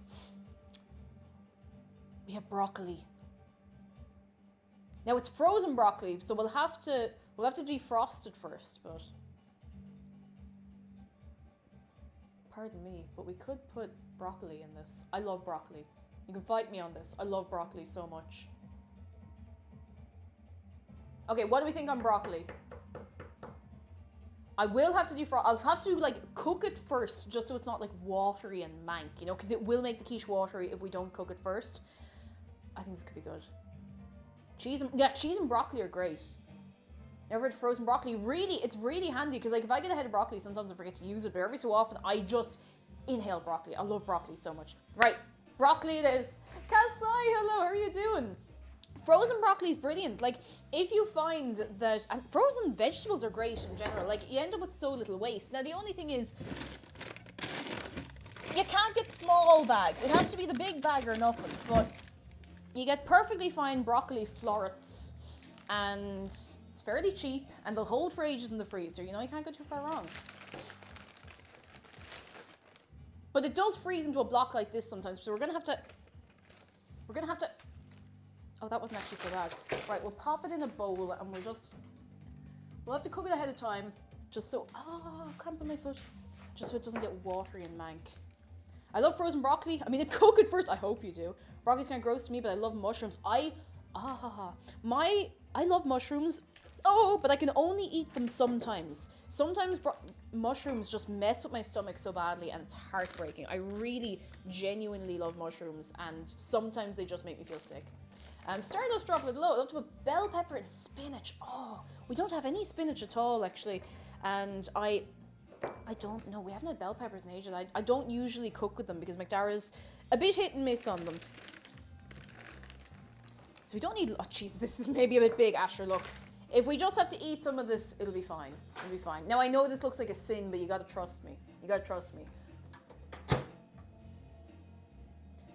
We have broccoli. Now it's frozen broccoli, so we'll have to defrost it first, but pardon me, but we could put broccoli in this. I love broccoli. You can fight me on this. I love broccoli so much. Okay, what do we think on broccoli? I will have to defrost. I'll have to like cook it first, just so it's not like watery and mank, you know, because it will make the quiche watery if we don't cook it first. I think this could be good. Cheese and broccoli are great. Never had frozen broccoli. Really, it's really handy because like if I get a head of broccoli, sometimes I forget to use it, but every so often I just inhale broccoli. I love broccoli so much. Right, broccoli it is. Kasai, hello, how are you doing? Frozen broccoli is brilliant. Like, if you find that... And frozen vegetables are great in general. Like, you end up with so little waste. Now, the only thing is... You can't get small bags. It has to be the big bag or nothing. But you get perfectly fine broccoli florets. And it's fairly cheap. And they'll hold for ages in the freezer. You know, you can't go too far wrong. But it does freeze into a block like this sometimes. So we're going to have to... Oh, that wasn't actually so bad. Right, we'll pop it in a bowl and we'll have to cook it ahead of time, just so, cramp on my foot, just so it doesn't get watery and mank. I love frozen broccoli. I mean, cook it first. I hope you do. Broccoli's kind of gross to me, but I love mushrooms. I love mushrooms. Oh, but I can only eat them sometimes. Sometimes mushrooms just mess up my stomach so badly and it's heartbreaking. I really genuinely love mushrooms and sometimes they just make me feel sick. Stardust drop a little low. I'd love to put bell pepper and spinach. Oh, we don't have any spinach at all, actually. And I don't know. We haven't had bell peppers in ages. I don't usually cook with them because McDara's a bit hit and miss on them. So we don't need... Oh, Jesus, this is maybe a bit big, Asher, look. If we just have to eat some of this, it'll be fine. It'll be fine. Now, I know this looks like a sin, but you gotta trust me. You gotta trust me.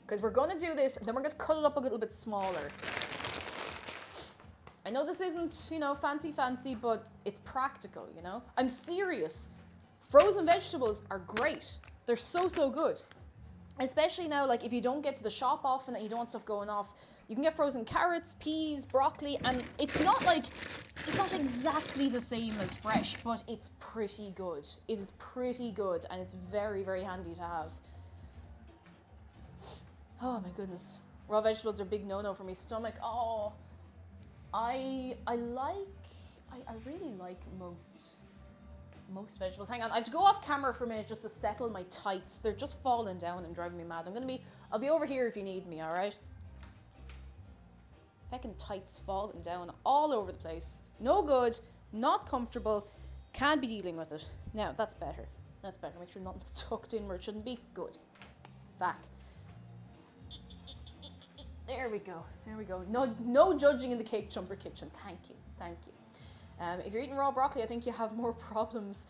Because we're going to do this, then we're going to cut it up a little bit smaller. I know this isn't, you know, fancy, but it's practical, you know? I'm serious. Frozen vegetables are great. They're so good. Especially now, like, if you don't get to the shop often and you don't want stuff going off, you can get frozen carrots, peas, broccoli, and it's not exactly the same as fresh, but it's pretty good. It is pretty good, and it's very, very handy to have. Oh my goodness. Raw vegetables are a big no-no for my stomach. Oh, I really like most vegetables. Hang on, I have to go off camera for a minute just to settle my tights. They're just falling down and driving me mad. I'll be over here if you need me, alright? Feckin' tights falling down all over the place. No good, not comfortable, can't be dealing with it. Now, that's better. That's better. Make sure nothing's tucked in where it shouldn't be. Good. Back. There we go. There we go. No judging in the cake jumper kitchen. Thank you. Thank you. If you're eating raw broccoli, I think you have more problems.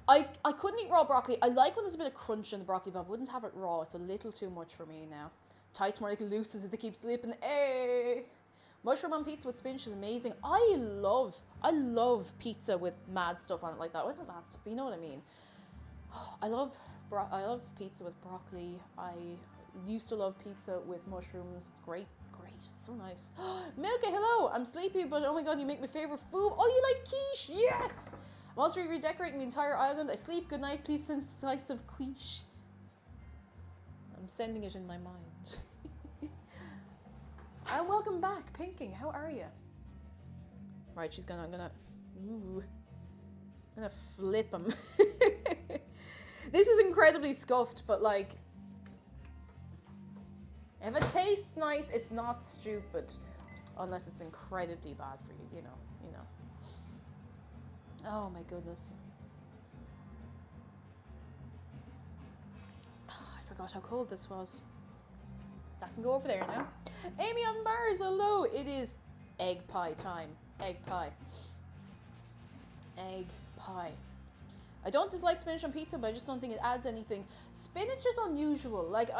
I couldn't eat raw broccoli. I like when there's a bit of crunch in the broccoli, but I wouldn't have it raw. It's a little too much for me now. Tights more like loose as if they keep slipping. Hey! Mushroom on pizza with spinach is amazing. I love pizza with mad stuff on it like that. Well, not mad stuff, but you know what I mean. I love pizza with broccoli. I used to love pizza with mushrooms. It's great. It's so nice. Milka, hello. I'm sleepy, but oh my god, you make my favorite food. Oh, you like quiche? Yes. I'm also redecorating the entire island. I sleep. Good night. Please send a slice of quiche. I'm sending it in my mind. And welcome back, Pinking. How are you? Right, I'm gonna flip him. This is incredibly scuffed, but like, if it tastes nice, it's not stupid, unless it's incredibly bad for you. You know. Oh my goodness. I forgot how cold this was. That can go over there now. Amy on Mars, hello. It is egg pie time. Egg pie. Egg pie. I don't dislike spinach on pizza, but I just don't think it adds anything. Spinach is unusual. Like,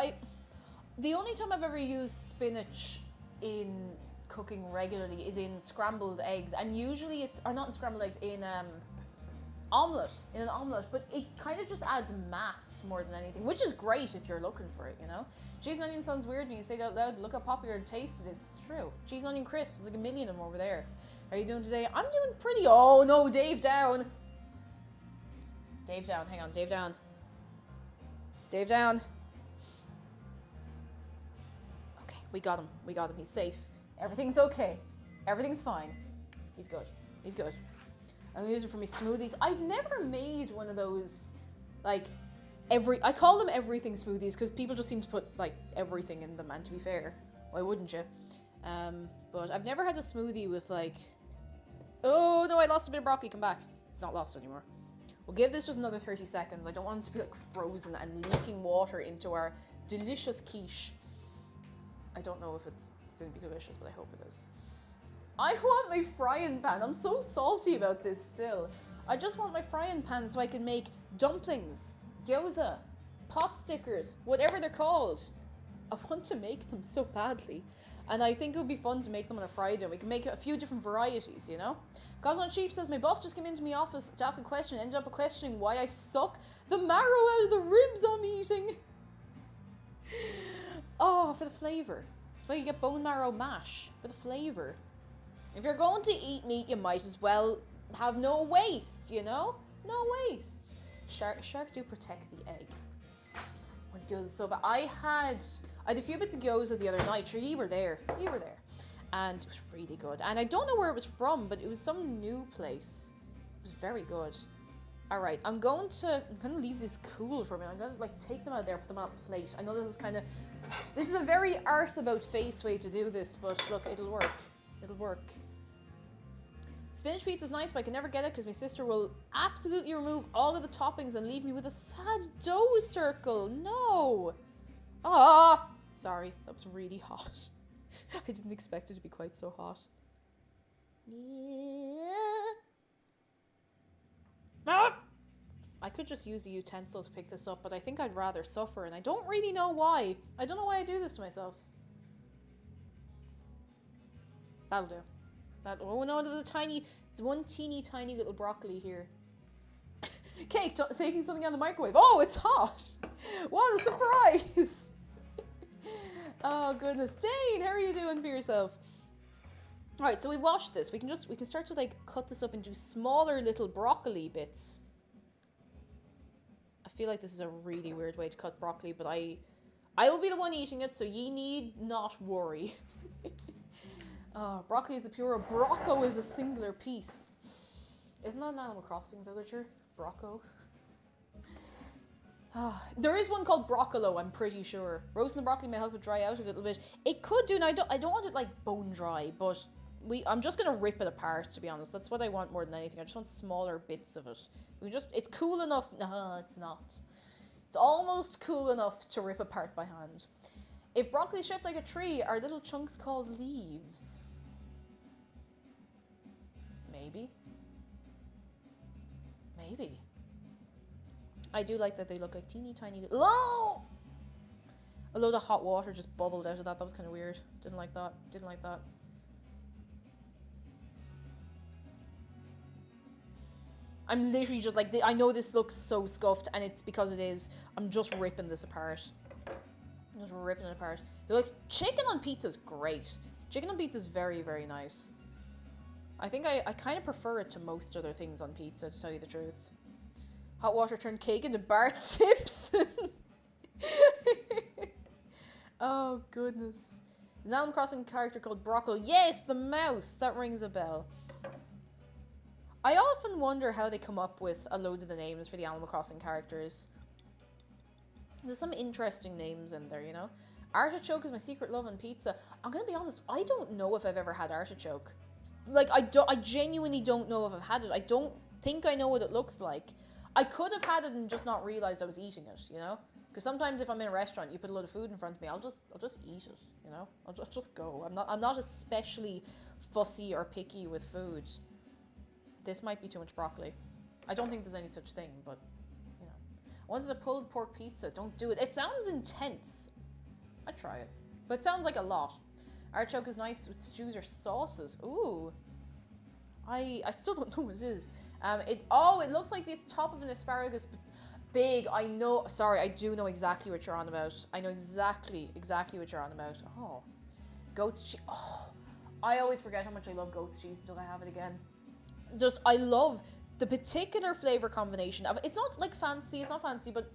the only time I've ever used spinach in cooking regularly is in scrambled eggs, and usually it's, or not in scrambled eggs, in omelette, in an omelette, but it kind of just adds mass more than anything, which is great if you're looking for it, you know? Cheese and onion sounds weird when you say it out loud, look how popular and taste it is. It's true. Cheese and onion crisps, there's like a million of them over there. How are you doing today? I'm doing pretty, oh no, Dave down. Dave down, hang on, Dave down. Dave down. Okay, we got him, he's safe. Everything's okay. Everything's fine. He's good, he's good. I'm gonna use it for my smoothies. I've never made one of those, like, I call them everything smoothies because people just seem to put, like, everything in them, and to be fair, why wouldn't you? But I've never had a smoothie with, like, oh no, I lost a bit of broccoli, come back. It's not lost anymore. We'll give this just another 30 seconds. I don't want it to be, like, frozen and leaking water into our delicious quiche. I don't know if it's gonna be delicious, but I hope it is. I want my frying pan. I'm so salty about this still. I just want my frying pan so I can make dumplings, gyoza, pot stickers, whatever they're called. I want to make them so badly. And I think it would be fun to make them on a Friday. We can make a few different varieties, you know? Goslin Sheep says, my boss just came into my office to ask a question and ended up questioning why I suck the marrow out of the ribs I'm eating. Oh, for the flavour. That's why you get bone marrow mash, for the flavour. If you're going to eat meat, you might as well have no waste, you know? No waste. Shark do protect the egg. When gyoza so bad. I had a few bits of gyoza the other night. Sure, you were there. And it was really good. And I don't know where it was from, but it was some new place. It was very good. Alright, I'm gonna leave this cool for a minute. I'm gonna, like, take them out there, put them on a plate. I know this is a very arse about face way to do this, but look, it'll work. It'll work. Spinach pizza's nice, but I can never get it because my sister will absolutely remove all of the toppings and leave me with a sad dough circle. No! Ah! Sorry, that was really hot. I didn't expect it to be quite so hot. Ah! I could just use the utensil to pick this up, but I think I'd rather suffer, and I don't really know why. I don't know why I do this to myself. That'll do. Oh no, there's one teeny tiny little broccoli here. Cake, taking something out of the microwave. Oh, it's hot! What a surprise! Oh goodness. Dane, how are you doing for yourself? Alright, so we've washed this. We can start to, like, cut this up into smaller little broccoli bits. I feel like this is a really weird way to cut broccoli, but I will be the one eating it, so ye need not worry. Oh, broccoli is the pure. Brocco is a singular piece. Isn't that an Animal Crossing villager? Brocco. Oh, there is one called broccolo, I'm pretty sure. Roasting the broccoli may help it dry out a little bit. It could do, and I don't want it, like, bone dry, but I'm just gonna rip it apart, to be honest. That's what I want more than anything. I just want smaller bits of it. It's cool enough. No, it's not. It's almost cool enough to rip apart by hand. If broccoli is shaped like a tree, are little chunks called leaves? Maybe. Maybe. I do like that they look like teeny tiny little... Oh! A load of hot water just bubbled out of that. That was kind of weird. Didn't like that. Didn't like that. I'm literally just like... I know this looks so scuffed, and it's because it is. I'm just ripping this apart. Just ripping it apart. It looks... Chicken on pizza is great. Chicken on pizza is very, very nice. I think I kind of prefer it to most other things on pizza, to tell you the truth. Hot water turned cake into Bart Simpson. Oh, goodness. There's an Animal Crossing character called Brocco. Yes, the mouse. That rings a bell. I often wonder how they come up with a load of the names for the Animal Crossing characters. There's some interesting names in there, you know? Artichoke is my secret love on pizza. I'm gonna be honest, I don't know if I've ever had artichoke. Like, I genuinely don't know if I've had it. I don't think I know what it looks like. I could have had it and just not realized I was eating it, you know? Because sometimes if I'm in a restaurant, you put a lot of food in front of me, I'll just eat it, you know? I'll just go. I'm not especially fussy or picky with food. This might be too much broccoli. I don't think there's any such thing, but, you know. I wanted a pulled pork pizza. Don't do it. It sounds intense. I'd try it. But it sounds like a lot. Artichoke is nice with stews or sauces. Ooh. I still don't know what it is. It looks like the top of an asparagus, but big. I know. Sorry, I do know exactly what you're on about. I know exactly what you're on about. Oh, goat's cheese. Oh, I always forget how much I love goat's cheese until I have it again. I love the particular flavor combination of it. It's not like fancy. It's not fancy, but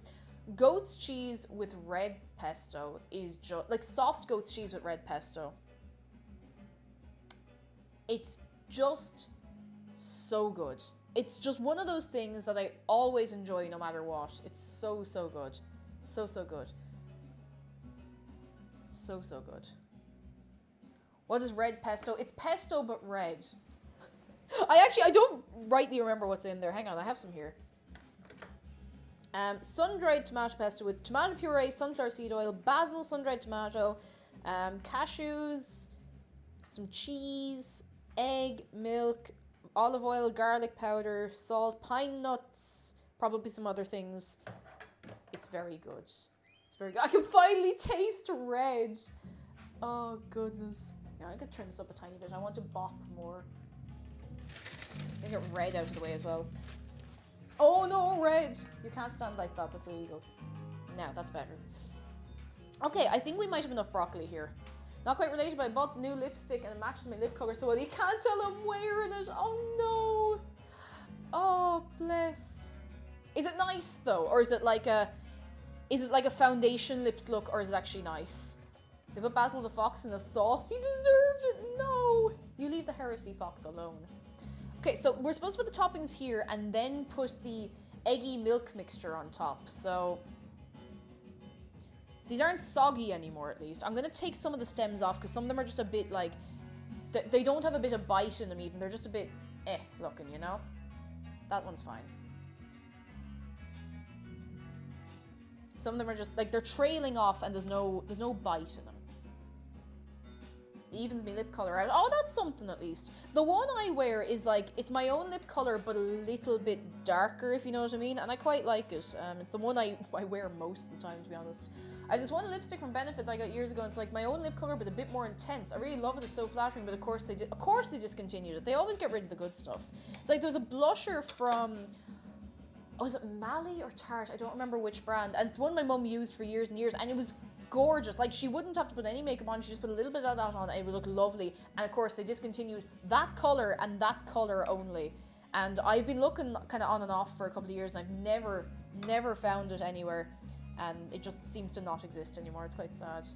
goat's cheese with red pesto is just like soft goat's cheese with red pesto. It's just so good. It's just one of those things that I always enjoy no matter what. It's so good. So good. So good. What is red pesto? It's pesto but red. I don't rightly remember what's in there. Hang on, I have some here. Sun-dried tomato pesto with tomato puree, sunflower seed oil, basil, sun-dried tomato, cashews, some cheese, egg, milk, olive oil, garlic powder, salt, pine nuts, probably some other things. It's very good. It's very good. I can finally taste red. Oh, goodness. Yeah, I'm going to turn this up a tiny bit. I want to bop more. I'm going to get red out of the way as well. Oh, no, red. You can't stand like that. That's illegal. Now, that's better. Okay, I think we might have enough broccoli here. Not quite related, but I bought new lipstick and it matches my lip color so well. You can't tell I'm wearing it. Oh, no. Oh, bless. Is it nice, though? Or is it like a foundation lips look, or is it actually nice? They put Basil the Fox in a sauce. He deserved it. No. You leave the heresy fox alone. Okay, so we're supposed to put the toppings here and then put the eggy milk mixture on top. So these aren't soggy anymore, at least. I'm going to take some of the stems off because some of them are just a bit like... They don't have a bit of bite in them even. They're just a bit looking, you know? That one's fine. Some of them are just like they're trailing off and there's no bite in them. It evens my lip color out. Oh, that's something at least. The one I wear is like, it's my own lip color, but a little bit darker, if you know what I mean. And I quite like it. It's the one I wear most of the time, to be honest. I have this one lipstick from Benefit that I got years ago, and it's like my own lip color, but a bit more intense. I really love it. It's so flattering, but of course they discontinued it. They always get rid of the good stuff. It's like there was a blusher from... Oh, is it Mally or Tarte? I don't remember which brand. And it's one my mum used for years and years, and it was gorgeous. Like, she wouldn't have to put any makeup on. She just put a little bit of that on, and it would look lovely. And of course, they discontinued that color and that color only. And I've been looking kind of on and off for a couple of years, and I've never found it anywhere. And it just seems to not exist anymore. It's quite sad.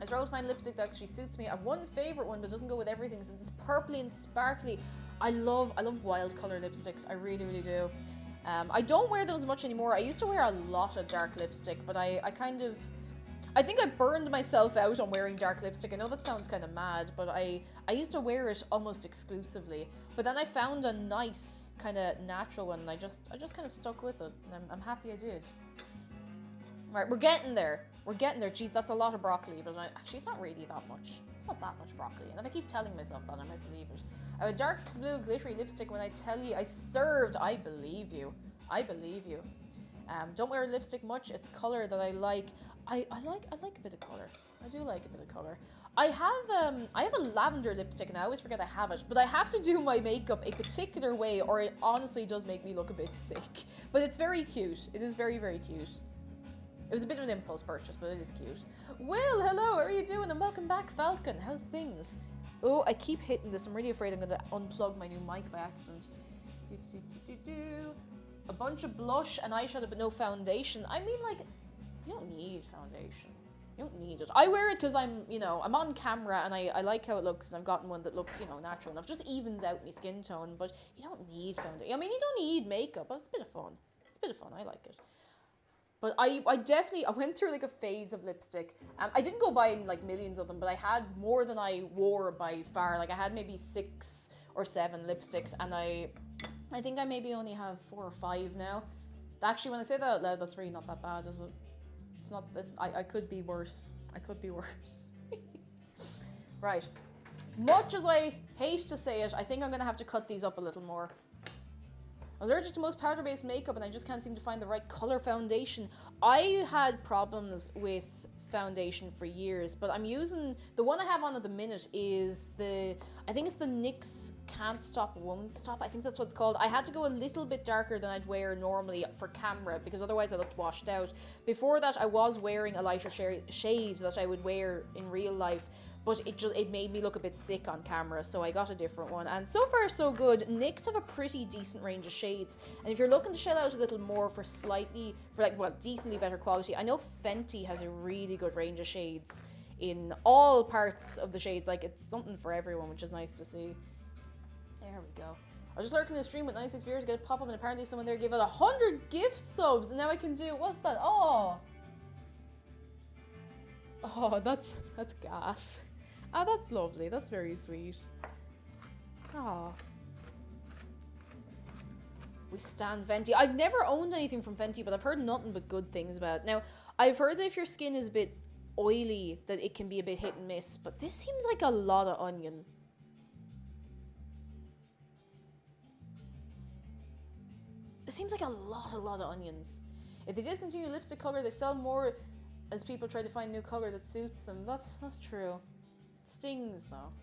I struggle to find lipstick that actually suits me. I have one favorite one, but it doesn't go with everything since it's purpley and sparkly. I love wild color lipsticks. I really, really do. I don't wear those much anymore. I used to wear a lot of dark lipstick, but I think I burned myself out on wearing dark lipstick. I know that sounds kind of mad, but I used to wear it almost exclusively. But then I found a nice kind of natural one, and I just kind of stuck with it, and I'm happy I did. Right, we're getting there. We're getting there. Jeez, that's a lot of broccoli, but actually it's not really that much. It's not that much broccoli, and if I keep telling myself that, I might believe it. I have a dark blue glittery lipstick. When I tell you I served, I believe you. I believe you. Don't wear lipstick much. It's color that I like. I like a bit of color. I do like a bit of color. I have a lavender lipstick, and I always forget I have it. But I have to do my makeup a particular way, or it honestly does make me look a bit sick. But it's very cute. It is very, very cute. It was a bit of an impulse purchase, but it is cute. Will, hello, how are you doing? And welcome back, Falcon. How's things? Oh, I keep hitting this. I'm really afraid I'm going to unplug my new mic by accident. A bunch of blush and eyeshadow, but no foundation. I mean, like, you don't need foundation. You don't need it. I wear it because I'm on camera and I like how it looks, and I've gotten one that looks, natural enough. Just evens out my skin tone, but you don't need foundation. I mean, you don't need makeup, but it's a bit of fun. It's a bit of fun. I like it. But I went through like a phase of lipstick. I didn't go buying like millions of them, but I had more than I wore by far. Like I had maybe 6 or 7 lipsticks, and I think I maybe only have 4 or 5 now. Actually, when I say that out loud, that's really not that bad, is it? It's not this. I could be worse. I could be worse. Right. Much as I hate to say it, I think I'm going to have to cut these up a little more. I'm allergic to most powder-based makeup and I just can't seem to find the right color foundation. I had problems with foundation for years, but I'm using, the one I have on at the minute is I think it's the NYX Can't Stop, Won't Stop. I think that's what it's called. I had to go a little bit darker than I'd wear normally for camera because otherwise I looked washed out. Before that, I was wearing a lighter shade that I would wear in real life, but it made me look a bit sick on camera, so I got a different one. And so far, so good. NYX have a pretty decent range of shades, and if you're looking to shell out a little more for decently better quality, I know Fenty has a really good range of shades in all parts of the shades. Like, it's something for everyone, which is nice to see. There we go. I was just lurking in the stream with 96 viewers, get a pop-up, and apparently someone there gave out 100 gift subs, and now I can do, what's that? Oh, that's gas. Ah, that's lovely. That's very sweet. Ah. We stand Fenty. I've never owned anything from Fenty, but I've heard nothing but good things about it. Now, I've heard that if your skin is a bit oily, that it can be a bit hit and miss, but this seems like a lot of onion. It seems like a lot of onions. If they discontinue lipstick color, they sell more as people try to find a new color that suits them. That's true. Stings though.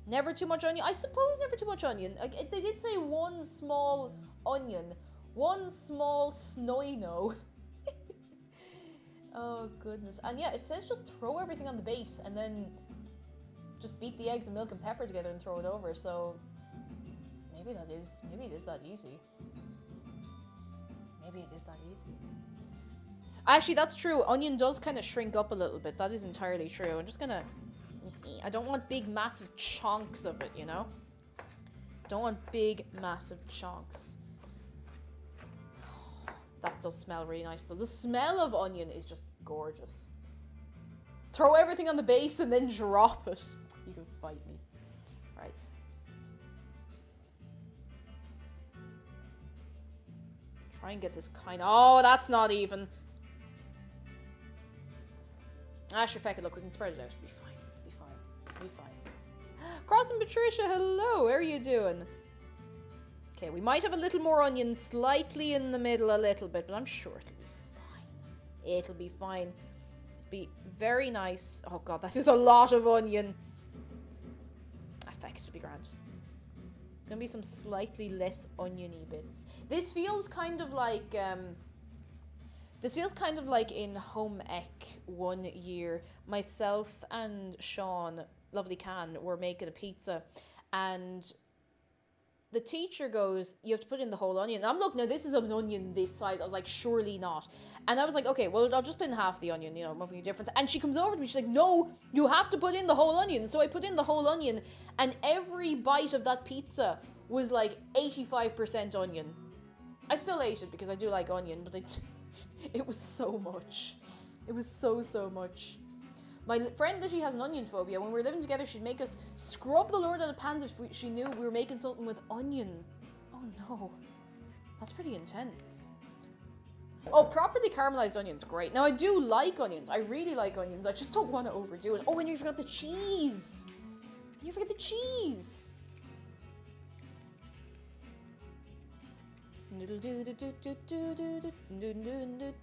Never too much onion. I suppose never too much onion. Like, they did say one small onion, one small snoino. Oh goodness. And yeah, it says just throw everything on the base and then just beat the eggs and milk and pepper together and throw it over. So maybe it is that easy. Maybe it is that easy. Actually, that's true. Onion does kind of shrink up a little bit. That is entirely true. I'm just gonna... I don't want big, massive chunks of it, you know? Don't want big, massive chunks. That does smell really nice, though. The smell of onion is just gorgeous. Throw everything on the base and then drop it. You can fight me. Right. Try and get this kind of... Oh, that's not even. Ah, sure, feck it. Look, we can spread it out. Be fine. Be fine. Cross and Patricia, hello. How are you doing? Okay, we might have a little more onion slightly in the middle a little bit, but I'm sure it'll be fine. It'll be fine. Be very nice. Oh god, that is a lot of onion. I think it'll be grand. Gonna be some slightly less oniony bits. This feels kind of like in home ec one year, myself and Sean, lovely Can, were making a pizza, and the teacher goes, you have to put in the whole onion. And I'm looking, now this is an onion this size. I was like, surely not. And I was like, okay, well, I'll just put in half the onion, you know, won't make a difference. And she comes over to me, she's like, no, you have to put in the whole onion. So I put in the whole onion, and every bite of that pizza was like 85% onion. I still ate it because I do like onion, but it was so much. It was so much. My friend literally has an onion phobia. When we were living together, she'd make us scrub the Lord out of pans if she knew we were making something with onion. Oh no. That's pretty intense. Oh, properly caramelized onions, great. Now, I do like onions. I really like onions. I just don't want to overdo it. Oh, and you forgot the cheese. You forget the cheese.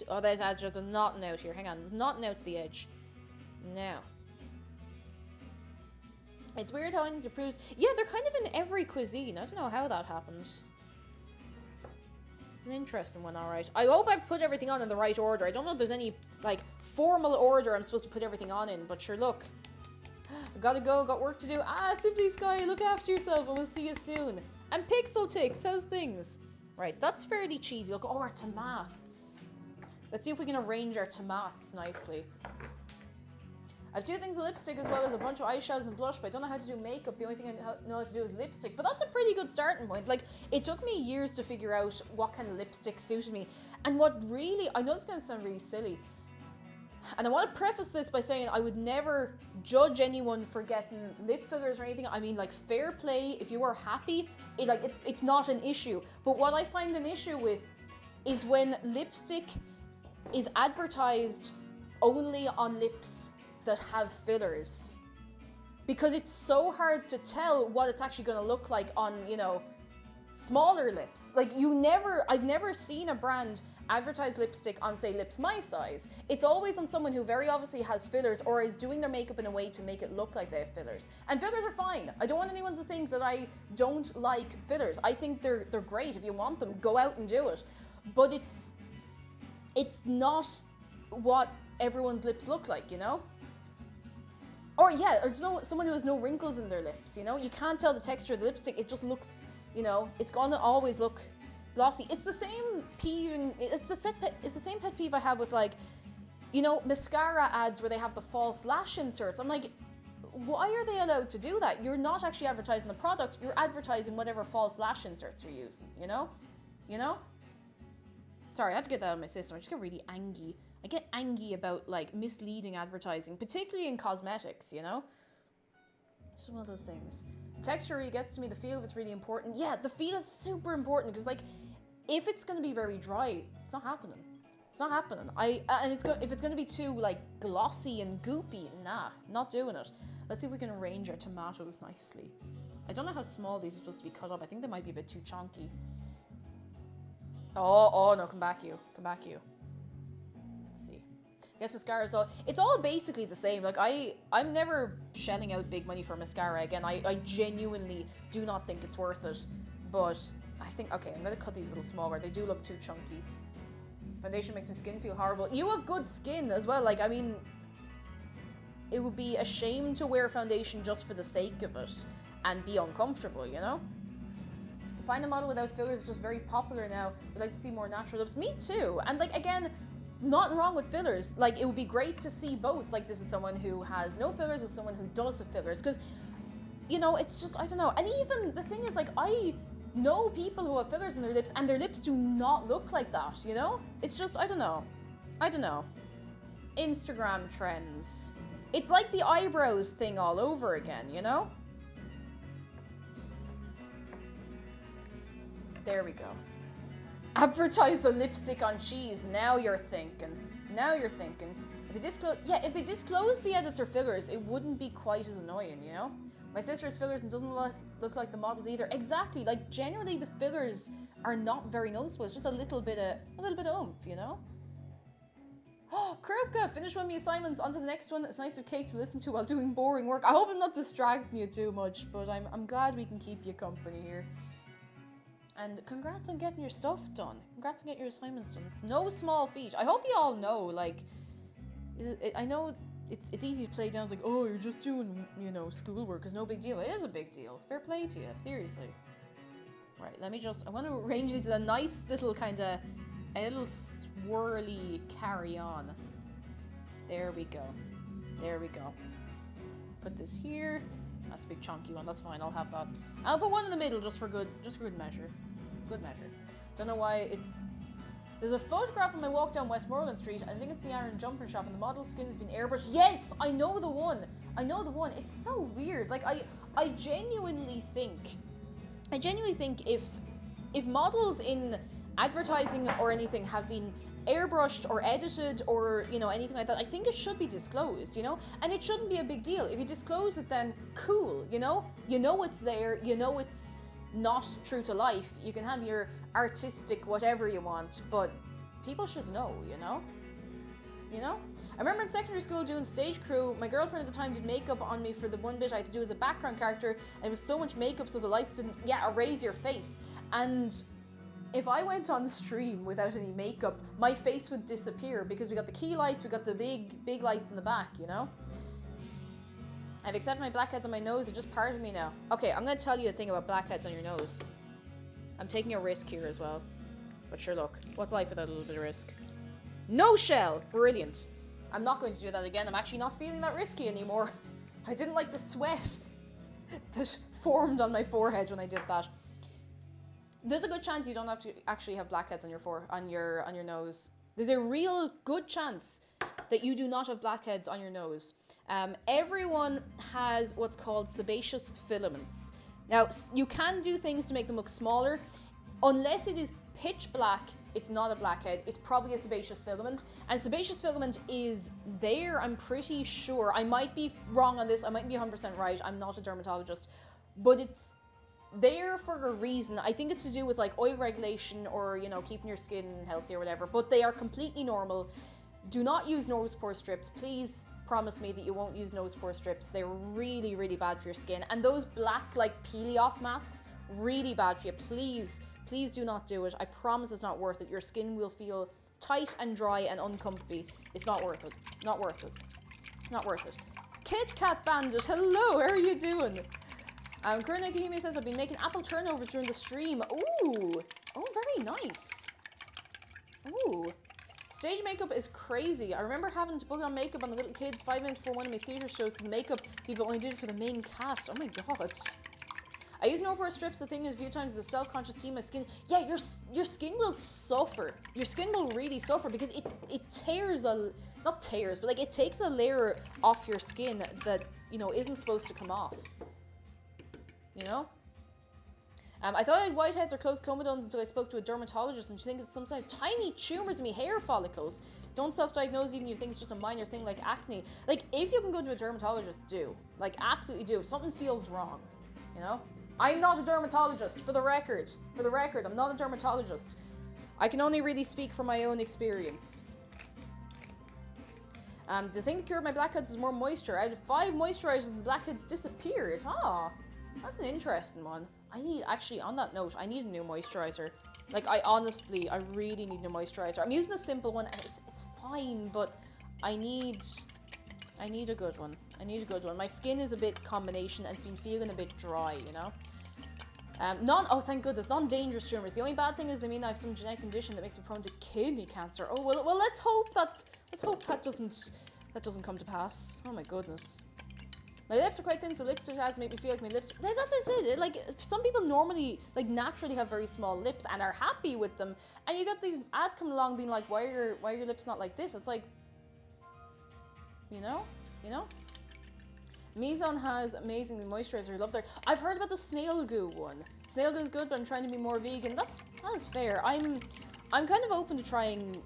Oh, there's just a knot out here. Hang on, there's not out to the edge. Now. It's weird how onions are prudes. Yeah, they're kind of in every cuisine. I don't know how that happens. It's an interesting one, alright. I hope I've put everything on in the right order. I don't know if there's any, like, formal order I'm supposed to put everything on in, but sure, look. I gotta go, got work to do. Ah, Simply Sky, look after yourself, and we'll see you soon. And Pixel Tix, how's things? Right, that's fairly cheesy. Look, oh, our tomatoes. Let's see if we can arrange our tomatoes nicely. I have two things of lipstick as well as a bunch of eyeshadows and blush, but I don't know how to do makeup. The only thing I know how to do is lipstick. But that's a pretty good starting point. Like, it took me years to figure out what kind of lipstick suited me. And what really, I know it's going to sound really silly, and I want to preface this by saying I would never judge anyone for getting lip fillers or anything. I mean, like, fair play. If you are happy, it's not an issue. But what I find an issue with is when lipstick is advertised only on lips that have fillers. Because it's so hard to tell what it's actually going to look like on, you know, smaller lips. Like I've never seen a brand advertise lipstick on, say, lips my size. It's always on someone who very obviously has fillers or is doing their makeup in a way to make it look like they have fillers. And fillers are fine. I don't want anyone to think that I don't like fillers. I think they're great. If you want them, go out and do it. But it's not what everyone's lips look like, you know? Or yeah, or someone who has no wrinkles in their lips, you know? You can't tell the texture of the lipstick. It just looks, you know, it's gonna always look glossy. It's the same it's the same pet peeve I have with, like, you know, mascara ads where they have the false lash inserts. I'm like, why are they allowed to do that? You're not actually advertising the product. You're advertising whatever false lash inserts you're using, you know? You know? Sorry, I had to get that out of my system. I just get really angry. I get angry about, like, misleading advertising, particularly in cosmetics, you know? It's one of those things. Texture really gets to me. The feel of it's really important. Yeah, the feel is super important because, like, if it's going to be very dry, it's not happening. It's not happening. If it's going to be too, like, glossy and goopy, nah, not doing it. Let's see if we can arrange our tomatoes nicely. I don't know how small these are supposed to be cut up. I think they might be a bit too chunky. Oh no, come back you. Let's see. I guess mascara is it's all basically the same. Like, I'm never shelling out big money for mascara again. I genuinely do not think it's worth it. But I think, okay, I'm gonna cut these a little smaller. They do look too chunky. Foundation makes my skin feel horrible. You have good skin as well. Like, I mean, it would be a shame to wear foundation just for the sake of it and be uncomfortable, you know? Find a model without fillers is just very popular now. We'd like to see more natural lips. Me too. And, like, again, nothing wrong with fillers. Like, it would be great to see both. Like, this is someone who has no fillers, this is someone who does have fillers. Because, you know, it's just, I don't know. And even, the thing is, like, I know people who have fillers in their lips, and their lips do not look like that, you know? It's just, I don't know. Instagram trends. It's like the eyebrows thing all over again, you know? There we go. Advertise the lipstick on cheese. Now you're thinking. If they disclose the edits or fillers, it wouldn't be quite as annoying, you know? My sister has fillers and doesn't look like the models either. Exactly. Like, generally the fillers are not very noticeable. It's just a little bit of oomph, you know? Oh, Krupka, finish one of the assignments. On to the next one. It's nice to have Kate to listen to while doing boring work. I hope I'm not distracting you too much, but I'm glad we can keep you company here. And congrats on getting your stuff done. Congrats on getting your assignments done. It's no small feat. I hope you all know, like, I know it's easy to play down. It's like, oh, you're just doing, you know, schoolwork. It's no big deal. It is a big deal. Fair play to you. Seriously. Right, I want to arrange these in a nice little kind of, a little swirly carry on. There we go. Put this here. That's a big chunky one. That's fine. I'll have that. I'll put one in the middle just for good measure. Don't know why there's a photograph on my walk down Westmoreland Street. I think it's the Aaron Jumper shop, and the model's skin has been airbrushed. Yes, I know the one. It's so weird. Like, I genuinely think if models in advertising or anything have been airbrushed or edited or, you know, anything like that, I think it should be disclosed, you know? And it shouldn't be a big deal. If you disclose it, then cool, you know? You know it's there, you know it's not true to life. You can have your artistic whatever you want, but people should know, you know? I remember in secondary school doing stage crew, my girlfriend at the time did makeup on me for the one bit I had to do as a background character, and it was so much makeup so the lights didn't, erase your face. And if I went on stream without any makeup, my face would disappear because we got the key lights, we got the big lights in the back, you know? I've accepted my blackheads on my nose, they're just part of me now. Okay, I'm gonna tell you a thing about blackheads on your nose. I'm taking a risk here as well. But sure, look, what's life without a little bit of risk? No shell! Brilliant. I'm not going to do that again. I'm actually not feeling that risky anymore. I didn't like the sweat that formed on my forehead when I did that. There's a good chance you don't have to actually have blackheads on your nose. There's a real good chance that you do not have blackheads on your nose. Everyone has what's called sebaceous filaments. Now, you can do things to make them look smaller, unless it is pitch black, it's not a blackhead. It's probably a sebaceous filament. And sebaceous filament is there, I'm pretty sure. I might be wrong on this. I might be 100% right. I'm not a dermatologist. But it's there for a reason. I think it's to do with like oil regulation or, you know, keeping your skin healthy or whatever. But they are completely normal. Do not use nose pore strips. Please promise me that you won't use nose pore strips. They're really, really bad for your skin. And those black, like, peel-off masks, really bad for you. Please, please do not do it. I promise it's not worth it. Your skin will feel tight and dry and uncomfy. It's not worth it. Not worth it. Not worth it. Kit Kat Bandit, hello, how are you doing? Current Akihime says, I've been making apple turnovers during the stream. Ooh. Oh, very nice. Ooh. Stage makeup is crazy. I remember having to put on makeup on the little kids 5 minutes before one of my theatre shows because the makeup people only did it for the main cast. Oh my god. I use no pore strips. The thing is, a few times as a self-conscious team, my skin... Yeah, your skin will suffer. Your skin will really suffer because it tears a... Not tears, but like it takes a layer off your skin that, you know, isn't supposed to come off. You know? I thought I had whiteheads or closed comedones until I spoke to a dermatologist and she thinks it's some sort of tiny tumours in my hair follicles. Don't self-diagnose even if you think it's just a minor thing like acne. Like, if you can go to a dermatologist, do. Like, absolutely do. If something feels wrong, you know? I'm not a dermatologist, for the record. For the record, I'm not a dermatologist. I can only really speak from my own experience. The thing that cured my blackheads is more moisture. I had 5 moisturizers and the blackheads disappeared. Ah, that's an interesting one. I need, actually, on that note, I need a new moisturizer. Like, I really need a new moisturizer. I'm using a simple one, and it's fine, but I need a good one. I need a good one. My skin is a bit combination, and it's been feeling a bit dry, you know? Oh, thank goodness, non-dangerous tumors. The only bad thing is they mean I have some genetic condition that makes me prone to kidney cancer. Oh, well, let's hope that doesn't come to pass. Oh my goodness. My lips are quite thin, so lipstick has make me feel like my lips... That's it. Like, some people normally, like, naturally have very small lips and are happy with them. And you got these ads coming along being like, why are your lips not like this? It's like... You know? You know? Mizon has amazing moisturizer. I love that. I've heard about the snail goo one. Snail goo is good, but I'm trying to be more vegan. That is fair. I'm kind of open to trying...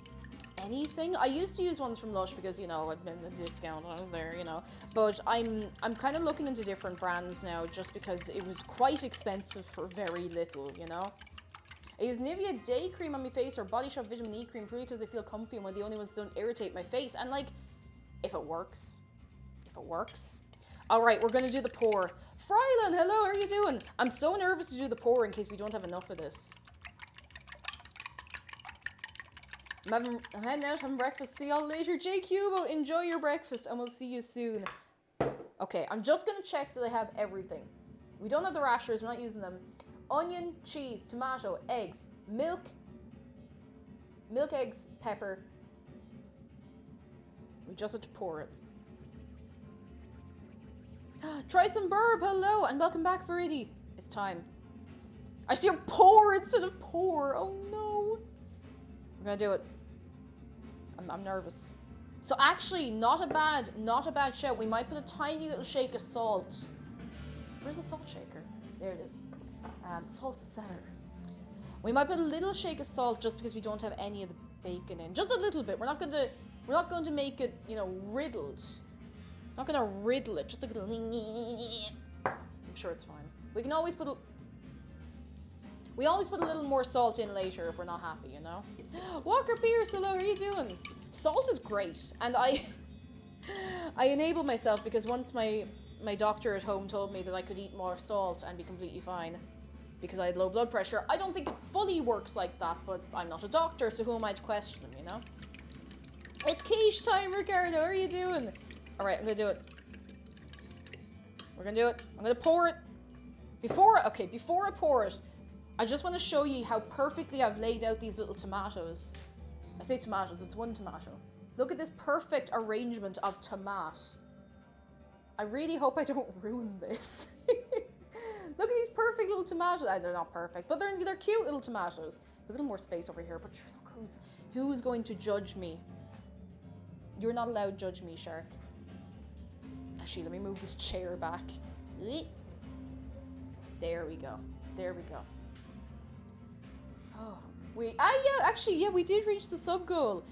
anything. I used to use ones from Lush because, you know, I'd been a discount when I was there, you know. But I'm kind of looking into different brands now just because it was quite expensive for very little, you know. I use Nivea day cream on my face or Body Shop vitamin E cream purely because they feel comfy and when the only ones that don't irritate my face. And like, if it works. If it works. Alright, we're gonna do the pour. Frylan, hello, how are you doing? I'm so nervous to do the pour in case we don't have enough of this. I'm heading out, having breakfast. See y'all later. J Cubo, enjoy your breakfast and we'll see you soon. Okay, I'm just gonna check that I have everything. We don't have the rashers, we're not using them. Onion, cheese, tomato, eggs, milk, eggs, pepper. We just have to pour it. Try some burb, hello, and welcome back, Verity. It's time. I see a pour instead of pour. Oh no. We're gonna do it. I'm nervous. So actually, not a bad shout. We might put a tiny little shake of salt. Where's the salt shaker? There it is. Salt cellar. We might put a little shake of salt just because we don't have any of the bacon in. Just a little bit. We're not going to make it, you know, riddled. Not gonna riddle it. Just a little. I'm sure it's fine. We can always put a. We always put a little more salt in later if we're not happy, you know? Walker Pierce, hello, how are you doing? Salt is great, and I enable myself because once my doctor at home told me that I could eat more salt and be completely fine because I had low blood pressure. I don't think it fully works like that, but I'm not a doctor, so who am I to question him, you know? It's quiche time, Ricardo, how are you doing? Alright, I'm gonna do it. We're gonna do it. I'm gonna pour it. Before I pour it, I just want to show you how perfectly I've laid out these little tomatoes. I say tomatoes, it's one tomato. Look at this perfect arrangement of tomato. I really hope I don't ruin this. Look at these perfect little tomatoes. They're not perfect, but they're cute little tomatoes. There's a little more space over here, but look who's going to judge me. You're not allowed to judge me, Shark. Actually, let me move this chair back. There we go. There we go. Oh, Yeah, we did reach the sub goal.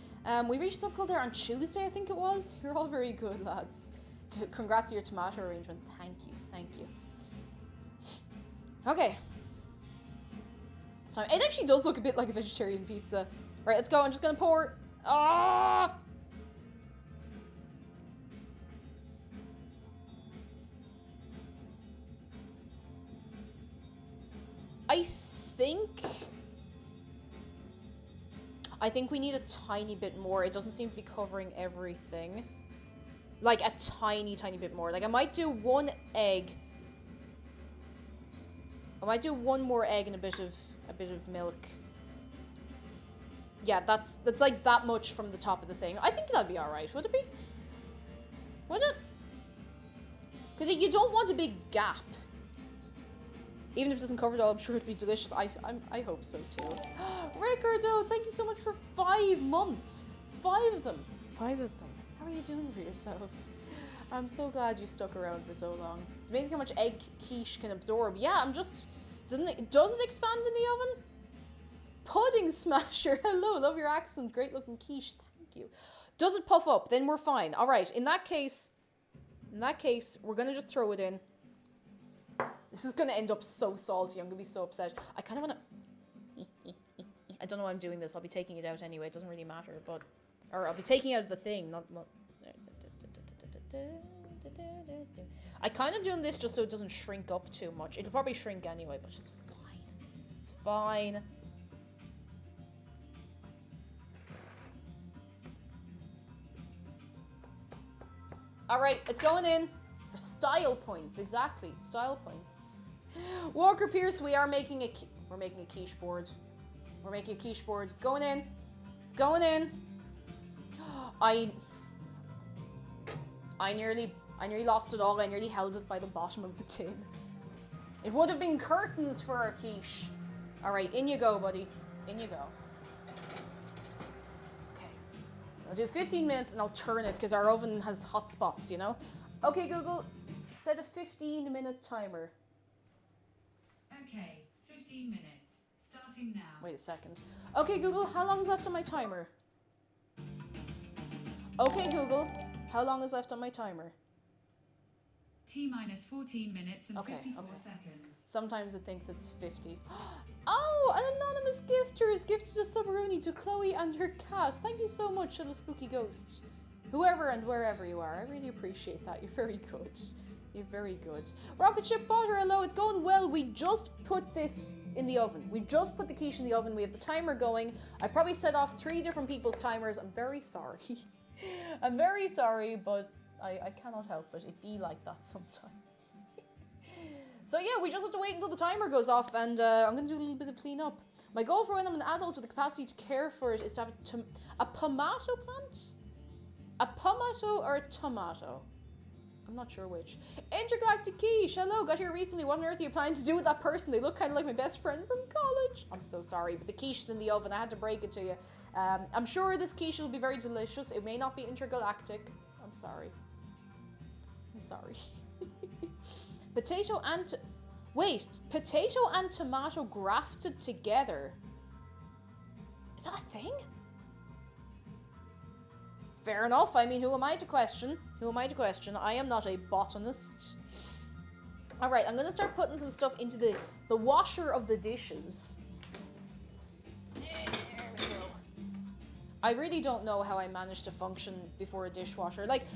We reached the sub goal there on Tuesday, I think it was. You're all very good, lads. Congrats on your tomato arrangement. Thank you. Okay. It's time. It actually does look a bit like a vegetarian pizza. Right, let's go. I'm just gonna pour. Ah! I think we need a tiny bit more. It doesn't seem to be covering everything. Like a tiny bit more. Like I might do one egg. I might do one more egg and a bit of milk. Yeah, that's like that much from the top of the thing. I think that'd be alright, would it be? Would it? Because you don't want a big gap. Even if it doesn't cover it all, I'm sure it'd be delicious. I hope so too. Ricardo, thank you so much for 5 months. 5 of them. 5 of them. How are you doing for yourself? I'm so glad you stuck around for so long. It's amazing how much egg quiche can absorb. Yeah, I'm just... Does it expand in the oven? Pudding smasher. Hello, love your accent. Great looking quiche. Thank you. Does it puff up? Then we're fine. All right, in that case, we're going to just throw it in. This is going to end up so salty. I'm going to be so upset. I kind of want to... I don't know why I'm doing this. I'll be taking it out anyway. It doesn't really matter, but... Or I'll be taking it out of the thing, not... I kind of doing this just so it doesn't shrink up too much. It'll probably shrink anyway, but it's fine. It's fine. Alright, it's going in. For style points, exactly. Style points. Walker Pierce, we're making a quiche board. We're making a quiche board. It's going in. It's going in. I nearly lost it all. I nearly held it by the bottom of the tin. It would have been curtains for our quiche. All right, in you go, buddy. In you go. Okay. I'll do 15 minutes and I'll turn it because our oven has hot spots, you know? Okay, Google, set a 15-minute timer. Okay, 15 minutes. Starting now. Wait a second. Okay, Google, how long is left on my timer? Okay, Google, how long is left on my timer? T-minus 14 minutes and 54 seconds. Sometimes it thinks it's 50. Oh, an anonymous gifter has gifted a Submaroonie to Chloe and her cat. Thank you so much, little spooky ghost. Whoever and wherever you are, I really appreciate that. You're very good. You're very good. Rocket Ship Butter, hello, it's going well. We just put this in the oven. We just put the quiche in the oven. We have the timer going. I probably set off 3 different people's timers. I'm very sorry. I'm very sorry, but I cannot help it. It be like that sometimes. So yeah, we just have to wait until the timer goes off, and I'm going to do a little bit of cleanup. My goal for when I'm an adult with the capacity to care for it is to have a pomato plant? A pomato or a tomato? I'm not sure which. Intergalactic Quiche, hello, got here recently. What on earth are you planning to do with that person? They look kind of like my best friend from college. I'm so sorry, but the quiche is in the oven. I had to break it to you. I'm sure this quiche will be very delicious. It may not be intergalactic. I'm sorry. I'm sorry. Potato and... Wait, potato and tomato grafted together. Is that a thing? Fair enough. I mean, who am I to question? Who am I to question? I am not a botanist. Alright, I'm going to start putting some stuff into the washer of the dishes. There we go. I really don't know how I managed to function before a dishwasher. Like,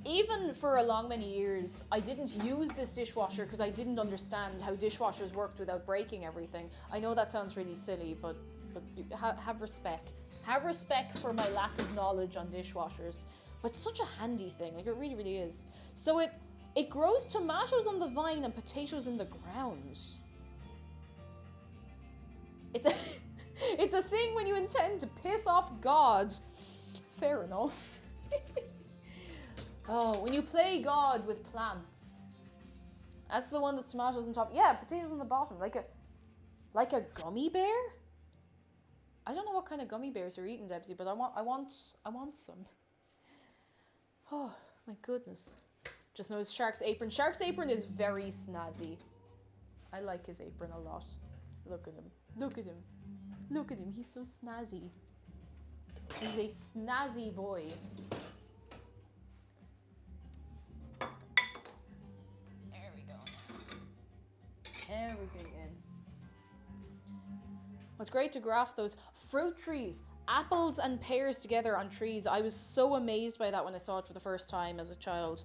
even for a long many years, I didn't use this dishwasher because I didn't understand how dishwashers worked without breaking everything. I know that sounds really silly, but have respect. Have respect for my lack of knowledge on dishwashers. But it's such a handy thing, like it really, really is. So it grows tomatoes on the vine and potatoes in the ground. It's a thing when you intend to piss off God. Fair enough. Oh, when you play God with plants. That's the one that's tomatoes on top. Yeah, potatoes on the bottom, like a gummy bear? I don't know what kind of gummy bears you're eating, Debsy, but I want some. Oh my goodness. Just noticed Shark's apron. Shark's apron is very snazzy. I like his apron a lot. Look at him. Look at him. Look at him, he's so snazzy. He's a snazzy boy. There we go now. Everything in. It's great to graft those fruit trees, apples and pears together on trees. I was so amazed by that when I saw it for the first time as a child.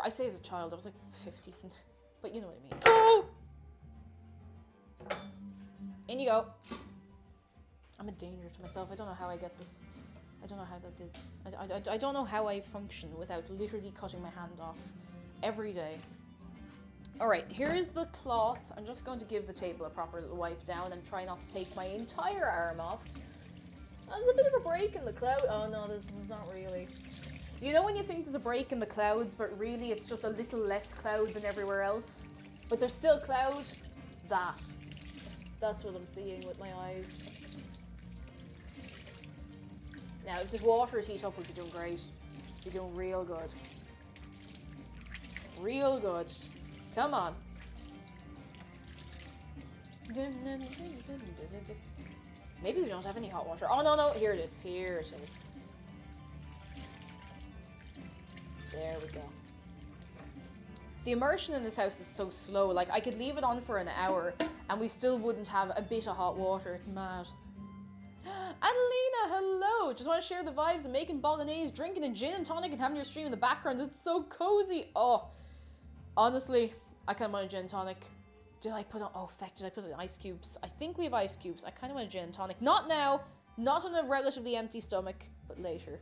I say as a child, I was like 15, but you know what I mean. Oh! In you go. I'm a danger to myself. I don't know how I get this. I don't know how that did. I don't know how I function without literally cutting my hand off every day. Alright, here's the cloth. I'm just going to give the table a proper little wipe down and try not to take my entire arm off. There's a bit of a break in the cloud. Oh no, there's not really. You know when you think there's a break in the clouds, but really it's just a little less cloud than everywhere else? But there's still cloud? That's what I'm seeing with my eyes. Now, if this water is heat up, we'll be doing great. We'll be doing real good. Real good. Come on. Maybe we don't have any hot water. Oh, no, here it is. Here it is. There we go. The immersion in this house is so slow. Like, I could leave it on for an hour and we still wouldn't have a bit of hot water. It's mad. Adelina, hello! Just want to share the vibes of making bolognese, drinking a gin and tonic and having your stream in the background. It's so cozy. Oh, honestly, I kind of want a gin and tonic. Did I put on, oh feck, did I put in ice cubes? I think we have ice cubes. I kind of want a gin and tonic. Not now, not on a relatively empty stomach, but later.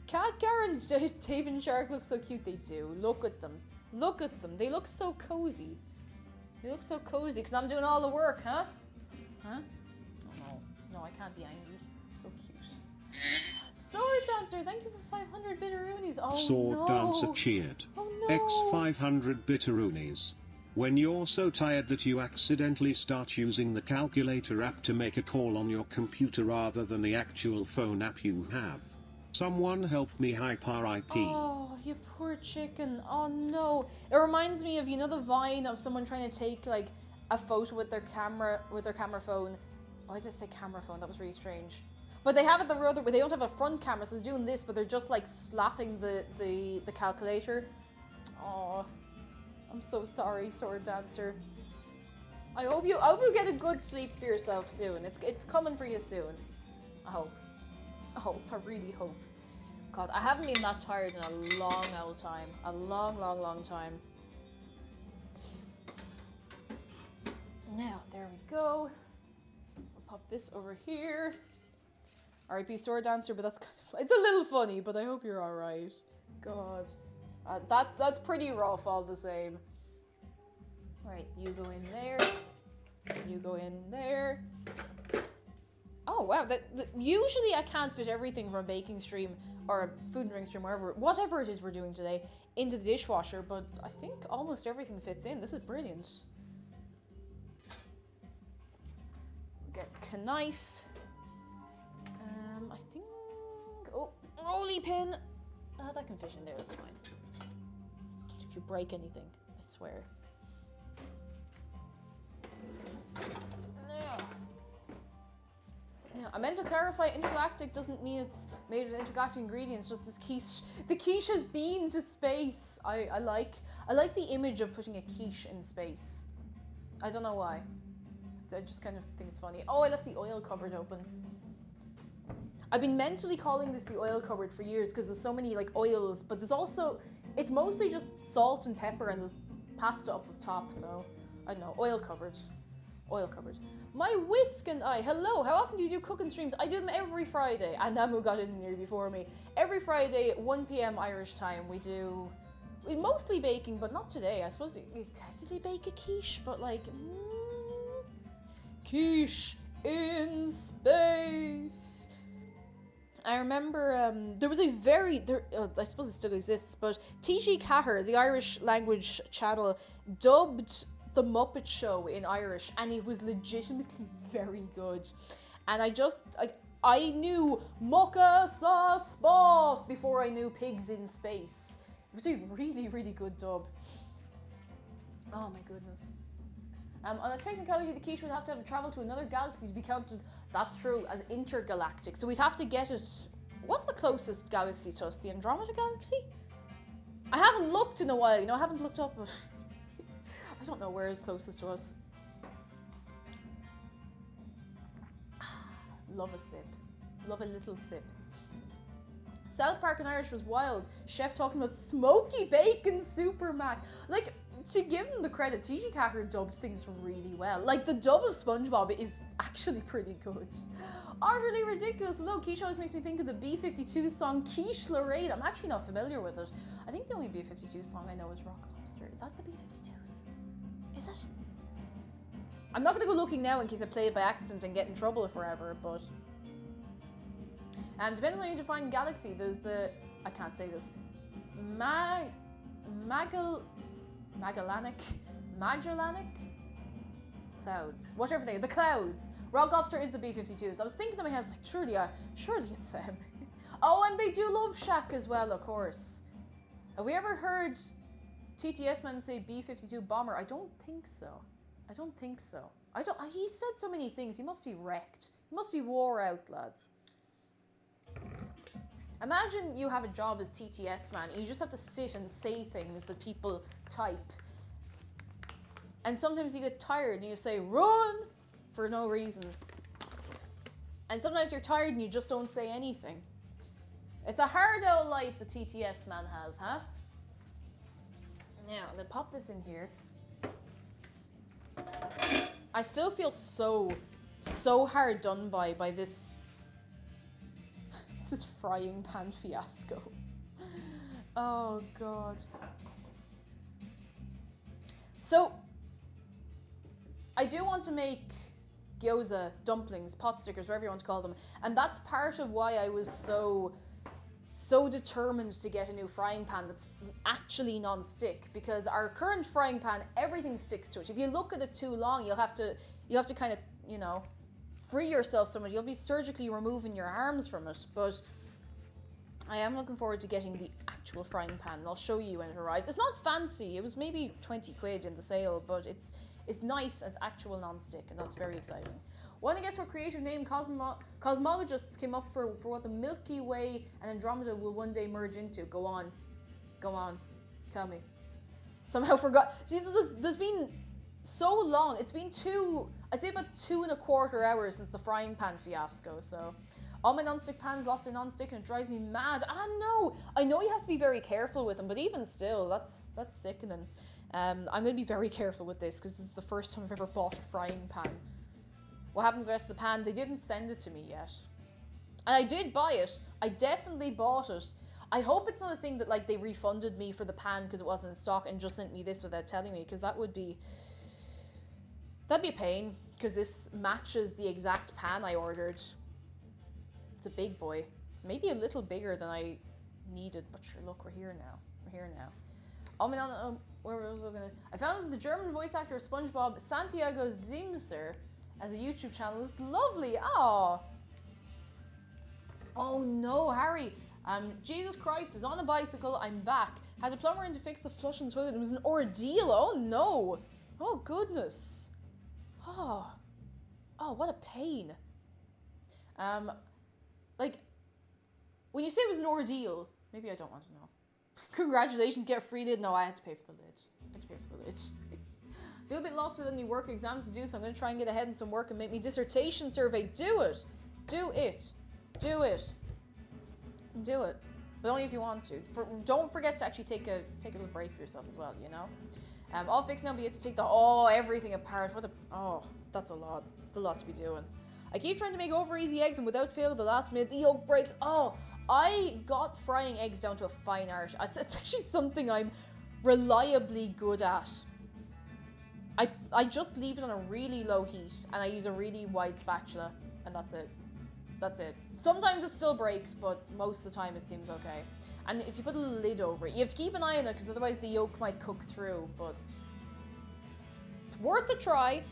Cat, Karen, Dave and Shark look so cute. They do. Look at them. Look at them. They look so cozy. They look so cozy because I'm doing all the work, huh? Huh? Oh no, I can't be angry. So cute. Sword Dancer, thank you for 500 bitteroonies. Oh Sword no. Dancer cheered. Oh no. X 500 bitteroonies. When you're so tired that you accidentally start using the calculator app to make a call on your computer rather than the actual phone app you have. Someone help me, hyper IP. Oh, you poor chicken. Oh no. It reminds me of, you know, the vine of someone trying to take like a photo with their camera phone. Oh, I just say camera phone. That was really strange. But they have it the other way. They don't have a front camera, so they're doing this, but they're just like slapping the calculator. Oh, I'm so sorry, Sword Dancer. I hope you get a good sleep for yourself soon. It's coming for you soon. I hope. I really hope. God, I haven't been that tired in a long old time. A long time. Now, there we go. We'll pop this over here. R.I.P. Sword Dancer, but that's kind of, it's a little funny, but I hope you're alright. God. That's pretty rough all the same. Right, you go in there. You go in there. Oh wow, usually I can't fit everything from a baking stream or a food and drink stream, whatever it is we're doing today, into the dishwasher, but I think almost everything fits in. This is brilliant. Get a knife. I think, oh, rolly pin. That can fit in there, that's fine. If you break anything, I swear. Now, I meant to clarify, intergalactic doesn't mean it's made of intergalactic ingredients, just this quiche. The quiche has been to space. I like the image of putting a quiche in space. I don't know why. I just kind of think it's funny. Oh, I left the oil cupboard open. I've been mentally calling this the oil cupboard for years because there's so many like oils, but there's also, it's mostly just salt and pepper and there's pasta up the top, so I don't know, oil cupboard. Oil cupboard. My Whisk and I, hello, how often do you do cooking streams? I do them every Friday, and Namu got in here before me. Every Friday, 1 p.m. Irish time, we mostly baking, but not today. I suppose you technically bake a quiche, but like, quiche in space. I remember there was a I suppose it still exists, but TG Cahir, the Irish language channel, dubbed The Muppet Show in Irish, and it was legitimately very good. And I knew Mucka Sauce Boss before I knew Pigs in Space. It was a really, really good dub. Oh my goodness. On a technicality, the quiche would have to have traveled to another galaxy to be counted, that's true, as intergalactic. So we'd have to get it... What's the closest galaxy to us? The Andromeda Galaxy? I haven't looked in a while, you know, I haven't looked up. I don't know where is closest to us. Love a sip. Love a little sip. South Park in Irish was wild. Chef talking about smoky bacon super mac. Like, to give them the credit, TG Cacker dubbed things really well. Like, the dub of SpongeBob is actually pretty good. Utterly ridiculous. Although Quiche always makes me think of the B-52 song Quiche Lorraine. I'm actually not familiar with it. I think the only B-52 song I know is Rock Lobster. Is that the B-52s? Is it? I'm not going to go looking now in case I play it by accident and get in trouble forever, but... depends on how you define galaxy. There's the... I can't say this. Magellanic clouds, whatever they are, the clouds. Rock Lobster is the B-52s. I was thinking in my head, I was like, surely it's them. Oh, and they do love Shaq as well, of course. Have we ever heard TTS man say B-52 bomber? I don't think so. I don't think so. He said so many things. He must be wrecked. He must be wore out, lads. Imagine you have a job as TTS man and you just have to sit and say things that people type. And sometimes you get tired and you say, run, for no reason. And sometimes you're tired and you just don't say anything. It's a hard old life the TTS man has, huh? Now, I'm gonna pop this in here. I still feel so hard done by this frying pan fiasco. Oh god. So, I do want to make gyoza, dumplings, pot stickers, whatever you want to call them, and that's part of why I was so determined to get a new frying pan that's actually non-stick, because our current frying pan, everything sticks to it. If you look at it too long, you'll have to kind of, you know, free yourself somewhere. You'll be surgically removing your arms from it. But I am looking forward to getting the actual frying pan, and I'll show you when it arrives. It's not fancy. It was maybe 20 quid in the sale, but it's nice. It's actual non-stick, and that's very exciting. Want to guess what creative name cosmologists came up for what the Milky Way and Andromeda will one day merge into? Go on. Tell me. Somehow forgot. See, there's been so long. It's been I'd say about 2.25 hours since the frying pan fiasco. So all my non-stick pans lost their non-stick and it drives me mad. No, I know you have to be very careful with them, but even still, that's sickening. I'm going to be very careful with this because this is the first time I've ever bought a frying pan. What happened to the rest of the pan? They didn't send it to me yet. And I did buy it. I definitely bought it. I hope it's not a thing that like they refunded me for the pan because it wasn't in stock and just sent me this without telling me, because that'd be a pain, because this matches the exact pan I ordered. It's a big boy. It's maybe a little bigger than I needed, but sure, look, we're here now. Where was I gonna? I found that the German voice actor of SpongeBob, Santiago Zimser, as a YouTube channel. Is lovely. Oh no, Harry. Jesus Christ is on a bicycle. I'm back. Had a plumber in to fix the flush in the toilet. It was an ordeal. Oh no. Oh goodness. Oh, what a pain. Like, when you say it was an ordeal, maybe I don't want to know. Congratulations, get a free lid. No, I had to pay for the lid. Feel a bit lost with any work or exams to do, so I'm going to try and get ahead in some work and make me dissertation survey. Do it. But only if you want to. Don't forget to actually take a little break for yourself as well, you know? All fixed now, but you have to take everything apart. That's a lot. It's a lot to be doing. I keep trying to make over easy eggs, and without fail, at the last minute, the yolk breaks. I got frying eggs down to a fine art. It's actually something I'm reliably good at. I just leave it on a really low heat, and I use a really wide spatula, and that's it. Sometimes it still breaks, but most of the time it seems okay. And if you put a lid over it, you have to keep an eye on it, because otherwise the yolk might cook through, but it's worth a try.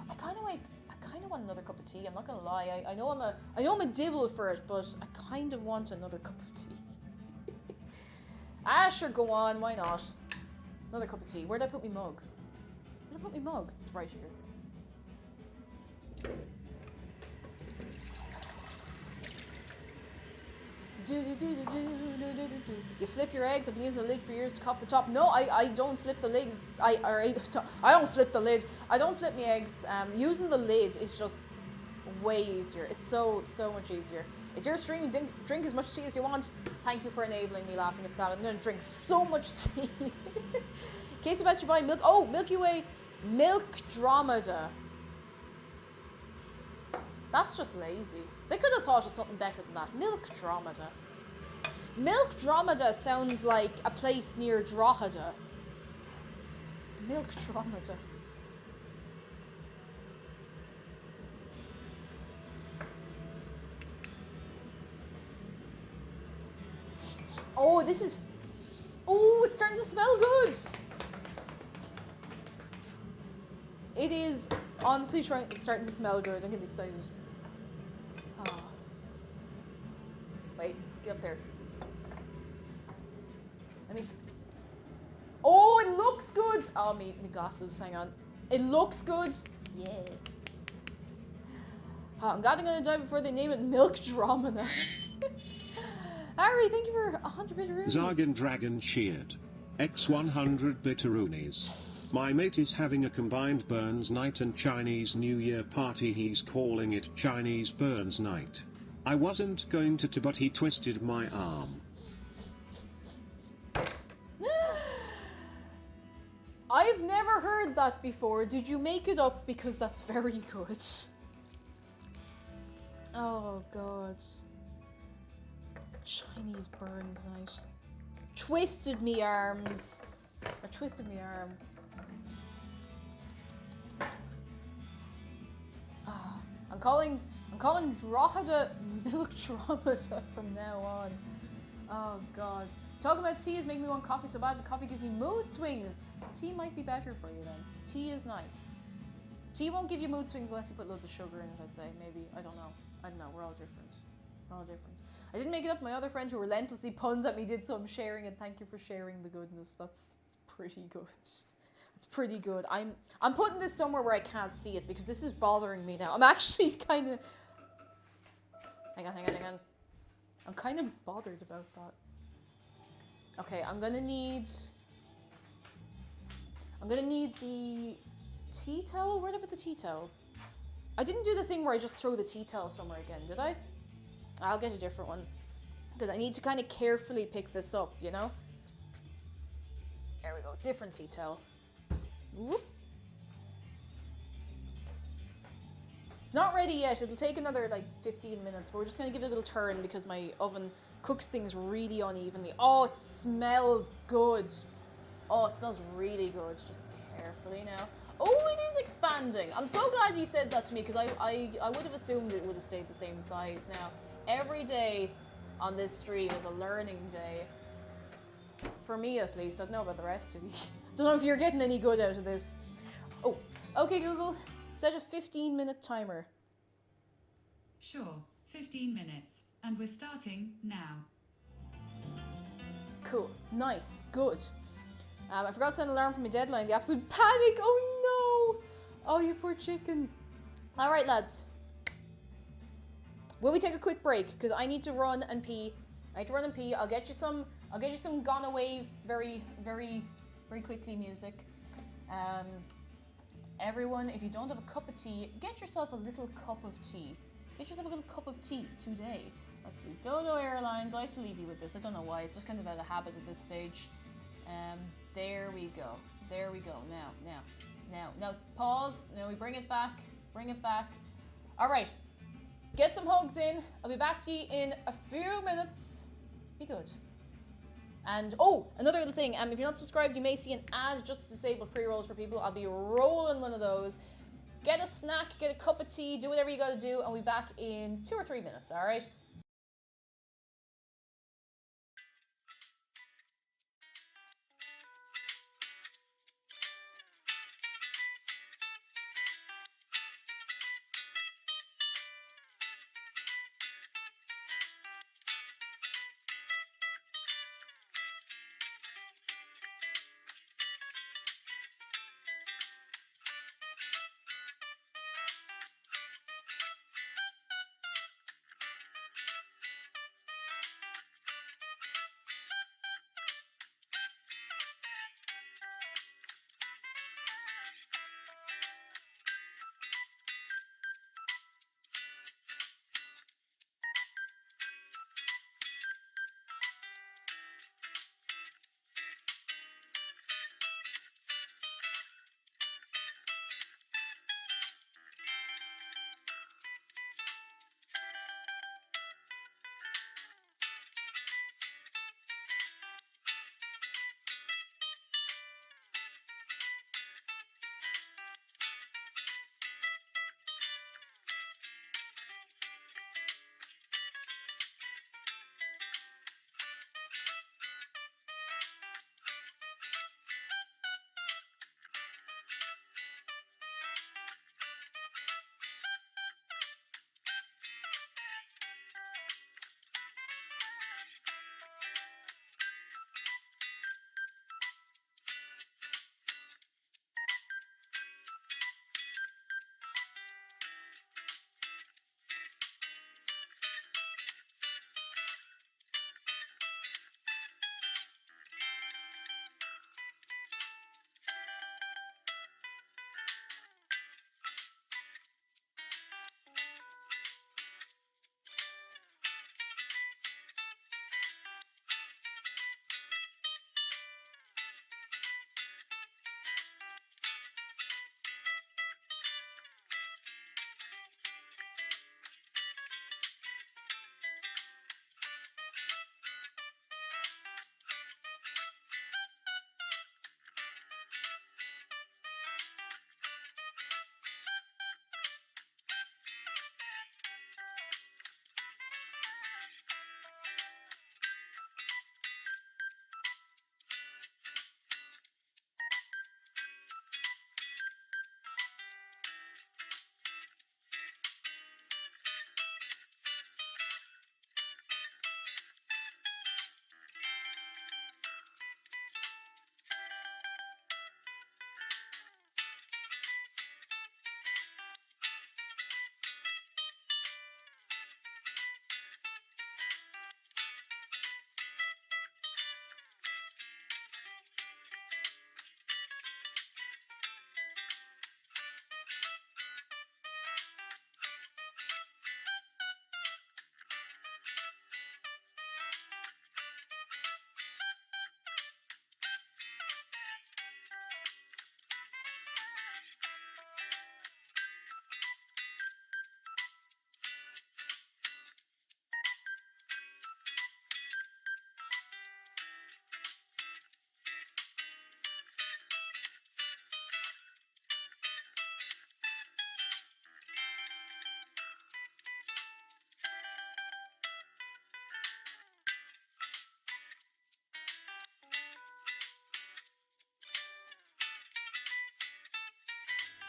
I kind of want another cup of tea, I'm not gonna lie. I know I'm a divil for it, but I kind of want another cup of tea. Sure, go on, why not? Another cup of tea. Where'd I put my mug? Where did I put my mug? It's right here. You flip your eggs. I've been using the lid for years to cup the top. No, I don't flip the lid. I don't flip the lid. I don't flip my eggs. Using the lid is just way easier. It's so much easier. It's your stream. You drink as much tea as you want. Thank you for enabling me laughing at salad. I'm gonna drink so much tea. Casey best you buy milk. Oh, Milky Way Milk Dromeda. That's just lazy. They could have thought of something better than that. Milk Dromeda. Milk Dromeda sounds like a place near Drogheda. Milk Dromeda. Oh, this is... Oh, it's starting to smell good. It is honestly starting to smell good. I'm getting excited. Oh. Wait, get up there. Let me... Oh, it looks good. Oh, my glasses, hang on. It looks good. Yeah. Oh, I'm glad I'm gonna die before they name it Milk Dromeda. Harry, thank you for 100 bitteroonies. Zargan Dragon cheered. X100 bitteroonies. My mate is having a combined Burns night and Chinese New Year party. He's calling it Chinese Burns night. I wasn't going to, but he twisted my arm. I've never heard that before. Did you make it up? Because that's very good. Oh, God. Chinese Burns night. Twisted me arms. Or twisted me arm. I'm calling Drogheda Milk Dromeda from now on. Oh God. Talking about tea is making me want coffee so bad, but coffee gives me mood swings. Tea might be better for you then. Tea is nice. Tea won't give you mood swings unless you put loads of sugar in it, I'd say. Maybe. I don't know. We're all different. We're all different. I didn't make it up. My other friend who relentlessly puns at me did, so I'm sharing it. Thank you for sharing the goodness. That's pretty good. It's pretty good. I'm putting this somewhere where I can't see it because this is bothering me now. I'm actually kind of... Hang on. I'm kind of bothered about that. Okay, I'm gonna need the tea towel. Where did I put the tea towel? I didn't do the thing where I just throw the tea towel somewhere again, did I? I'll get a different one. Because I need to kind of carefully pick this up, you know? There we go, different tea towel. Whoop. It's not ready yet. It'll take another like 15 minutes, but we're just gonna give it a little turn because my oven cooks things really unevenly. Oh, it smells good. Oh, it smells really good. Just carefully now. Oh, it is expanding. I'm so glad you said that to me because I would have assumed it would have stayed the same size. Now, every day on this stream is a learning day. For me, at least. I don't know about the rest of you. Don't know if you're getting any good out of this. Oh, okay, Google. Set a 15-minute timer. Sure, 15 minutes. And we're starting now. Cool. Nice. Good. I forgot to set an alarm for my deadline. The absolute panic. Oh, no. Oh, you poor chicken. All right, lads. Will we take a quick break? Because I need to run and pee. I'll get you some gone away very, very, very quickly music. Everyone, if you don't have a cup of tea, get yourself a little cup of tea. Get yourself a little cup of tea today. Let's see. Dodo Airlines. I have to leave you with this. I don't know why. It's just kind of out of habit at this stage. There we go. There we go. Now. Pause. Now we bring it back. All right. Get some hugs in. I'll be back to you in a few minutes. Be good. And, oh, another little thing. If you're not subscribed, you may see an ad just to disable pre-rolls for people. I'll be rolling one of those. Get a snack, get a cup of tea, do whatever you gotta do, and we'll be back in 2 or 3 minutes, all right?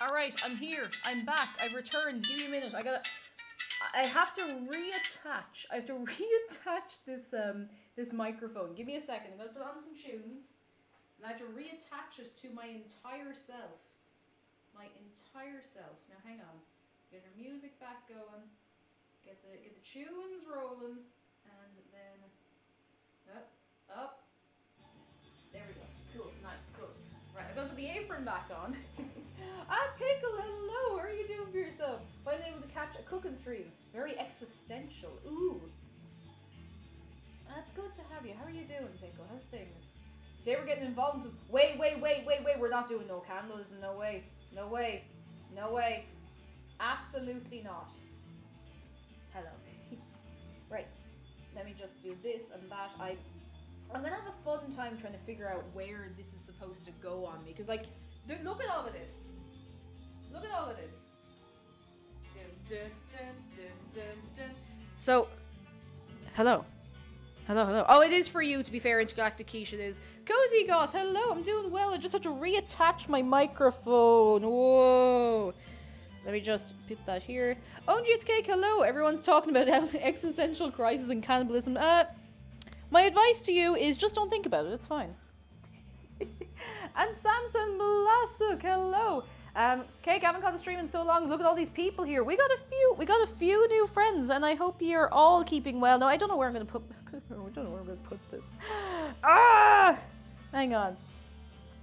Alright, I'm here. I'm back. I've returned. Give me a minute. I have to reattach. I have to reattach this microphone. Give me a second. I'm gonna put on some tunes. And I have to reattach it to my entire self. My entire self. Now hang on. Get your music back going. Get the tunes rolling. And then up. There we go. Cool. Nice. Good. Right, I'm gonna put the apron back on. Pickle, hello! How are you doing for yourself? Finally able to catch a cooking stream. Very existential. Ooh. That's good to have you. How are you doing, Pickle? How's things? Today we're getting involved in some... Wait. We're not doing no cannibalism. No way. No way. No way. Absolutely not. Hello. Right. Let me just do this and that. I'm gonna have a fun time trying to figure out where this is supposed to go on me. Because, like, look at all of this. Look at all of this. So, hello. Oh, it is for you, to be fair, Intergalactic Quiche, it is. Cozy Goth, hello, I'm doing well. I just have to reattach my microphone. Whoa. Let me just put that here. OMG, it's Cake, hello. Everyone's talking about existential crisis and cannibalism. My advice to you is just don't think about it. It's fine. And Samson Malasuk, hello. Cake, I haven't caught the stream in so long. Look at all these people here. We got a few new friends, and I hope you're all keeping well. No, I don't know where I'm gonna put. I don't know where I'm gonna put this. Ah! Hang on.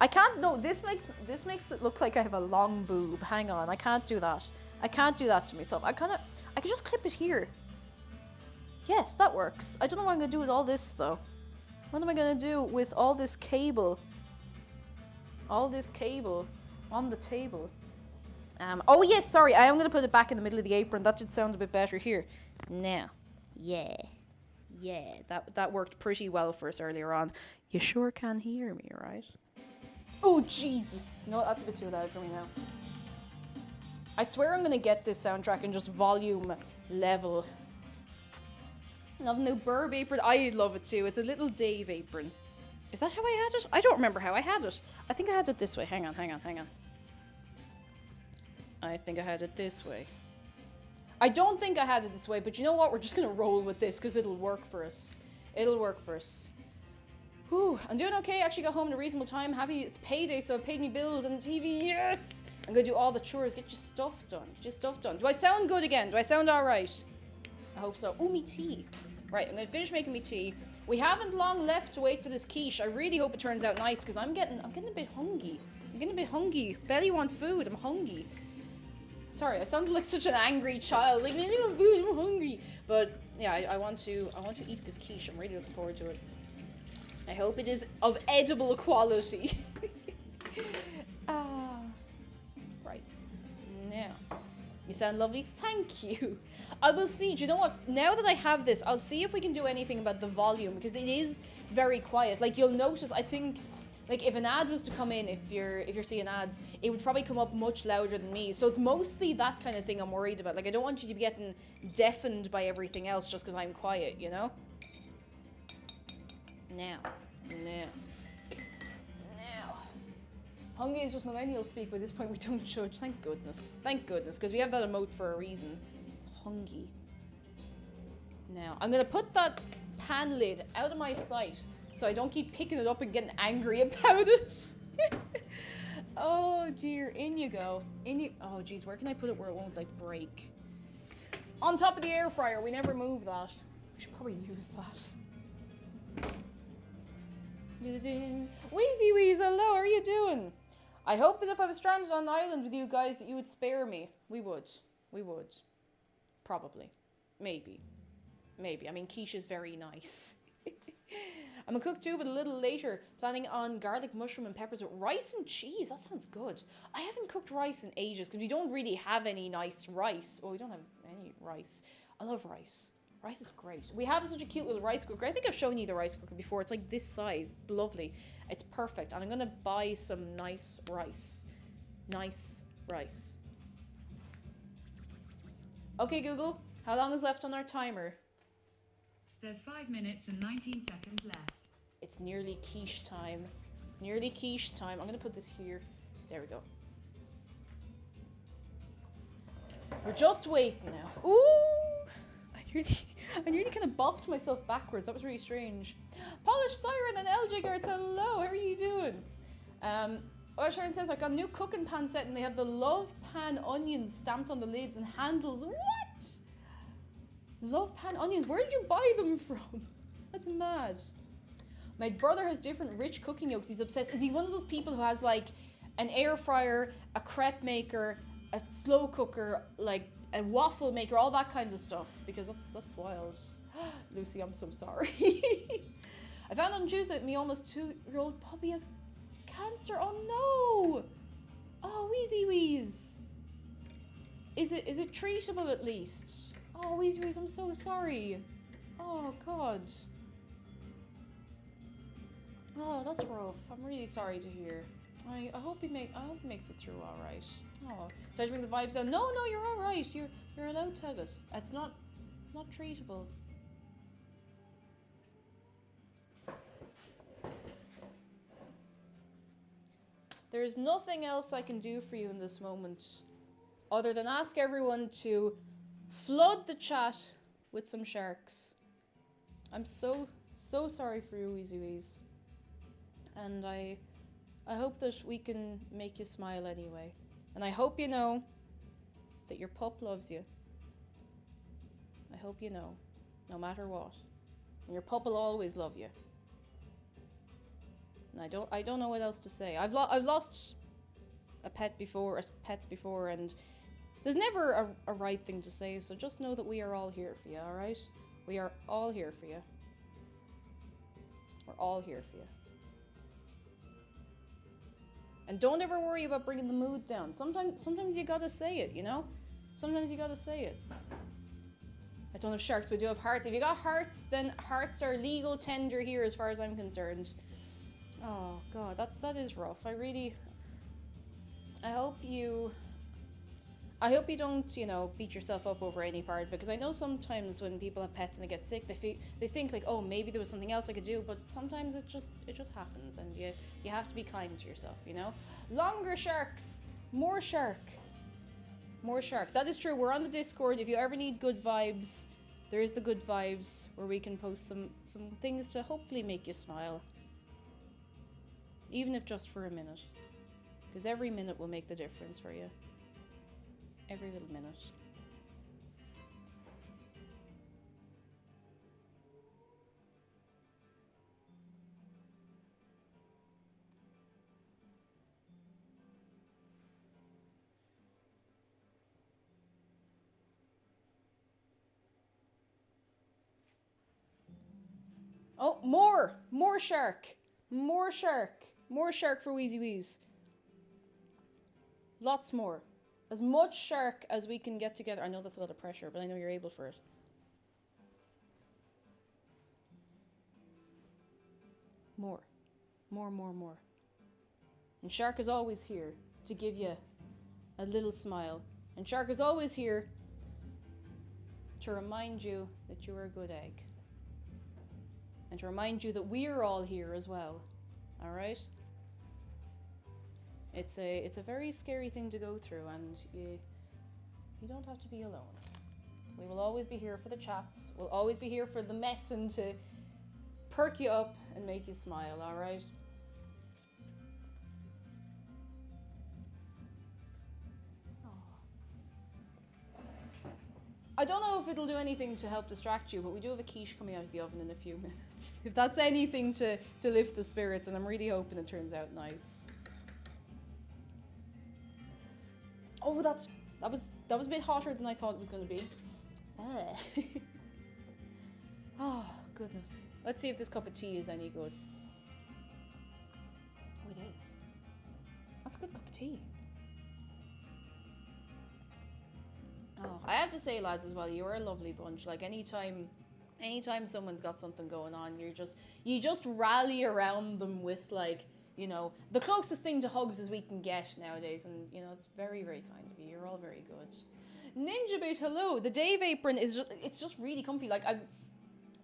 I can't. No, this makes it look like I have a long boob. Hang on. I can't do that. I can't do that to myself. I can just clip it here. Yes, that works. I don't know what I'm gonna do with all this though. What am I gonna do with all this cable? All this cable on the table. Oh yes, sorry. I am gonna put it back in the middle of the apron. That did sound a bit better here. Now, yeah, that worked pretty well for us earlier on. You sure can hear me, right? Oh Jesus! No, that's a bit too loud for me now. I swear I'm gonna get this soundtrack in just volume level. Love the new Burb apron. I love it too. It's a little Dave apron. Is that how I had it? I don't remember how I had it. I think I had it this way. Hang on. I think I had it this way. I don't think I had it this way, but you know what? We're just gonna roll with this because it'll work for us. Whew, I'm doing okay. Actually got home in a reasonable time. Happy it's payday, so I paid me bills and the TV. Yes! I'm gonna do all the chores. Get your stuff done. Do I sound good again? Do I sound alright? I hope so. Oh, me tea. Right, I'm gonna finish making me tea. We haven't long left to wait for this quiche. I really hope it turns out nice because I'm getting a bit hungry. Belly want food. I'm hungry. Sorry, I sounded like such an angry child. Like, I want food, I'm hungry. But yeah, I want to eat this quiche. I'm really looking forward to it. I hope it is of edible quality. Right. Now, you sound lovely. Thank you. I will see. Do you know what? Now that I have this, I'll see if we can do anything about the volume because it is very quiet. Like you'll notice, I think, like if an ad was to come in, if you're seeing ads, it would probably come up much louder than me. So it's mostly that kind of thing I'm worried about. Like I don't want you to be getting deafened by everything else just because I'm quiet, you know? Now. Hungry is just millennial speak. By this point, we don't judge. Thank goodness, because we have that emote for a reason. Hungry. Now, I'm gonna put that pan lid out of my sight so I don't keep picking it up and getting angry about it. Oh dear, in you go. Oh geez, where can I put it where it won't like break? On top of the air fryer. We never move that. We should probably use that. Wheezy Wheeze, hello, how are you doing? I hope that if I was stranded on an island with you guys that you would spare me. We would. Probably. Maybe. I mean, quiche is very nice. I'm gonna cook too, but a little later. Planning on garlic, mushroom, and peppers with rice and cheese. That sounds good. I haven't cooked rice in ages because we don't really have any nice rice. Well, we don't have any rice. I love rice. Rice is great. We have such a cute little rice cooker. I think I've shown you the rice cooker before. It's like this size. It's lovely. It's perfect. And I'm gonna buy some nice rice. Okay, Google. How long is left on our timer? There's 5 minutes and 19 seconds left. It's nearly quiche time. I'm gonna put this here. There we go. We're just waiting now. Ooh! I nearly kind of bopped myself backwards. That was really strange. Polish Siren and LJ Girls, hello. How are you doing? Sharon says, I got a new cooking pan set and they have the Love Pan onions stamped on the lids and handles. What? Love Pan onions? Where did you buy them from? That's mad. My brother has different rich cooking yolks. He's obsessed. Is he one of those people who has like an air fryer, a crepe maker, a slow cooker, like a waffle maker, all that kind of stuff? Because that's wild. Lucy, I'm so sorry. I found on Tuesday that my almost 2-year-old puppy has cancer. Oh no! Oh, Wheezy Wheeze. Is it treatable at least? Oh, Wheezy Wheeze, I'm so sorry. Oh God. Oh, that's rough. I'm really sorry to hear. I hope he makes it through all right. Oh, sorry to bring the vibes down. No, you're all right. You're allowed to tell us. It's not treatable. There's nothing else I can do for you in this moment other than ask everyone to flood the chat with some sharks. I'm so sorry for you, Wheezy Wheeze. And I hope that we can make you smile anyway. And I hope you know that your pup loves you. I hope you know, no matter what. And your pup will always love you. And I don't know what else to say. I've lost a pet before, or pets before, and there's never a right thing to say, so just know that we are all here for you, alright? We are all here for you. We're all here for you. And don't ever worry about bringing the mood down. Sometimes you gotta say it, you know? Sometimes you gotta say it. I don't have sharks, but I do have hearts. If you got hearts, then hearts are legal tender here as far as I'm concerned. Oh God, that is rough. I hope you don't, beat yourself up over any part, because I know sometimes when people have pets and they get sick, they think like, oh, maybe there was something else I could do, but sometimes it just happens, and you have to be kind to yourself, you know? Longer sharks, more shark. More shark. That is true. We're on the Discord. If you ever need good vibes, there is the good vibes where we can post some things to hopefully make you smile. Even if just for a minute. Because every minute will make the difference for you. Every little minute. Oh, more shark. More shark. More shark for Wheezy Wheeze. Lots more. As much shark as we can get together. I know that's a lot of pressure, but I know you're able for it. More. More. And Shark is always here to give you a little smile. And Shark is always here to remind you that you're a good egg. And to remind you that we're all here as well. Alright? It's a very scary thing to go through, and you don't have to be alone. We will always be here for the chats. We'll always be here for the mess and to perk you up and make you smile, alright? I don't know if it'll do anything to help distract you, but we do have a quiche coming out of the oven in a few minutes. If that's anything to lift the spirits, and I'm really hoping it turns out nice. Oh, that was a bit hotter than I thought it was going to be. Oh, goodness. Let's see if this cup of tea is any good. Oh, it is. That's a good cup of tea. Oh, I have to say, lads, as well, you're a lovely bunch. Like, anytime someone's got something going on, you just rally around them with, like, the closest thing to hugs as we can get nowadays, and it's very, very kind of you. You're all very good. Ninja Bait, hello. The Dave apron it's just really comfy. Like,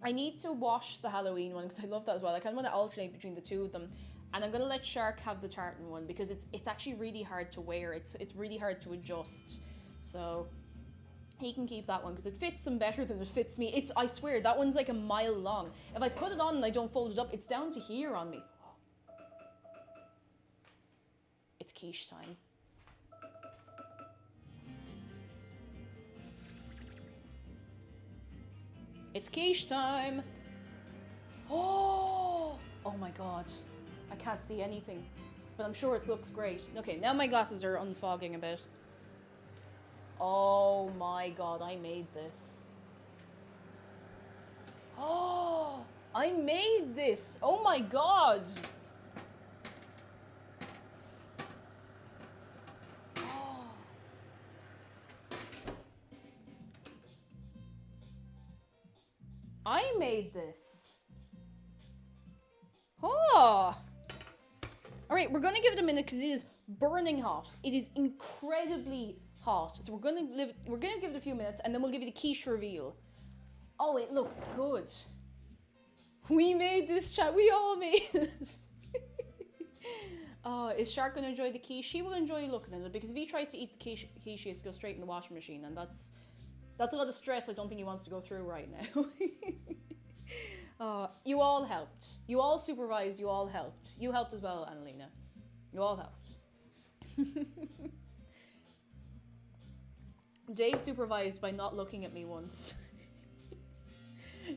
I need to wash the Halloween one because I love that as well. I kind of want to alternate between the two of them. And I'm gonna let Shark have the tartan one because it's actually really hard to wear. It's really hard to adjust. So He can keep that one because it fits him better than it fits me. I swear, that one's like a mile long. If I put it on and I don't fold it up, it's down to here on me. It's quiche time. It's quiche time. Oh my god. I can't see anything, but I'm sure it looks great. Okay, now my glasses are unfogging a bit. Oh my god, I made this. Oh, I made this. Oh my god. Oh. I made this. Oh. All right, we're going to give it a minute because it is burning hot. It is incredibly hot. So we're going to give it a few minutes and then we'll give you the quiche reveal. Oh, it looks good. We made this, chat. We all made it. Is Shark going to enjoy the quiche? He will enjoy looking at it because if he tries to eat the quiche, he has to go straight in the washing machine, and that's a lot of stress I don't think he wants to go through right now. You all helped. You all supervised. You all helped. You helped as well, Annalena. You all helped. Dave supervised by not looking at me once.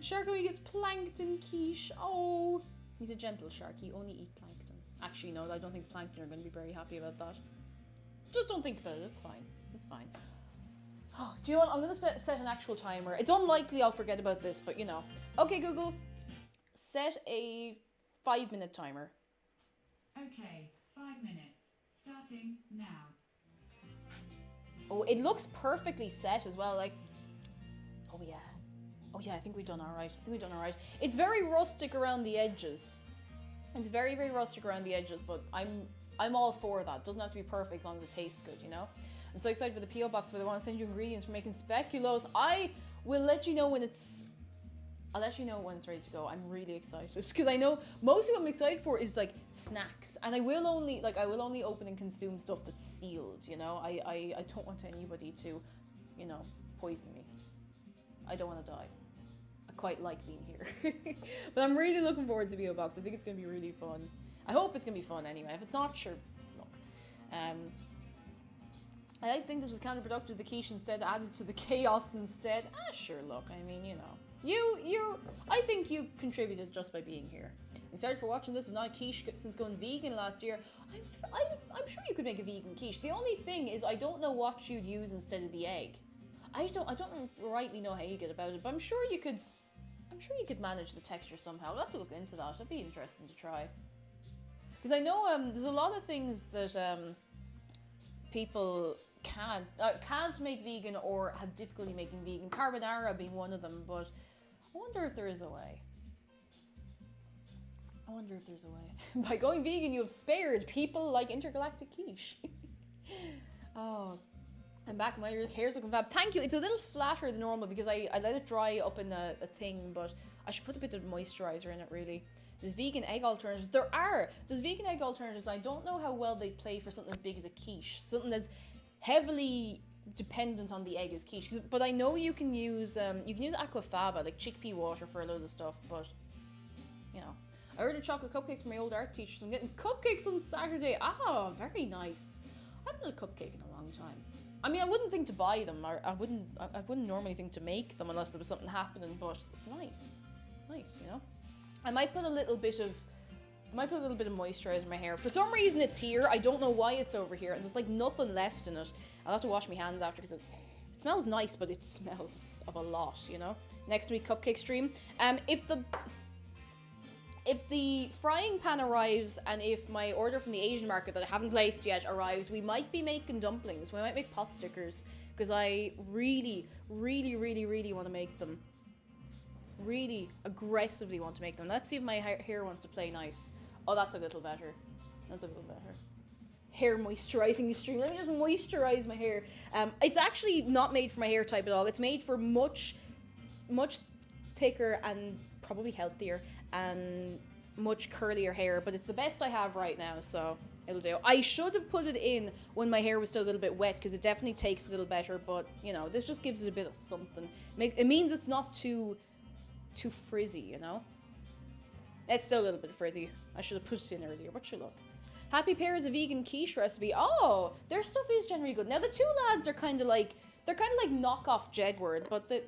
Sharko, he gets plankton quiche. Oh, he's a gentle shark. He only eats plankton. Actually, no, I don't think the plankton are going to be very happy about that. Just don't think about it. It's fine. It's fine. Oh, do you know what? I'm going to set an actual timer. It's unlikely I'll forget about this, but you know. Okay, Google. Set a 5-minute timer. Okay, 5 minutes. Starting now. Oh, it looks perfectly set as well. Like, oh yeah. Oh yeah, I think we've done all right. It's very rustic around the edges. It's very, very rustic around the edges, but I'm all for that. It doesn't have to be perfect as long as it tastes good, you know? I'm so excited for the P.O. box, but I want to send you ingredients for making speculoos. I will let you know when it's... I'll let you know when it's ready to go. I'm really excited because I know most of what I'm excited for is like snacks, and I will only open and consume stuff that's sealed, you know? I don't want anybody to, you know, poison me. I don't want to die. I quite like being here. But I'm really looking forward to the VO box. I think it's going to be really fun. I hope it's going to be fun anyway. If it's not, sure, look. I think this was counterproductive. The quiche instead added to the chaos instead. Sure, look. I mean, you know. I think you contributed just by being here. Excited for watching this. I've not a quiche since going vegan last year. I'm sure you could make a vegan quiche. The only thing is I don't know what you'd use instead of the egg. I don't rightly know how you get about it, but I'm sure you could manage the texture somehow. I'll have to look into that. That'd be interesting to try. Because I know there's a lot of things that people can't make vegan or have difficulty making vegan. Carbonara being one of them, but I wonder if there is a way. By going vegan, you have spared people like intergalactic quiche. Oh. I'm back, my hair's looking fab. Thank you. It's a little flatter than normal because I let it dry up in a thing, but I should put a bit of moisturizer in it, really. There's vegan egg alternatives. There's vegan egg alternatives. I don't know how well they play for something as big as a quiche. Something that's heavily dependent on the egg as quiche. But I know you can use aquafaba, like chickpea water for a load of stuff, but, you know. I ordered chocolate cupcakes from my old art teacher, so I'm getting cupcakes on Saturday. Ah, very nice. I haven't had a cupcake in a long time. I mean, I wouldn't think to buy them, or I wouldn't normally think to make them unless there was something happening, but it's nice. Nice, you know? I might put a little bit of moisturizer in my hair. For some reason it's here. I don't know why it's over here, and there's like nothing left in it. I'll have to wash my hands after because it smells nice, but it smells of a lot, you know? Next week, cupcake stream. If the frying pan arrives and if my order from the Asian market that I haven't placed yet arrives, we might be making dumplings. We might make pot stickers because I really, really, really, really want to make them. Really aggressively want to make them. Let's see if my hair wants to play nice. Oh, that's a little better. That's a little better. Hair moisturizing stream. Let me just moisturize my hair. It's actually not made for my hair type at all. It's made for much, much thicker and probably healthier and much curlier hair, but it's the best I have right now, so It'll do. I should have put it in when my hair was still a little bit wet because it definitely takes a little better, but, you know, this just gives it a bit of something. It means it's not too frizzy, you know? It's still a little bit frizzy. I should have put it in earlier, but sure, look. Happy Pear is a vegan quiche recipe. Oh, their stuff is generally good. Now, the two lads are kind of like, they're kind of like knockoff Jedward, but the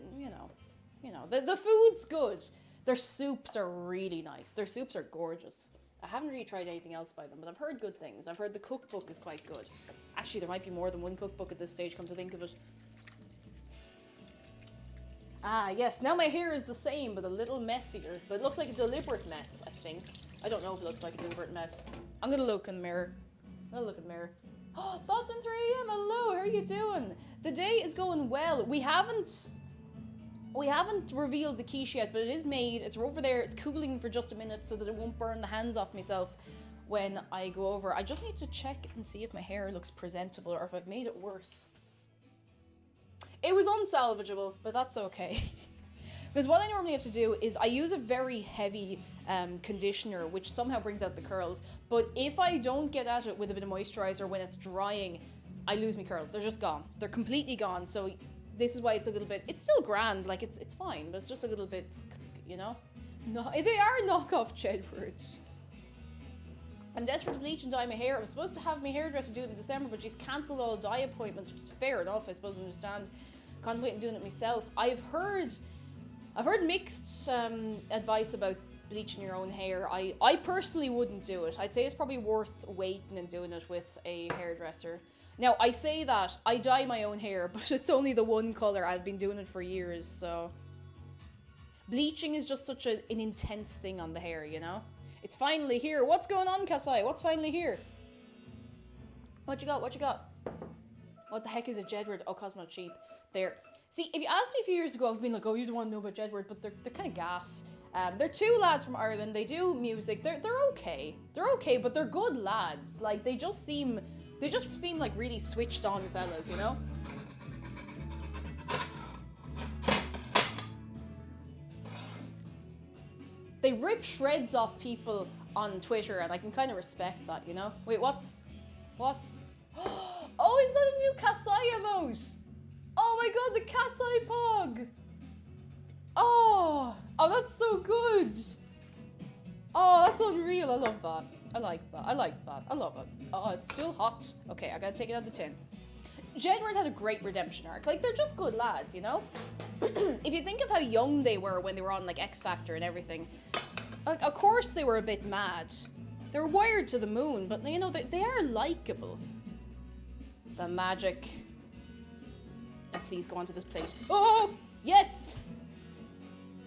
food's good. Their soups are really nice. Their soups are gorgeous. I haven't really tried anything else by them, but I've heard good things. I've heard the cookbook is quite good. Actually, there might be more than one cookbook at this stage, come to think of it. Ah, yes, now my hair is the same, but a little messier. But it looks like a deliberate mess, I think. I don't know if it looks like a deliberate mess. I'm gonna look in the mirror. Oh, thoughts on 3 a.m. Hello, how are you doing? The day is going well. We haven't revealed the quiche yet, but it is made. It's over there. It's cooling for just a minute so that it won't burn the hands off myself when I go over. I just need to check and see if my hair looks presentable or if I've made it worse. It was unsalvageable, but that's okay. Because what I normally have to do is I use a very heavy conditioner, which somehow brings out the curls. But if I don't get at it with a bit of moisturizer when it's drying, I lose my curls. They're just gone. They're completely gone. So this is why it's a little bit, it's still grand, like it's fine, but it's just a little bit, you know? No, they are knockoff Jedwards. I'm desperate to bleach and dye my hair. I was supposed to have my hairdresser do it in December, but she's cancelled all dye appointments, which is fair enough, I suppose, I understand. Contemplating doing it myself. I've heard mixed advice about bleaching your own hair. I personally wouldn't do it. I'd say it's probably worth waiting and doing it with a hairdresser. Now, I say that, I dye my own hair, but it's only the one colour. I've been doing it for years, so... Bleaching is just such an intense thing on the hair, you know? It's finally here. What's going on, Kasai? What's finally here? What you got? What you got? What the heck is a Jedward? Oh, Cosmo Cheap. There. See, if you asked me a few years ago, I've been like, oh, you don't want to know about Jedward, but they're kind of gas. They're two lads from Ireland. They do music. They're okay. They're okay, but they're good lads. Like, they just seem like really switched on fellas, you know? They rip shreds off people on Twitter, and I can kind of respect that, you know? Wait, what's... Oh, is that a new Kasai emote? Oh my god, the Kasai Pog! Oh, that's so good! Oh, that's unreal, I love that. I like that, I love it. Oh, it's still hot. Okay, I gotta take it out of the tin. Jedward had a great redemption arc. Like, they're just good lads, you know? If you think of how young they were when they were on, like, X Factor and everything, like, of course they were a bit mad. They were wired to the moon, but, you know, they are likeable. The magic. Oh, please go onto this plate. Oh, yes!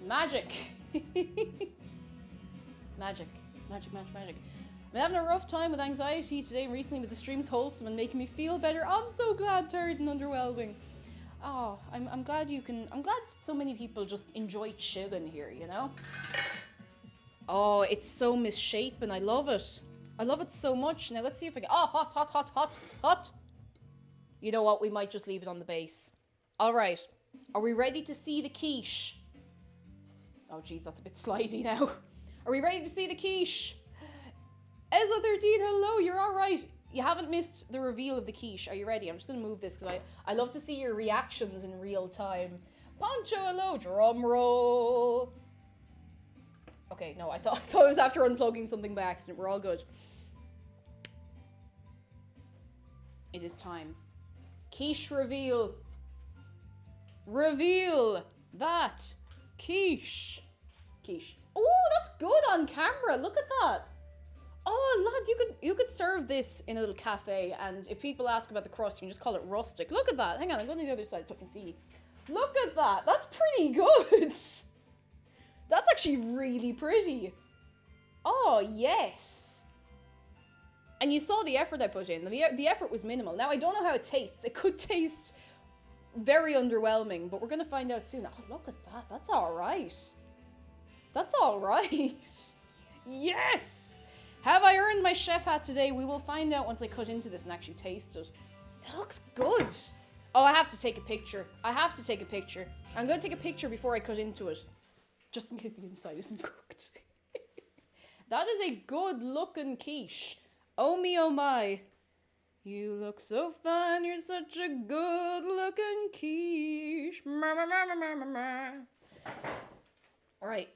Magic. Magic. I'm having a rough time with anxiety today and recently, but the stream's wholesome and making me feel better. I'm so glad, tired and underwhelming. Oh, I'm glad I'm glad so many people just enjoy chilling here, you know? Oh, it's so misshapen. I love it. I love it so much. Now let's see if I can... Oh, hot. You know what? We might just leave it on the base. All right. Are we ready to see the quiche? Oh, geez, that's a bit slidey now. Are we ready to see the quiche? Ezza13, hello, you're all right. You haven't missed the reveal of the quiche. Are you ready? I'm just going to move this because I love to see your reactions in real time. Poncho, hello, drum roll. Okay, no, I thought it was after unplugging something by accident. We're all good. It is time. Quiche reveal. Reveal that quiche. Quiche. Oh, that's good on camera. Look at that. Oh, lads, you could serve this in a little cafe, and if people ask about the crust, you can just call it rustic. Look at that. Hang on, I'm going to the other side so I can see. Look at that. That's pretty good. That's actually really pretty. Oh, yes. And you saw the effort I put in. The effort was minimal. Now, I don't know how it tastes. It could taste very underwhelming, but we're going to find out soon. Oh, look at that. That's all right. That's all right. Yes. Have I earned my chef hat today? We will find out once I cut into this and actually taste it. It looks good. Oh, I have to take a picture. I'm going to take a picture before I cut into it. Just in case the inside isn't cooked. That is a good looking quiche. Oh me, oh my. You look so fine, you're such a good looking quiche. Alright,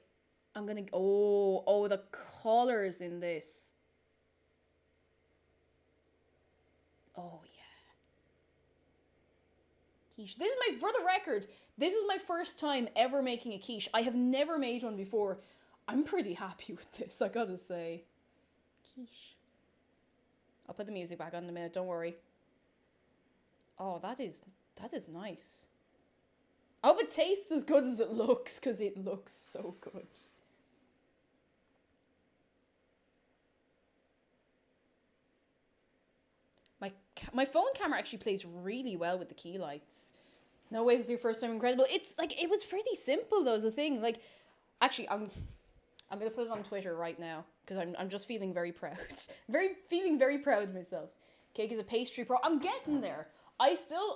I'm gonna, oh, the colors in this. Oh yeah. Quiche. This is for the record, this is my first time ever making a quiche. I have never made one before. I'm pretty happy with this, I gotta say. Quiche. I'll put the music back on in a minute, don't worry. Oh, that is nice. I hope it tastes as good as it looks, because it looks so good. My phone camera actually plays really well with the key lights. No way, this is your first time incredible. It's like, it was pretty simple though, is the thing. Like, actually, I'm gonna put it on Twitter right now, because I'm just feeling very proud. Feeling very proud of myself. Cake is a pastry pro. I'm getting there. I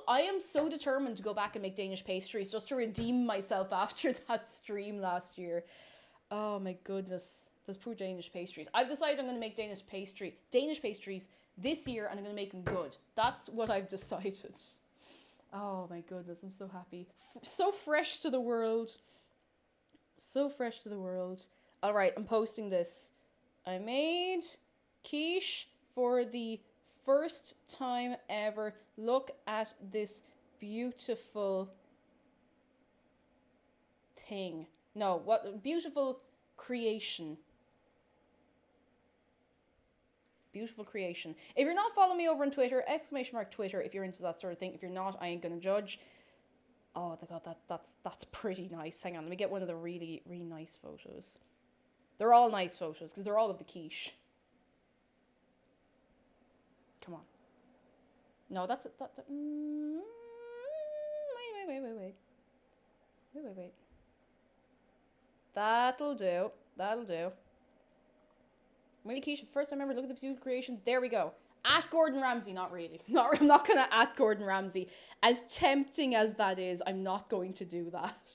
am so determined to go back and make Danish pastries just to redeem myself after that stream last year. Oh my goodness. Those poor Danish pastries. I've decided I'm going to make Danish pastries this year, and I'm going to make them good. That's what I've decided. Oh my goodness, I'm so happy. So fresh to the world. So fresh to the world. All right, I'm posting this. I made quiche for the first time ever. Look at this beautiful thing. No, what beautiful creation. Beautiful creation. If you're not following me over on Twitter, !Twitter if you're into that sort of thing. If you're not, I ain't gonna judge. Oh my god, that's pretty nice. Hang on, let me get one of the really, really nice photos. They're all nice photos, because they're all of the quiche. Come on. No, that's wait. That'll do. That'll do. Really quiche, the first time I ever look at the beautiful creation. There we go. At Gordon Ramsay, not really. I'm not gonna at Gordon Ramsay. As tempting as that is, I'm not going to do that.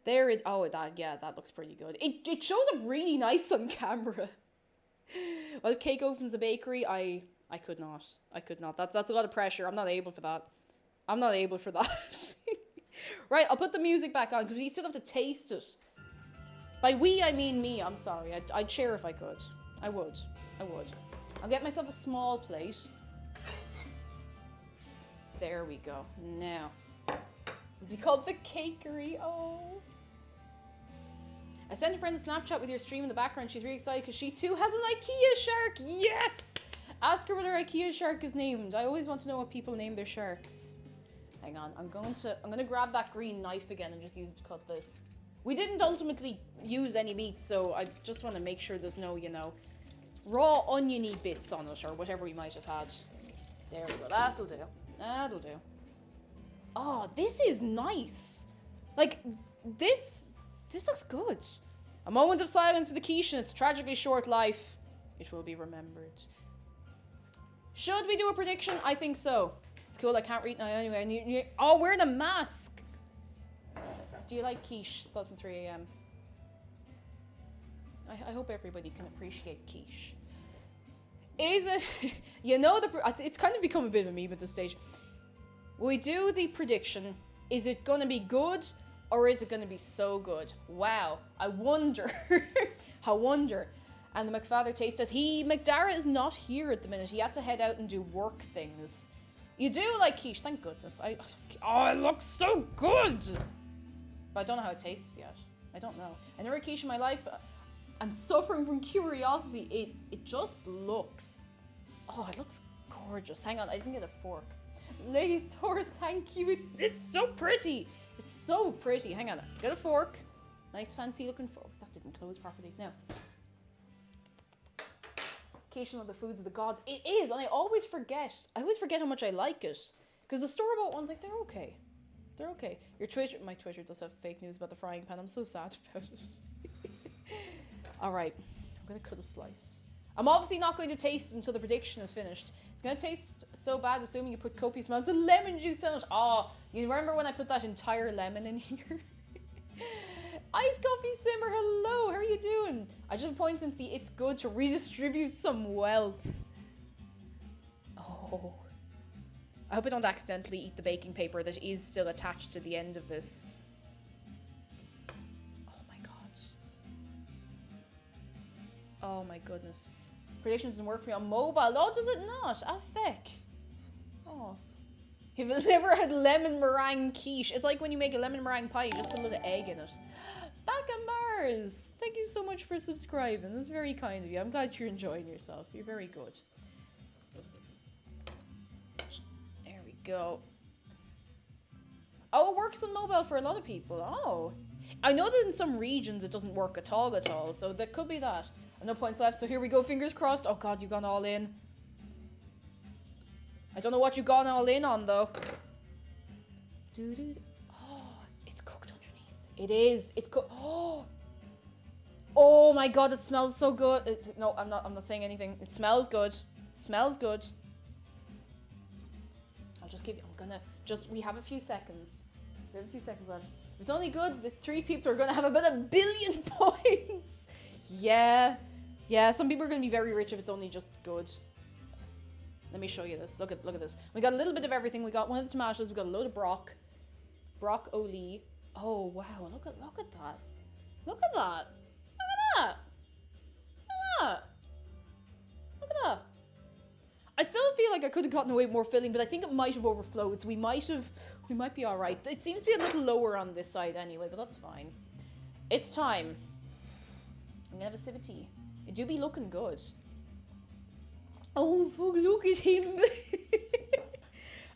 There it, oh, that looks pretty good. It shows up really nice on camera. Well, Cake opens a bakery, I could not. That's a lot of pressure. I'm not able for that. Right, I'll put the music back on, because we still have to taste it. By we, I mean me. I'm sorry. I'd share if I could. I would. I'll get myself a small plate. There we go. Now, it'll be called the cakery. Oh. I sent a friend a Snapchat with your stream in the background. She's really excited because she too has an IKEA shark. Yes! Ask her what her IKEA shark is named. I always want to know what people name their sharks. Hang on. I'm gonna grab that green knife again and just use it to cut this. We didn't ultimately use any meat, so I just want to make sure there's no, raw oniony bits on it, or whatever we might have had. There we go, that'll do. Oh, this is nice. Like, this looks good. A moment of silence for the quiche and its tragically short life. It will be remembered. Should we do a prediction? I think so. It's cool, I can't read now anyway. Oh, wear the mask! Do you like quiche? 3 a.m. I hope everybody can appreciate quiche. Is it, it's kind of become a bit of a meme at this stage. We do the prediction. Is it gonna be good, or is it gonna be so good? Wow, I wonder. I wonder. And the McFather taste test. McDara is not here at the minute. He had to head out and do work things. You do like quiche, thank goodness. Oh, it looks so good! But I don't know how it tastes yet. I don't know. I never had quiche in my life. I'm suffering from curiosity. It just looks... Oh, it looks gorgeous. Hang on, I didn't get a fork. Lady Thor, thank you. It's so pretty. It's so pretty. Hang on, get a fork. Nice fancy looking fork. That didn't close properly. Now. Quiche is one of the foods of the gods. It is, and I always forget how much I like it. Because the store-bought ones, like, they're okay. They're okay. My Twitter does have fake news about the frying pan. I'm so sad about it. All right, I'm gonna cut a slice. I'm obviously not going to taste until the prediction is finished. It's gonna taste so bad, assuming you put copious amounts of lemon juice in it. Oh, you remember when I put that entire lemon in here? Ice Coffee Simmer, hello, how are you doing? I just point into the it's good to redistribute some wealth. Oh. I hope I don't accidentally eat the baking paper that is still attached to the end of this. Oh my god. Oh my goodness. Prediction doesn't work for me on mobile. Oh, does it not? Ah, feck. Oh. Have you ever had lemon meringue quiche? It's like when you make a lemon meringue pie, you just put a little egg in it. Back on Mars! Thank you so much for subscribing. That's very kind of you. I'm glad you're enjoying yourself. You're very good. There we go. Oh, it works on mobile for a lot of people. Oh. I know that in some regions it doesn't work at all, so that could be that. No points left, so here we go, fingers crossed. Oh god, you've gone all in. I don't know what you've gone all in on, though. Oh, it's cooked underneath. It is. It's cooked. Oh my god, it smells so good. No, I'm not saying anything. It smells good. It smells good. I'll just give you, we have a few seconds. We have a few seconds left. If it's only good, the 3 people are gonna have about 1 billion points. Yeah. Yeah, some people are gonna be very rich if it's only just good. Let me show you this. Look at this. We got a little bit of everything. We got one of the tomatoes. We got a load of broccoli. Oh wow! Look at that. Look at that. Look at that. Look at that. Look at that. I still feel like I could have gotten away with more filling, but I think it might have overflowed. So we might be all right. It seems to be a little lower on this side anyway, but that's fine. It's time. I'm gonna have a sip of tea. It do be looking good. Oh, look at him.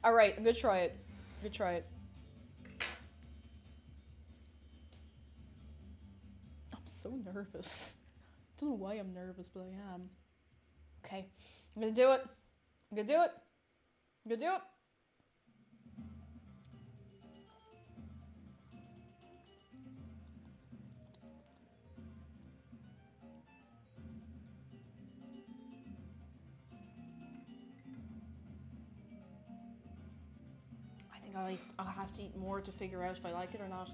All right, I'm gonna try it. I'm so nervous. I don't know why I'm nervous, but I am. Okay, I'm gonna do it. I'll have to eat more to figure out if I like it or not.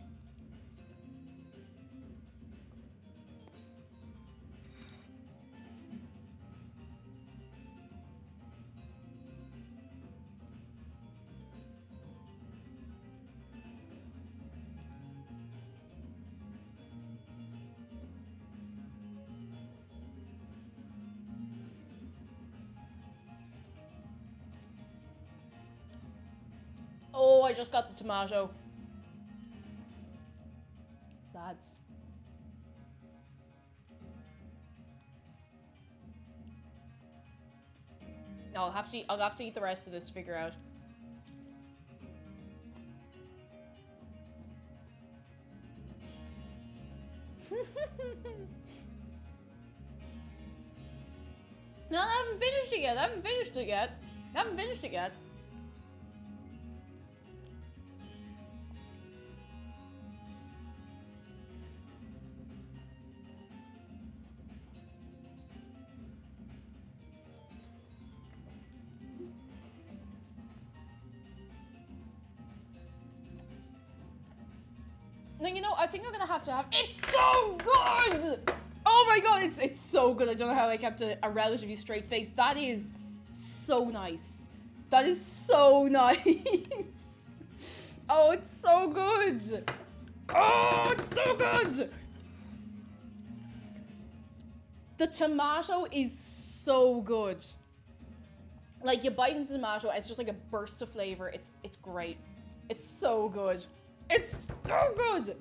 Oh, I just got the tomato. Lads. No, I'll have to eat the rest of this to figure out. No, I haven't finished it yet. No, you know, I think I'm gonna have to have. It's so good! Oh my god, it's so good. I don't know how I kept a relatively straight face. That is so nice. That is so nice. Oh, it's so good. Oh, it's so good. The tomato is so good. Like, you bite into the tomato, it's just like a burst of flavor. It's great. It's so good. It's so good!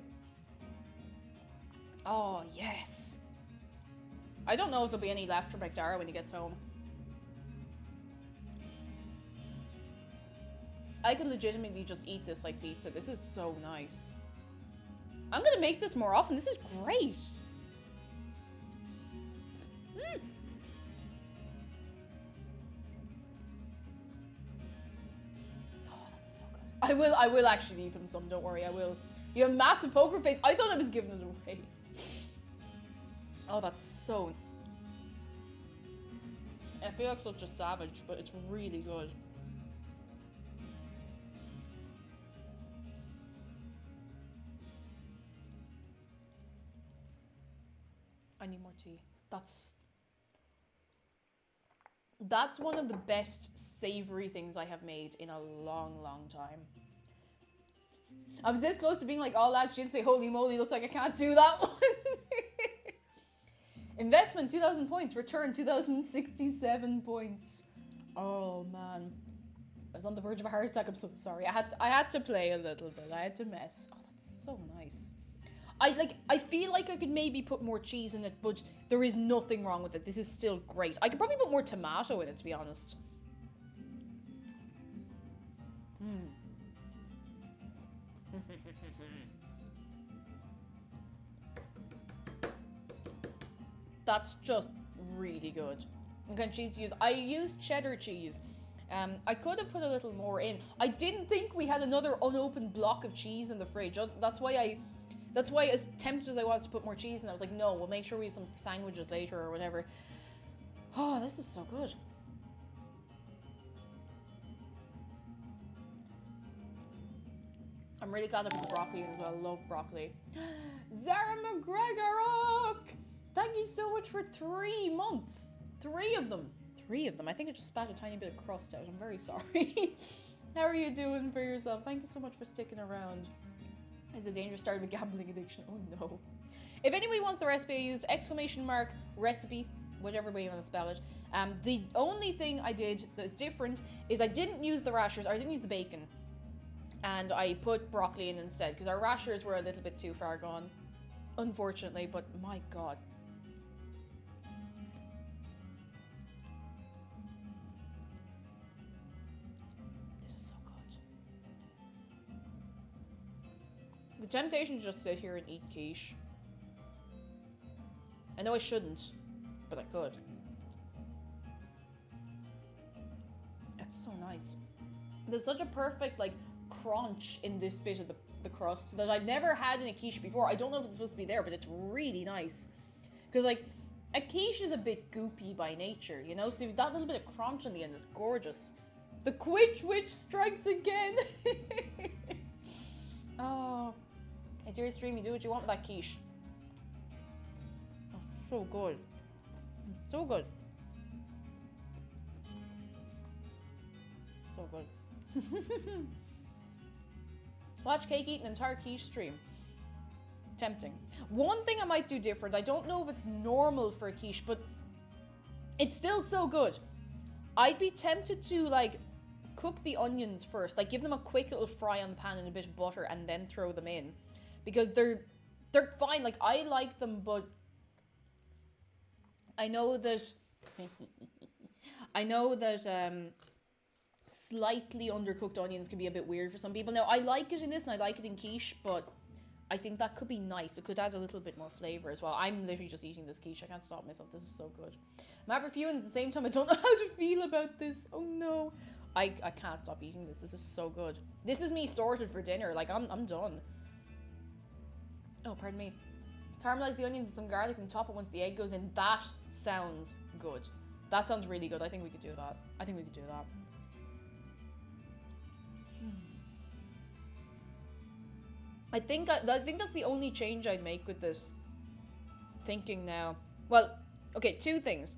Oh, yes. I don't know if there'll be any left for McDara when he gets home. I could legitimately just eat this like pizza. This is so nice. I'm gonna make this more often. This is great. Mm. I will actually leave him some, don't worry, I will. You have a massive poker face. I thought I was giving it away. Oh, that's so... I feel like such a savage, but it's really good. need more tea. That's one of the best savory things I have made in a long, long time. I was this close to being like, oh lads, she didn't say holy moly, looks like I can't do that one. Investment 2,000 points, return 2,067 points. Oh man. I was on the verge of a heart attack, I'm so sorry. I had to play a little bit, I had to mess. Oh, that's so nice. I feel like I could maybe put more cheese in it, but there is nothing wrong with it. This is still great. I could probably put more tomato in it, to be honest. That's just really good. What kind of cheese to use? I used cheddar cheese. I could have put a little more in. I didn't think we had another unopened block of cheese in the fridge. That's why as tempted as I was to put more cheese in, I was like, no, we'll make sure we have some sandwiches later or whatever. Oh, this is so good. I'm really glad I put the broccoli in as well. I love broccoli. Zara McGregor! Thank you so much for 3 months. 3 of them. 3 of them. I think I just spat a tiny bit of crust out. I'm very sorry. How are you doing for yourself? Thank you so much for sticking around. Is a dangerous start of a gambling addiction. Oh no. If anybody wants the recipe I used, !recipe, whichever way you want to spell it. The only thing I did that's different is I didn't use the rashers, or I didn't use the bacon. And I put broccoli in instead, because our rashers were a little bit too far gone. Unfortunately, but my god. This is so good. The temptation to just sit here and eat quiche. I know I shouldn't, but I could. It's so nice. There's such a perfect, like, crunch in this bit of the crust that I've never had in a quiche before. I don't know if it's supposed to be there, but it's really nice. Because, like, a quiche is a bit goopy by nature, you know? So that little bit of crunch in the end is gorgeous. The Quiche Witch strikes again! Oh. It's your stream, you do what you want with that quiche. Oh, so good. So good. So good. Watch Cake eat an entire quiche stream. Tempting. One thing I might do different, I don't know if it's normal for a quiche, but it's still so good. I'd be tempted to, like, cook the onions first. Like, give them a quick little fry on the pan in a bit of butter and then throw them in. Because they're fine. Like, I like them, but I know that slightly undercooked onions can be a bit weird for some people. Now, I like it in this and I like it in quiche, but I think that could be nice. It could add a little bit more flavor as well. I'm literally just eating this quiche. I can't stop myself. This is so good. I'm at reviewing at the same time. I don't know how to feel about this. Oh no. I can't stop eating this. This is so good. This is me sorted for dinner. Like, I'm done. Oh, pardon me. Caramelize the onions and some garlic and top it once the egg goes in. That sounds good. That sounds really good. I think we could do that. I think we could do that. I think that's the only change I'd make with this. Thinking now. Well, okay, 2 things.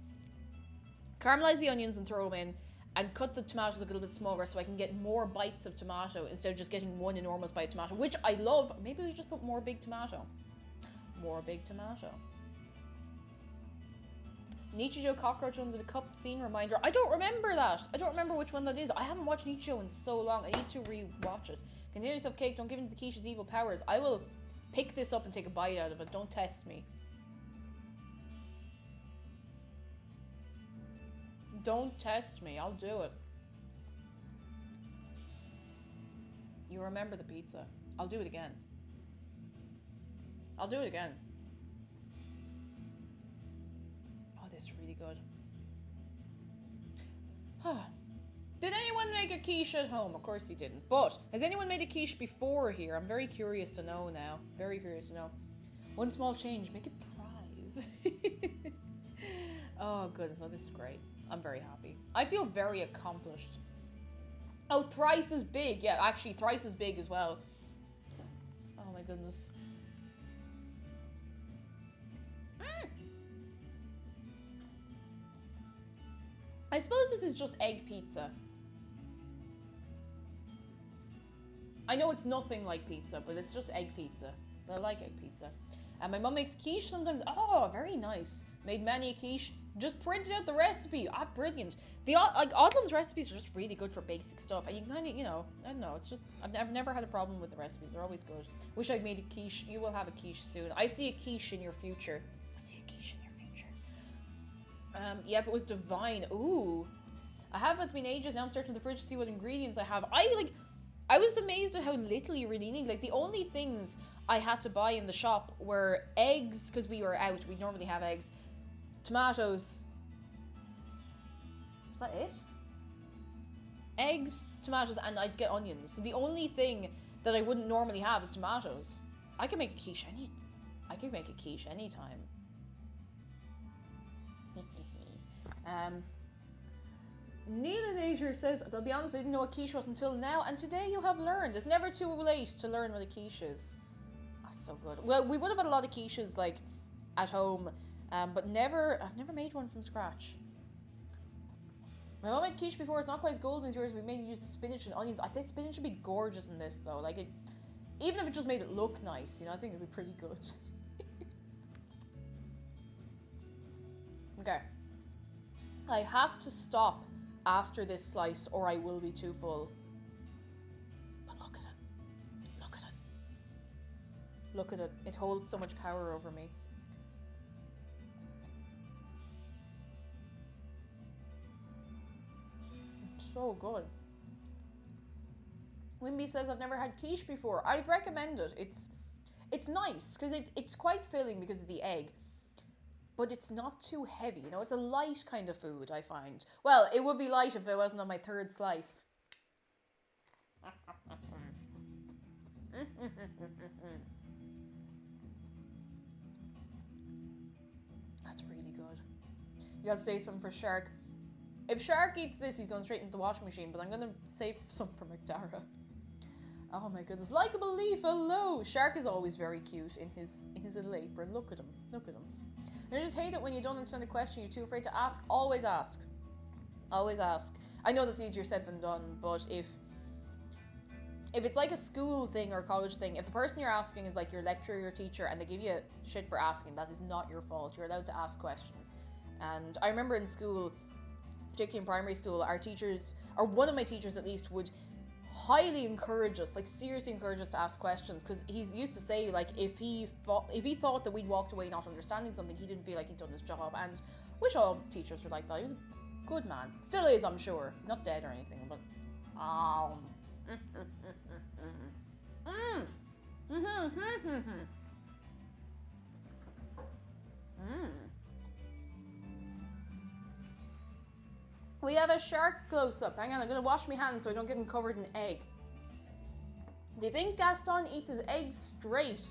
Caramelize the onions and throw them in, and cut the tomatoes a little bit smaller so I can get more bites of tomato instead of just getting one enormous bite of tomato, which I love. Maybe we just put more big tomato. More big tomato. Nichijou cockroach under the cup scene reminder. I don't remember that. I don't remember which one that is. I haven't watched Nichijou in so long. I need to re-watch it. Continue yourself, Cake. Don't give in to the quiche's evil powers. I will pick this up and take a bite out of it. Don't test me. Don't test me. I'll do it. You remember the pizza. I'll do it again. I'll do it again. Oh, this is really good. Did anyone make a quiche at home? Of course he didn't. But has anyone made a quiche before here? I'm very curious to know now. Very curious to know. One small change. Make it thrive. Oh, goodness. No, this is great. I'm very happy. I feel very accomplished. Oh, thrice as big. Yeah, actually, thrice as big as well. Oh, my goodness. I suppose this is just egg pizza. I know it's nothing like pizza, but it's just egg pizza. But I like egg pizza. And my mum makes quiche sometimes. Oh, very nice. Made many a quiche. Just printed out the recipe. Ah, brilliant. The Odlin's recipes are just really good for basic stuff. And you kind of, you know, I don't know. It's just, I've never had a problem with the recipes. They're always good. Wish I'd made a quiche. You will have a quiche soon. I see a quiche in your future. I see a quiche in your future. Yep, it was divine. Ooh. I haven't, it's been ages. Now I'm searching the fridge to see what ingredients I have. I was amazed at how little you really need. Like, the only things I had to buy in the shop were eggs, because we were out. We normally have eggs. Tomatoes. Is that it? Eggs, tomatoes, and I'd get onions. So the only thing that I wouldn't normally have is tomatoes. I could make a quiche anytime. Neilinator says, I'll be honest, I didn't know what quiche was until now, and today you have learned. It's never too late to learn what a quiche is. That's so good. Well, we would have had a lot of quiches, like, at home, but I've never made one from scratch. My mom made quiche before. It's not quite as golden as yours. We made use spinach and onions. I'd say spinach would be gorgeous in this, though. Like, even if it just made it look nice, you know, I think it'd be pretty good. Okay. I have to stop after this slice or I will be too full. But look at it. Look at it. Look at it. It holds so much power over me. It's so good. Wimby says, I've never had quiche before. I'd recommend it. It's nice because it's quite filling because of the egg. But it's not too heavy, you know, it's a light kind of food, I find. Well, it would be light if it wasn't on my third slice. That's really good. You gotta save some for Shark. If Shark eats this, he's going straight into the washing machine, but I'm gonna save some for McDara. Oh my goodness, likeable leaf, hello! Shark is always very cute in his little apron. Look at him, look at him. I just hate it when you don't understand a question, you're too afraid to ask. Always ask. Always ask. I know that's easier said than done, but if it's like a school thing or a college thing, if the person you're asking is like your lecturer, your teacher, and they give you shit for asking, that is not your fault. You're allowed to ask questions. And I remember in school, particularly in primary school, our teachers, or one of my teachers at least, would highly encourage us, like seriously encourage us to ask questions, because he used to say, like, if he thought that we'd walked away not understanding something, he didn't feel like he'd done his job. And wish all teachers were like that. He was a good man, still is, I'm sure. He's not dead or anything, but We have a shark close-up. Hang on, I'm gonna wash my hands so I don't get them covered in egg. Do you think Gaston eats his eggs straight?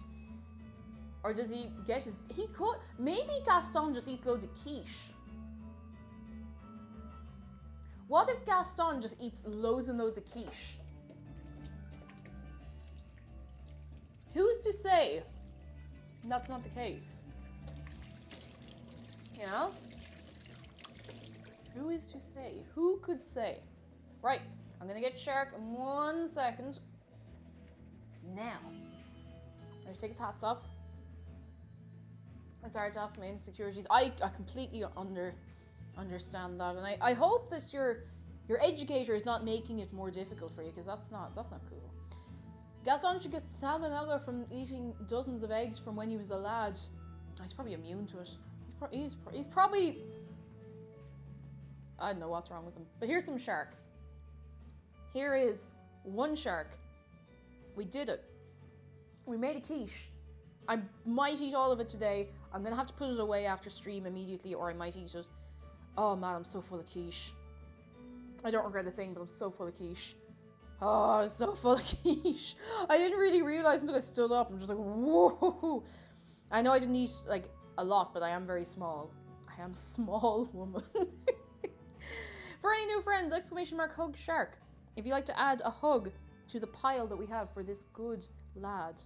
Or does he get his... He could... Maybe Gaston just eats loads of quiche. What if Gaston just eats loads and loads of quiche? Who's to say that's not the case? You know? Who is to say? Who could say? Right, I'm gonna get Shark in 1 second. Now, I should take his hats off. It's hard to ask my insecurities. I completely understand that, and I hope that your educator is not making it more difficult for you, because that's not cool. Gaston should get salmonella from eating dozens of eggs from when he was a lad. He's probably immune to it. He's probably... I don't know what's wrong with him. But here's some shark. Here is one shark. We did it. We made a quiche. I might eat all of it today. I'm going to have to put it away after stream immediately, or I might eat it. Oh man, I'm so full of quiche. I don't regret a thing, but I'm so full of quiche. Oh, I'm so full of quiche. I didn't really realize until I stood up. I'm just like, whoa. I know I didn't eat like a lot, but I am very small. I am a small woman. For any new friends, !hug shark. If you'd like to add a hug to the pile that we have for this good lad,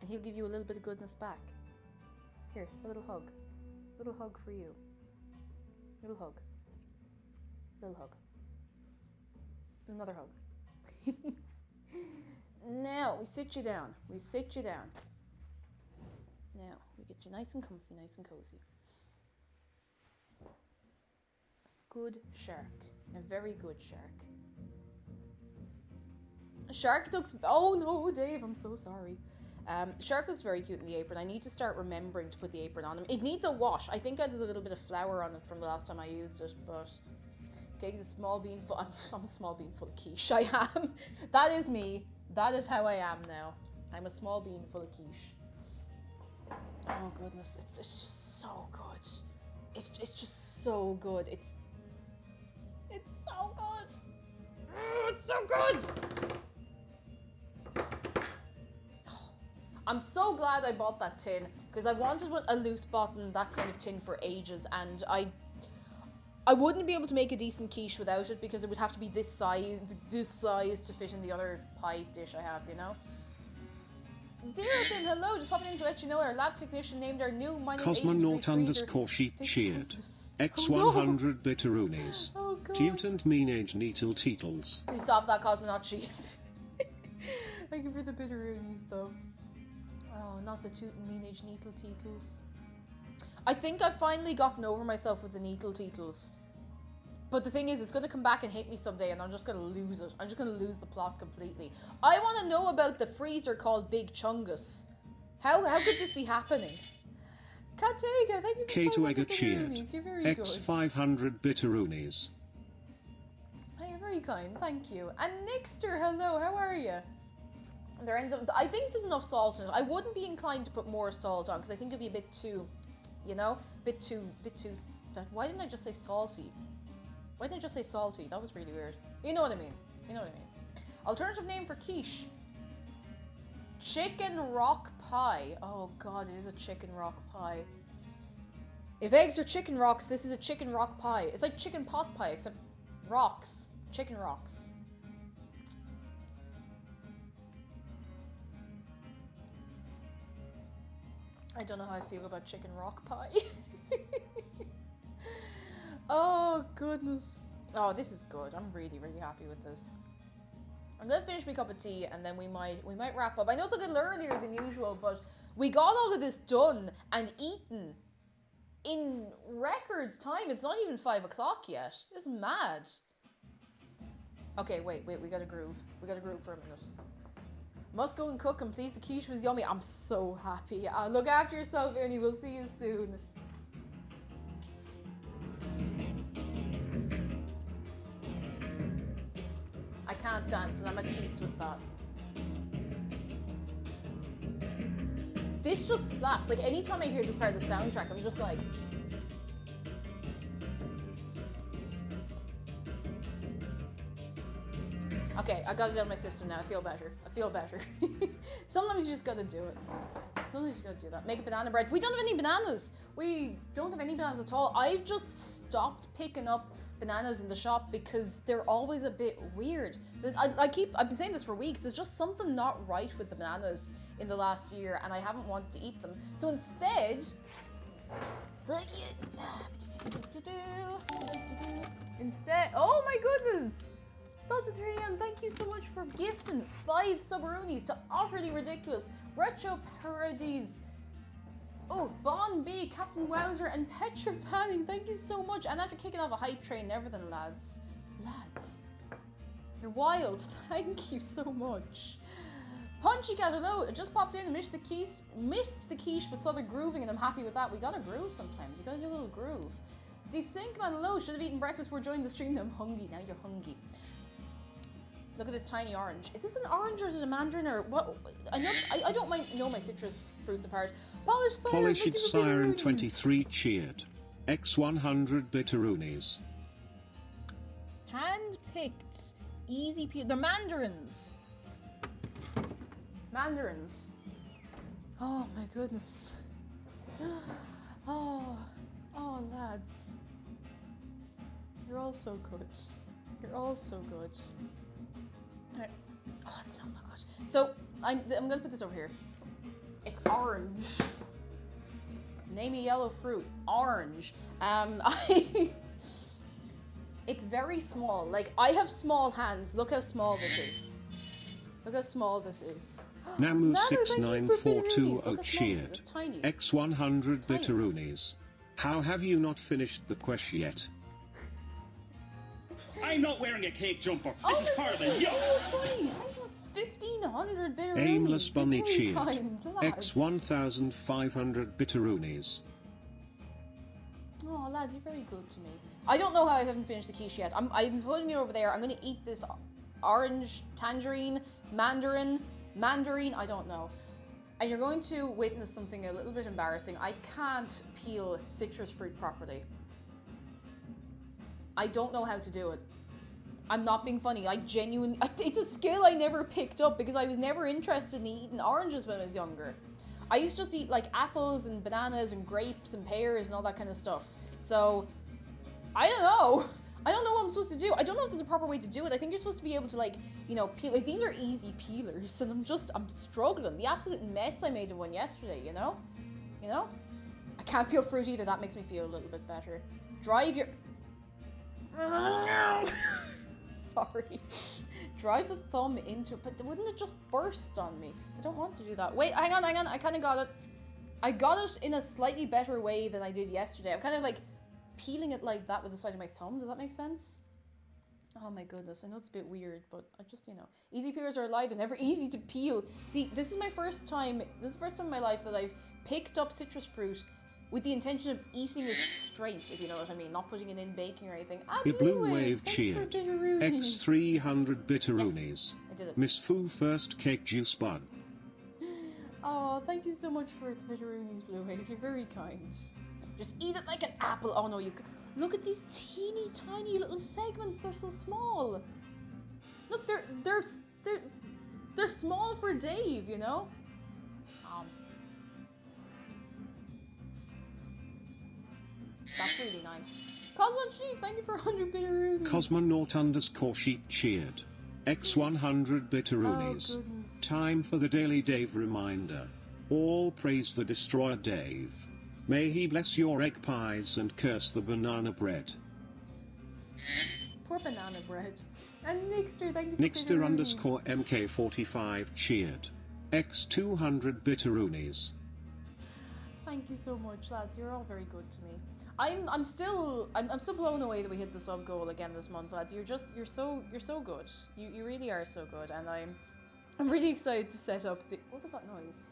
and he'll give you a little bit of goodness back. Here, a little hug. A little hug for you. Little hug. Little hug. Another hug. Now, we sit you down. We sit you down. Now, we get you nice and comfy, nice and cozy. Good shark. A very good shark. Shark looks... Oh no, Dave, I'm so sorry. Shark looks very cute in the apron. I need to start remembering to put the apron on him. It needs a wash. I think there's a little bit of flour on it from the last time I used it, but... Okay, he's a small bean full... I'm a small bean full of quiche. I am. That is me. That is how I am now. I'm a small bean full of quiche. Oh goodness, it's just so good. It's just so good. It's so good. Oh, it's so good. I'm so glad I bought that tin because I wanted a loose bottom, that kind of tin for ages, and I wouldn't be able to make a decent quiche without it because it would have to be this size to fit in the other pie dish I have, you know? Zero saying hello, just popping in to let you know our lab technician named our new Cosmonaut_sheep cheered. X100 bitteroonies. Oh god. Toot and meenage neetle teetles. You stop that, Cosmonaut sheep. Thank you for the bitteroonies though. Oh, not the toot and meenage neetle teetles. I think I've finally gotten over myself with the needle teetles. But the thing is, it's going to come back and hate me someday and I'm just going to lose it. I'm just going to lose the plot completely. I want to know about the freezer called Big Chungus. How could this be happening? Katega, thank you for K2Ega cheered. You're very good. X500 bitteroonies. Oh, you're very kind, thank you. And Nixter, hello, how are you? I think there's enough salt in it. I wouldn't be inclined to put more salt on because I think it'd be a bit too... You know, bit too. Why didn't I just say salty? Why didn't I just say salty? That was really weird. You know what I mean. You know what I mean. Alternative name for quiche. Chicken rock pie. Oh god, it is a chicken rock pie. If eggs are chicken rocks, this is a chicken rock pie. It's like chicken pot pie, except rocks. Chicken rocks. I don't know how I feel about chicken rock pie. Oh, goodness. Oh, this is good. I'm really, really happy with this. I'm gonna finish my cup of tea and then we might wrap up. I know it's a little earlier than usual, but we got all of this done and eaten in record time. It's not even 5 o'clock yet. This is mad. Okay, wait, we gotta groove. We gotta groove for a minute. Must go and cook and please, the quiche was yummy. I'm so happy. Look after yourself, Ernie. We'll see you soon. I can't dance and I'm at peace with that. This just slaps. Like, anytime I hear this part of the soundtrack, I'm just like... Okay, I got it out of my system now. I feel better. I feel better. Sometimes you just gotta do it. Sometimes you gotta do that. Make a banana bread. We don't have any bananas. We don't have any bananas at all. I've just stopped picking up bananas in the shop because they're always a bit weird. I've been saying this for weeks. There's just something not right with the bananas in the last year and I haven't wanted to eat them. So instead, oh my goodness! That's a 3M. Thank you so much for gifting 5 sub-roonies to Utterly Ridiculous, Retro Parodies. Oh, Bon B, Captain Wowzer, and Petra Panning. Thank you so much. And after kicking off a hype train and everything, lads. Lads. You're wild. Thank you so much. Punchy Cat, hello. I just popped in, missed the quiche, but saw the grooving, and I'm happy with that. We gotta groove sometimes. You gotta do a little groove. Desync man, hello. Should have eaten breakfast before joining the stream. I'm hungry. Now you're hungry. Look at this tiny orange. Is this an orange or is it a mandarin or what? I don't know my citrus fruits apart. Polished Siren 23 cheered. X100 bitteroonies. Hand-picked, easy peel. They're mandarins. Mandarins. Oh my goodness. Oh, lads. You're all so good. You're all so good. Right. Oh, it smells so good. So, I'm gonna put this over here. It's orange. Name a yellow fruit. Orange. It's very small. Like, I have small hands. Look how small this is. Look how small this is. Namu, thank you for bitteroonies. Look how small this is. cheered. It's tiny. X100 Tiny. bitteroonies. How have you not finished the Quiche yet? I'm not wearing a cake jumper. Oh This is my horrible. God, Yuck. oh, funny. I have 1,500 bitteroonies. Aimless bunny Very cheered. kind, lads. X1500 bitteroonies. Oh, lads, you're very good to me. I don't know how I haven't finished the quiche yet. I'm putting it over there. I'm going to eat this orange, tangerine, mandarin, I don't know. And you're going to witness something a little bit embarrassing. I can't peel citrus fruit properly. I don't know how to do it. I'm not being funny. I genuinely... It's a skill I never picked up because I was never interested in eating oranges when I was younger. I used to just eat like apples and bananas and grapes and pears and all that kind of stuff. So, I don't know. I don't know what I'm supposed to do. I don't know if there's a proper way to do it. I think you're supposed to be able to, like, you know, peel. Like, these are easy peelers and I'm struggling. The absolute mess I made of one yesterday, you know? You know? I can't peel fruit either. That makes me feel a little bit better. Drive your... Sorry. Drive the thumb into... But wouldn't it just burst on me? I don't want to do that. Wait, hang on. I kind of got it. I got it in a slightly better way than I did yesterday. I'm kind of like peeling it like that with the side of my thumb. Does that make sense? Oh my goodness. I know it's a bit weird, but I just, you know. Easy peelers are alive and never easy to peel. See, this is my first time... This is the first time in my life that I've picked up citrus fruit with the intention of eating it straight, if you know what I mean. Not putting it in baking or anything. Ah, A blue wave thank you for cheered. bitteroonies. X300 bitteroonies. Yes, I did it. Miss Fu first cake juice bud. Oh, thank you so much for the bitteroonies, Blue Wave. You're very kind. Just eat it like an apple. Oh no, look at these teeny tiny little segments. They're so small. Look, they're small for Dave, you know. That's really nice. Cosmo Sheep, thank you for 100 bitteroonies. Cosmonaut_sheep cheered. X100 bitteroonies. Oh, goodness. Time for the Daily Dave reminder. All praise the destroyer Dave. May he bless your egg pies and curse the banana bread. Poor banana bread. And Nixter, thank you for bitteroonies. Nixter_MK45 cheered. X200 bitteroonies. Thank you so much, lads. You're all very good to me. I'm still blown away that we hit the sub goal again this month, lads. You're so good. You really are so good, and I'm really excited to set up the... What was that noise?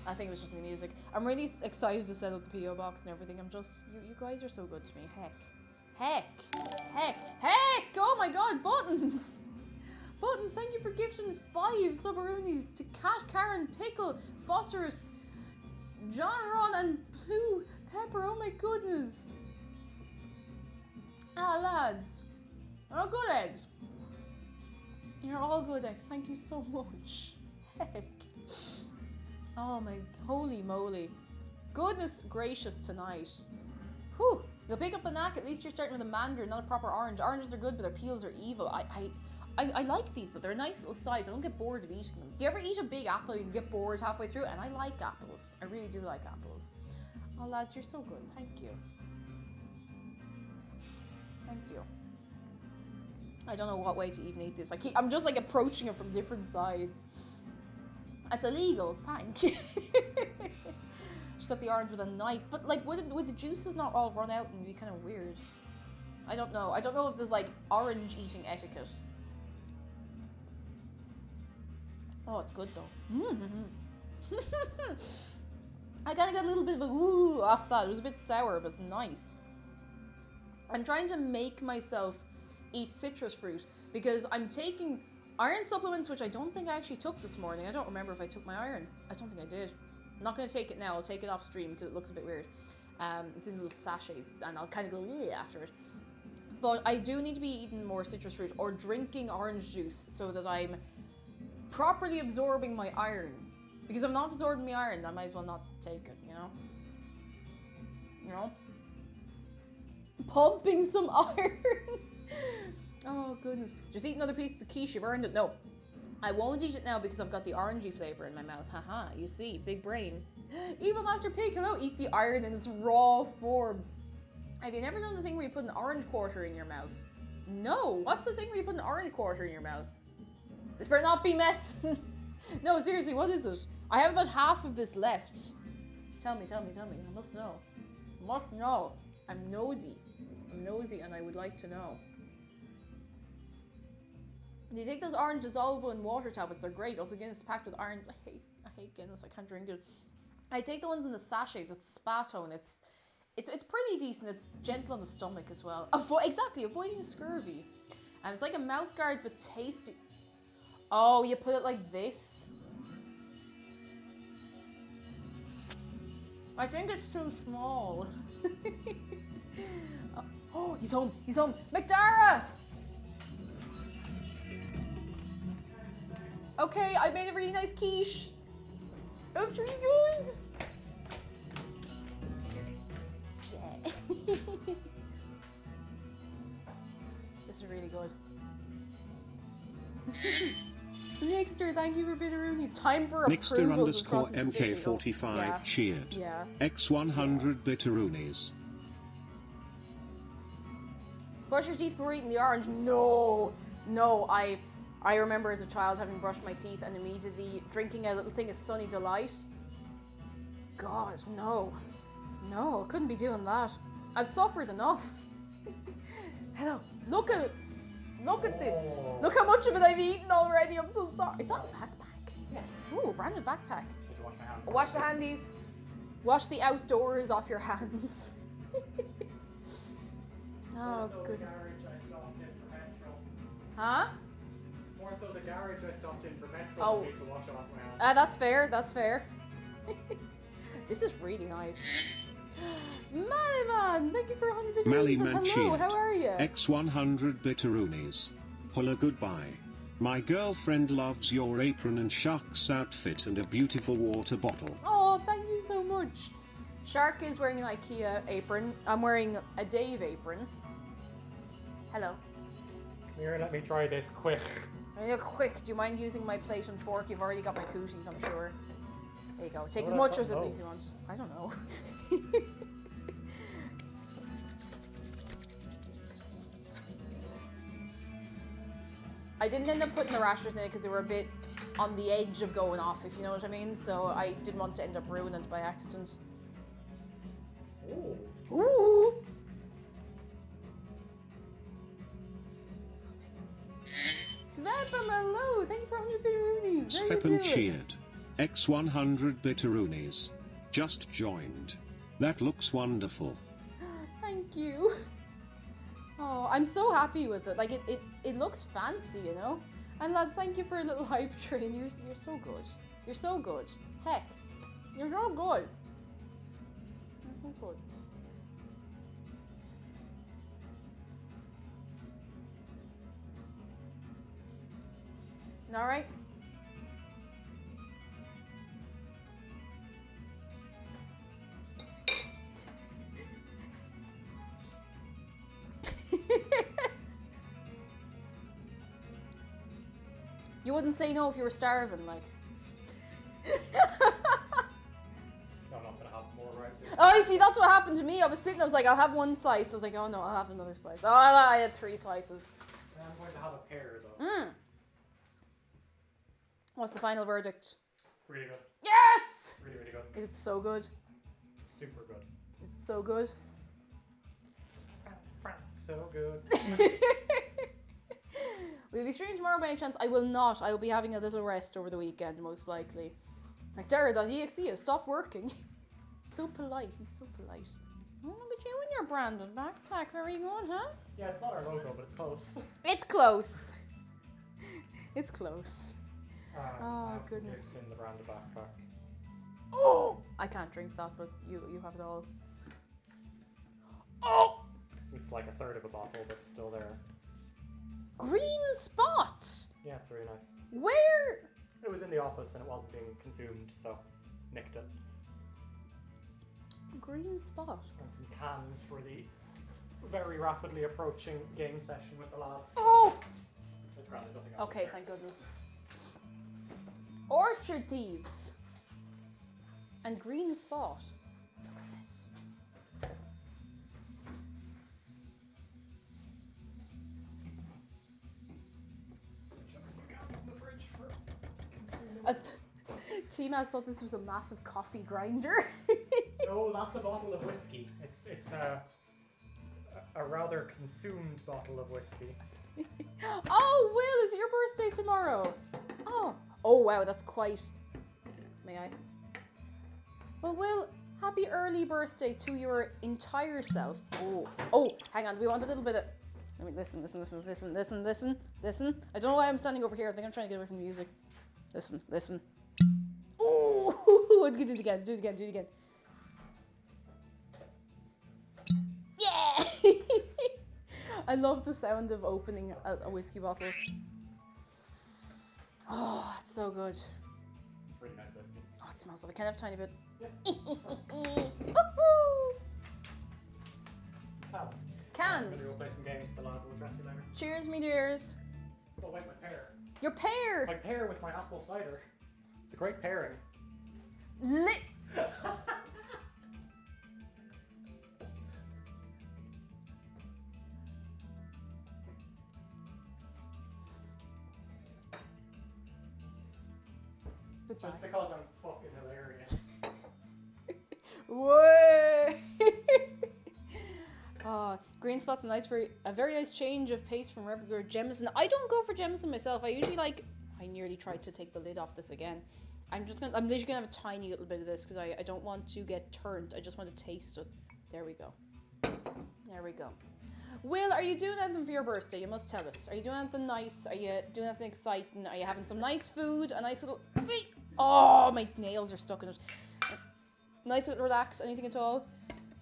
I think it was just the music. I'm really excited to set up the PO box and everything. You guys are so good to me. Heck! Oh my god, Buttons! Buttons, thank you for gifting 5 subaroonies to Cat, Karen, Pickle, Phosphorus, John Ron, and Blue Pepper. Oh my goodness. Ah, lads. You're all good eggs. You're all good eggs. Thank you so much. Heck. Oh my holy moly. Goodness gracious tonight. Whew. You'll pick up the knack. At least you're starting with a mandarin, not a proper orange. Oranges are good, but their peels are evil. I like these though. They're a nice little size. I don't get bored of eating them. Do you ever eat a big apple and get bored halfway through? And I like apples. I really do like apples. Oh lads, you're so good. Thank you. Thank you. I don't know what way to even eat this. I'm just like approaching it from different sides. It's illegal. Thank you. Just got the orange with a knife. But like, would the juices not all run out and be kind of weird? I don't know. I don't know if there's like orange eating etiquette. Oh, it's good though. I kind of got a little bit of a woo off that. It was a bit sour, but it's nice. I'm trying to make myself eat citrus fruit because I'm taking iron supplements, which I don't think I actually took this morning. I don't remember if I took my iron. I don't think I did. I'm not going to take it now. I'll take it off stream because it looks a bit weird. It's in little sachets and I'll kind of go after it. But I do need to be eating more citrus fruit or drinking orange juice so that I'm properly absorbing my iron. Because if I'm not absorbing my iron, I might as well not take it, you know? You know? Pumping some iron! Oh, goodness. Just eat another piece of the quiche, you've earned it. No. I won't eat it now because I've got the orangey flavour in my mouth. Haha, you see, big brain. Evil Master Pig, hello, eat the iron in its raw form. Have you never done the thing where you put an orange quarter in your mouth? No. What's the thing where you put an orange quarter in your mouth? This better not be mess. No, seriously, what is it? I have about half of this left. Tell me. I must know. Must know. I'm nosy. I'm nosy and I would like to know. You take those orange dissolvable in water tablets. They're great. Also, Guinness is packed with orange. I hate Guinness. I can't drink it. I take the ones in the sachets. It's Spatone. It's pretty decent. It's gentle on the stomach as well. Avoiding scurvy. And it's like a mouth guard but tasty. Oh, you put it like this. I think it's too small. Oh, he's home. McDara! Okay, I made a really nice quiche. It looks really good. Yeah. This is really good. Nixter, thank you for bitteroonies. Time for Nixter approvals. underscore MK45 cheered. Yeah. X100 bitteroonies. Brush your teeth before eating the orange. No, I remember as a child having brushed my teeth and immediately drinking a little thing of Sunny Delight. God, no, I couldn't be doing that. I've suffered enough. Hello, look at this. Look how much of it I've eaten already. I'm so sorry. Is that a backpack? Yeah. Ooh, branded backpack. Should wash my hands. Wash the handies. Wash the outdoors off your hands. Oh, good. The garage I stopped in for petrol. Huh? More so the garage I stopped in for petrol. Oh. I need to wash it off my hands. That's fair. This is really nice. Maliman, thank you for 100 bitteroonies. Maliman Hello, cheered. how are you? X100 bitteroonies. Holla goodbye. My girlfriend loves your apron and Shark's outfit and a beautiful water bottle. Oh, thank you so much. Shark is wearing an IKEA apron. I'm wearing a Dave apron. Hello. Come here, let me try this quick. Quick, do you mind using my plate and fork? You've already got my cooties, I'm sure. There you go. Take as What much about as it those? leaves you want. I don't know. I didn't end up putting the rashers in it because they were a bit on the edge of going off, if you know what I mean. So I didn't want to end up ruining it by accident. Ooh. Ooh! Svepam, hello! Thank you for 100 bitteroonies. How you Svepan doing? cheered. X100 bitteroonies. Just joined. That looks wonderful. Thank you. Oh, I'm so happy with it. Like it looks fancy, you know. And lads, thank you for a little hype train. You're so good. You're so good. Heck, you're so good. You're so good. All right. You wouldn't say no if you were starving, like. No, I'm not gonna have more right this. Oh, you see, that's what happened to me. I was sitting, I was like, I'll have one slice. I was like, oh no, I'll have another slice. Oh, I had 3 slices. I'm going to have a pair though. Mmm. What's the final verdict? Really good. Yes! Really, really good. Is it so good? Super good. Is it so good? So good. We'll be streaming tomorrow by any chance. I will not. I will be having a little rest over the weekend, most likely. Like, Dara.exe has stopped working. So polite. He's so polite. Oh, look at you in your branded backpack. Where are you going, huh? Yeah, it's not our logo, but it's close. It's close. It's close. I Oh, have some goodness. gifts in the branded backpack. Oh! I can't drink that, but you have it all. Oh! It's like a third of a bottle, but it's still there. Green spot! Yeah, it's really nice. Where? It was in the office and it wasn't being consumed, so nicked it. Green spot. And some cans for the very rapidly approaching game session with the lads. Oh! It's grand, there's nothing else. Okay, thank goodness. Orchard thieves. And green spot. Look at this. T-Maz thought this was a massive coffee grinder. No, that's a bottle of whiskey. It's a rather consumed bottle of whiskey. Oh, Will, is it your birthday tomorrow? Oh wow, that's quite... May I? Well, Will, happy early birthday to your entire self. Oh, hang on, we want a little bit of... Let me listen. I don't know why I'm standing over here. I think I'm trying to get away from the music. Listen. Oh, do it again. Yeah! I love the sound of opening a whiskey bottle. Oh, it's so good. It's really nice whiskey. Oh, it smells lovely. Can I have a tiny bit? Yeah. Cans. I'm gonna go play some games with the lads. We'll chat to you later. Cheers, me dears. Oh wait, my pear. Your pear! My pear with my apple cider. It's a great pairing. Just because I'm fucking hilarious. Way! Green spot's a very nice change of pace from regular Jameson. I don't go for Jameson myself. I nearly tried to take the lid off this again. I'm literally gonna have a tiny little bit of this because I don't want to get turned. I just want to taste it. There we go. Will, are you doing anything for your birthday? You must tell us. Are you doing anything nice? Are you doing anything exciting? Are you having some nice food? A nice little... Oh, my nails are stuck in it. Nice little relax. Anything at all?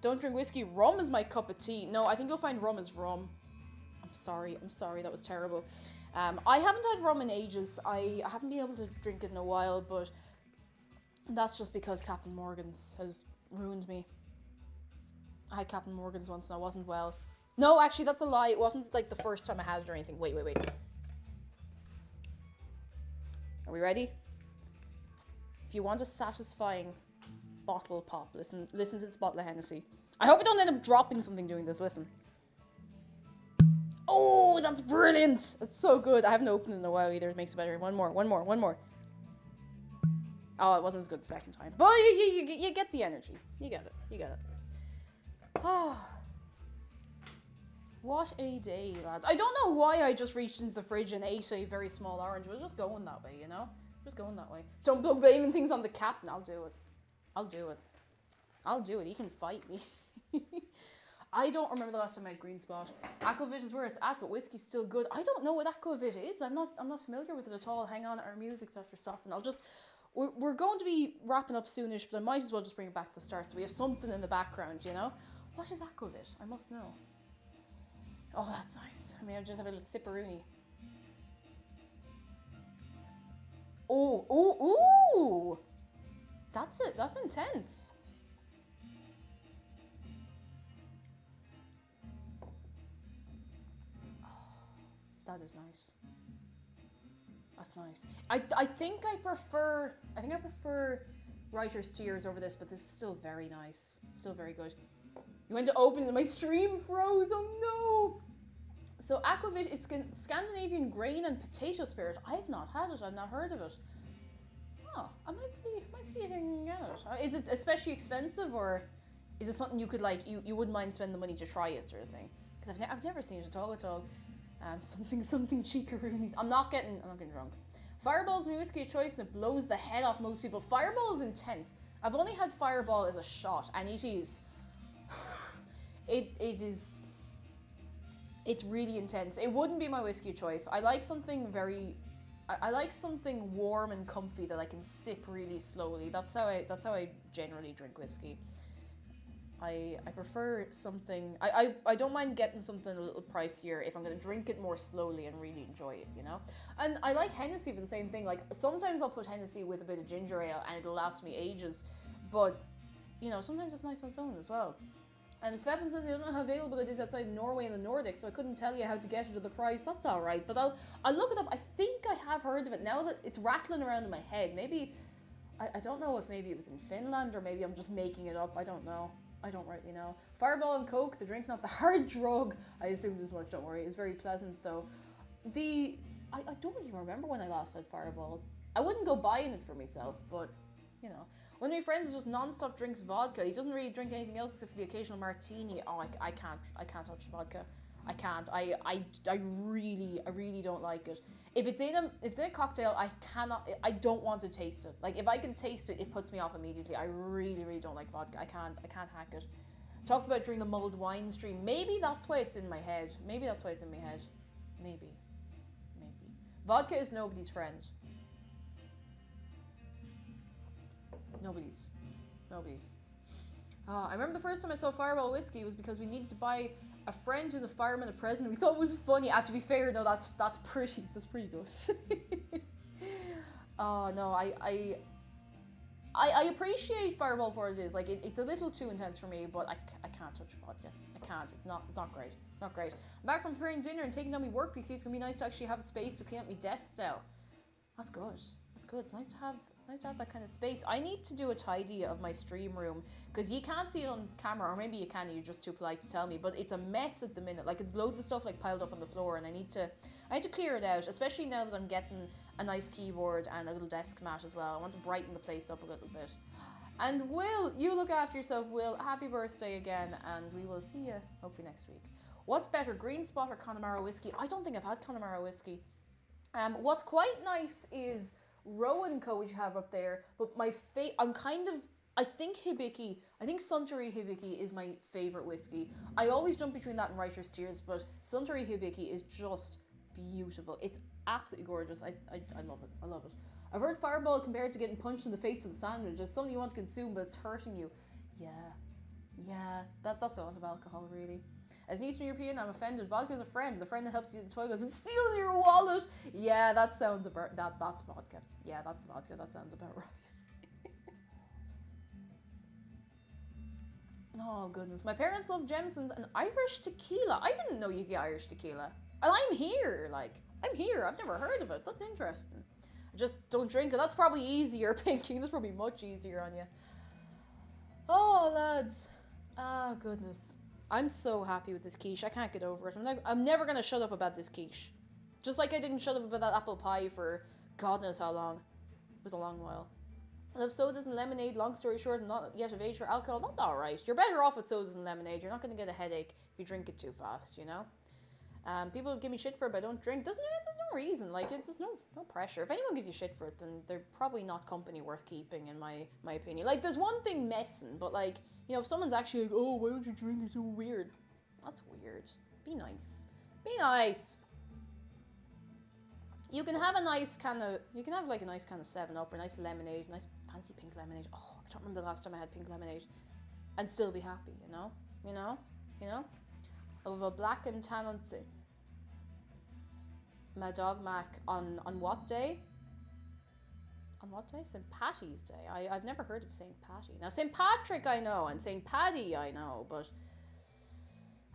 Don't drink whiskey. Rum is my cup of tea. No, I think you'll find rum is rum. I'm sorry. That was terrible. I haven't had rum in ages. I haven't been able to drink it in a while, but that's just because Captain Morgan's has ruined me. I had Captain Morgan's once and I wasn't well. No, actually, that's a lie. It wasn't like the first time I had it or anything. Wait. Are we ready? If you want a satisfying bottle pop, listen to this bottle of Hennessy. I hope I don't end up dropping something doing this. Listen. Oh, that's brilliant. That's so good. I haven't opened it in a while either. It makes it better. One more. Oh, it wasn't as good the second time. But you get the energy. You get it. Oh. What a day, lads. I don't know why I just reached into the fridge and ate a very small orange. It was just going that way, you know? Just going that way. Don't be blaming things on the captain. I'll do it. He can fight me. I don't remember the last time I had green spot. Aquavit is where it's at, but whiskey's still good. I don't know what Aquavit is. I'm not familiar with it at all. Hang on, our music's after stopping. We're going to be wrapping up soonish, but I might as well just bring it back to the start so we have something in the background, you know? What is Aquavit? I must know. Oh, that's nice. I mean, I'll just have a little sipperoonie. Ooh! That's it. That's intense. Oh, that is nice. That's nice. I think I prefer Writer's Tears over this, but this is still very nice. Still very good. You went to open and my stream froze. Oh no! So Aquavit is Scandinavian grain and potato spirit. I've not had it. I've not heard of it. Oh, I might see if I can get it. Is it especially expensive, or is it something you could like? You wouldn't mind spending the money to try it, sort of thing? Because I've never seen it at all. Something cheekeroonies. I'm not getting drunk. Fireball's my whiskey of choice and it blows the head off most people. Fireball is intense. I've only had Fireball as a shot and it is it's really intense. It wouldn't be my whiskey of choice. I like something warm and comfy that I can sip really slowly. That's how I generally drink whiskey. I prefer something. I don't mind getting something a little pricier if I'm going to drink it more slowly and really enjoy it, you know? And I like Hennessy for the same thing. Like, sometimes I'll put Hennessy with a bit of ginger ale and it'll last me ages. But, you know, sometimes it's nice on its own as well. And Svepan says, I don't know how available it is outside Norway and the Nordics, so I couldn't tell you how to get it or the price. That's alright, but I'll look it up. I think I have heard of it now that it's rattling around in my head. Maybe, I don't know if maybe it was in Finland or maybe I'm just making it up. I don't know. I don't rightly know. Fireball and Coke, the drink, not the hard drug. I assumed as much, don't worry. It's very pleasant though. I don't really remember when I last had Fireball. I wouldn't go buying it for myself, but, you know. One of my friends just non-stop drinks vodka. He doesn't really drink anything else except for the occasional martini. Oh, I can't touch vodka. I can't. I really don't like it. If it's in a cocktail, I don't want to taste it. Like, if I can taste it, it puts me off immediately. I really don't like vodka. I can't hack it. Talked about during the mulled wine stream. Maybe that's why it's in my head. Maybe. Vodka is nobody's friend. Nobody's. Oh, I remember the first time I saw Fireball whiskey was because we needed to buy a friend who's a fireman a present. We thought it was funny. To be fair, no, that's pretty good. Oh no, I appreciate Fireball for what it is. Like it's a little too intense for me, but I can't touch vodka. I can't. It's not great. Not great. I'm back from preparing dinner and taking down my work PC. It's gonna be nice to actually have a space to clean up my desk now. That's good. It's nice to have that kind of space. I need to do a tidy of my stream room because you can't see it on camera, or maybe you can. You're just too polite to tell me. But it's a mess at the minute. Like it's loads of stuff like piled up on the floor, and I need to clear it out. Especially now that I'm getting a nice keyboard and a little desk mat as well. I want to brighten the place up a little bit. And Will, you look after yourself, Will. Happy birthday again, and we will see you hopefully next week. What's better, Green Spot or Connemara whiskey? I don't think I've had Connemara whiskey. What's quite nice is Rowan Co, which you have up there, but I think Suntory Hibiki is my favourite whiskey. I always jump between that and Writer's Tears, but Suntory Hibiki is just beautiful. It's absolutely gorgeous. I love it. I love it. I've heard Fireball compared to getting punched in the face with a sandwich. It's something you want to consume, but it's hurting you. Yeah, that's a lot of alcohol, really. As an Eastern European, I'm offended. Vodka is a friend. The friend that helps you to the toilet and steals your wallet. Yeah, that sounds about... That's vodka. Yeah, that's vodka. That sounds about right. Oh, goodness. My parents love Jameson's and Irish tequila. I didn't know you get Irish tequila. And I'm here. I've never heard of it. That's interesting. I just don't drink it. That's probably easier, Pinky. That's probably much easier on you. Oh, lads. Ah, goodness. I'm so happy with this quiche. I can't get over it. I'm never going to shut up about this quiche. Just like I didn't shut up about that apple pie for God knows how long. It was a long while. I love sodas and lemonade. Long story short, I'm not yet of age for alcohol. That's alright. You're better off with sodas and lemonade. You're not going to get a headache if you drink it too fast, you know? People give me shit for it, but I don't drink. There's no reason. Like, there's no pressure. If anyone gives you shit for it, then they're probably not company worth keeping, in my opinion. Like, there's one thing messing, but like, you know, if someone's actually like, oh, why don't you drink? It's so weird. That's weird. Be nice. Be nice. You can have a nice kind of 7-Up or a nice lemonade, nice fancy pink lemonade. Oh, I don't remember the last time I had pink lemonade. And still be happy, you know? You know? Of a black and tan on my dog Mac on what day? On what day? St. Patty's Day. I've never heard of St. Patty. Now, St. Patrick I know, and St. Paddy I know, but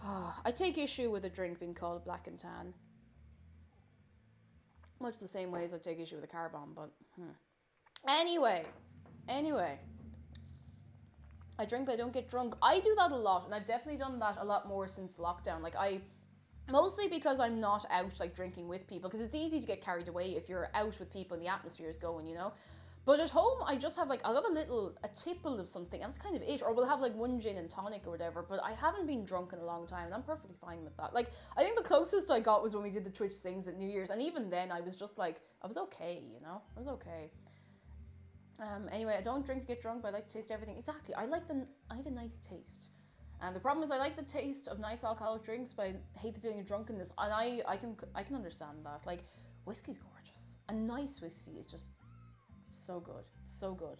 I take issue with a drink being called black and tan. Much the same way as I take issue with a car bomb, but Anyway. I drink, but I don't get drunk. I do that a lot, and I've definitely done that a lot more since lockdown. Like, mostly because I'm not out, like, drinking with people, because it's easy to get carried away if you're out with people and the atmosphere is going, you know? But at home, I just have, like, I'll have a tipple of something, and that's kind of it. Or we'll have, like, one gin and tonic or whatever, but I haven't been drunk in a long time, and I'm perfectly fine with that. Like, I think the closest I got was when we did the Twitch things at New Year's, and even then, I was just, like, I was okay, you know? I was okay. Anyway, I don't drink to get drunk, but I like to taste everything. Exactly, I like a nice taste. The problem is I like the taste of nice alcoholic drinks, but I hate the feeling of drunkenness. And I can understand that. Like, whiskey's gorgeous. A nice whiskey is just so good. So good.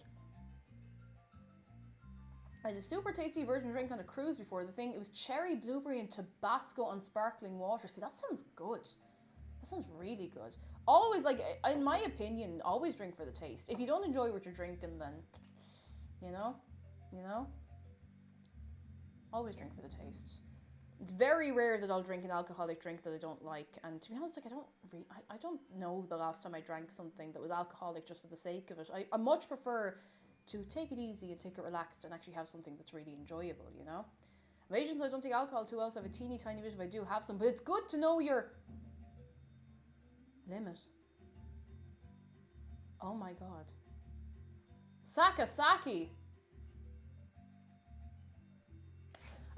I had a super tasty virgin drink on a cruise before. It was cherry, blueberry, and Tabasco on sparkling water. See, that sounds good. That sounds really good. Always, like, in my opinion, always drink for the taste. If you don't enjoy what you're drinking, then, you know? Always drink for the taste. It's very rare that I'll drink an alcoholic drink that I don't like. And to be honest, like, I don't know the last time I drank something that was alcoholic just for the sake of it. I much prefer to take it easy and take it relaxed and actually have something that's really enjoyable, you know? I'm Asian, so I don't take alcohol too well, so I have a teeny tiny bit if I do have some. But it's good to know your limit. Oh my god. Sakasaki.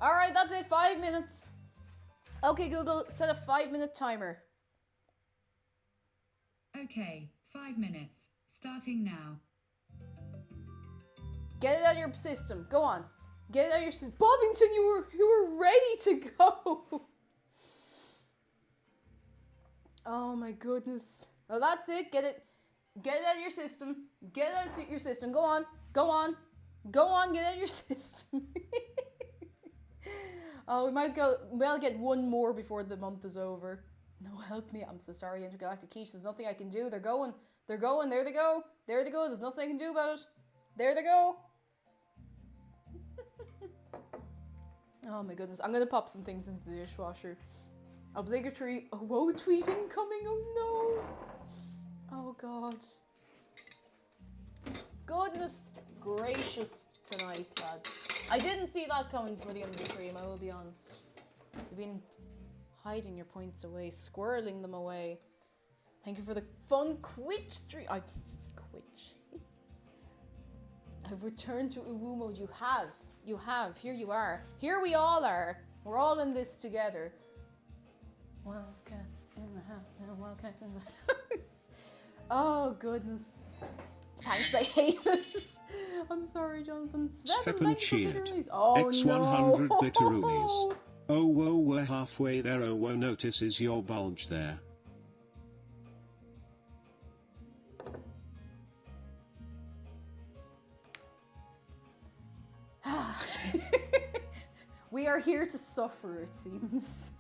Alright, that's it. 5 minutes. Okay, Google, set a 5-minute timer. Okay, 5 minutes. Starting now. Get it out of your system. Go on. Get it out of your system. Bobbington, you were ready to go. Oh my goodness. Well, that's it. Get it out of your system. Get it out of your system. Go on. Go on. Go on. Get it out of your system. Oh, we might as well get one more before the month is over. No, help me. I'm so sorry, Intergalactic Quiche. There's nothing I can do. They're going. They're going. There they go. There they go. There's nothing I can do about it. There they go. Oh my goodness. I'm going to pop some things into the dishwasher. Obligatory woe tweet incoming. Oh no. Oh god. Goodness gracious tonight, lads. I didn't see that coming for the end of the stream, I will be honest. You've been hiding your points away, squirreling them away. Thank you for the fun Quiche stream. Quiche. I've returned to Uwu mode. You have. You have. Here you are. Here we all are. We're all in this together. Wildcat in the house. No, Wildcat's in the house. Oh, goodness. Thanks, I hate it. I'm sorry, Jonathan. Sveppen cheered. Oh, X100 no. bitteroonies. Oh, whoa, we're halfway there. Oh, whoa, notices your bulge there. We are here to suffer, it seems.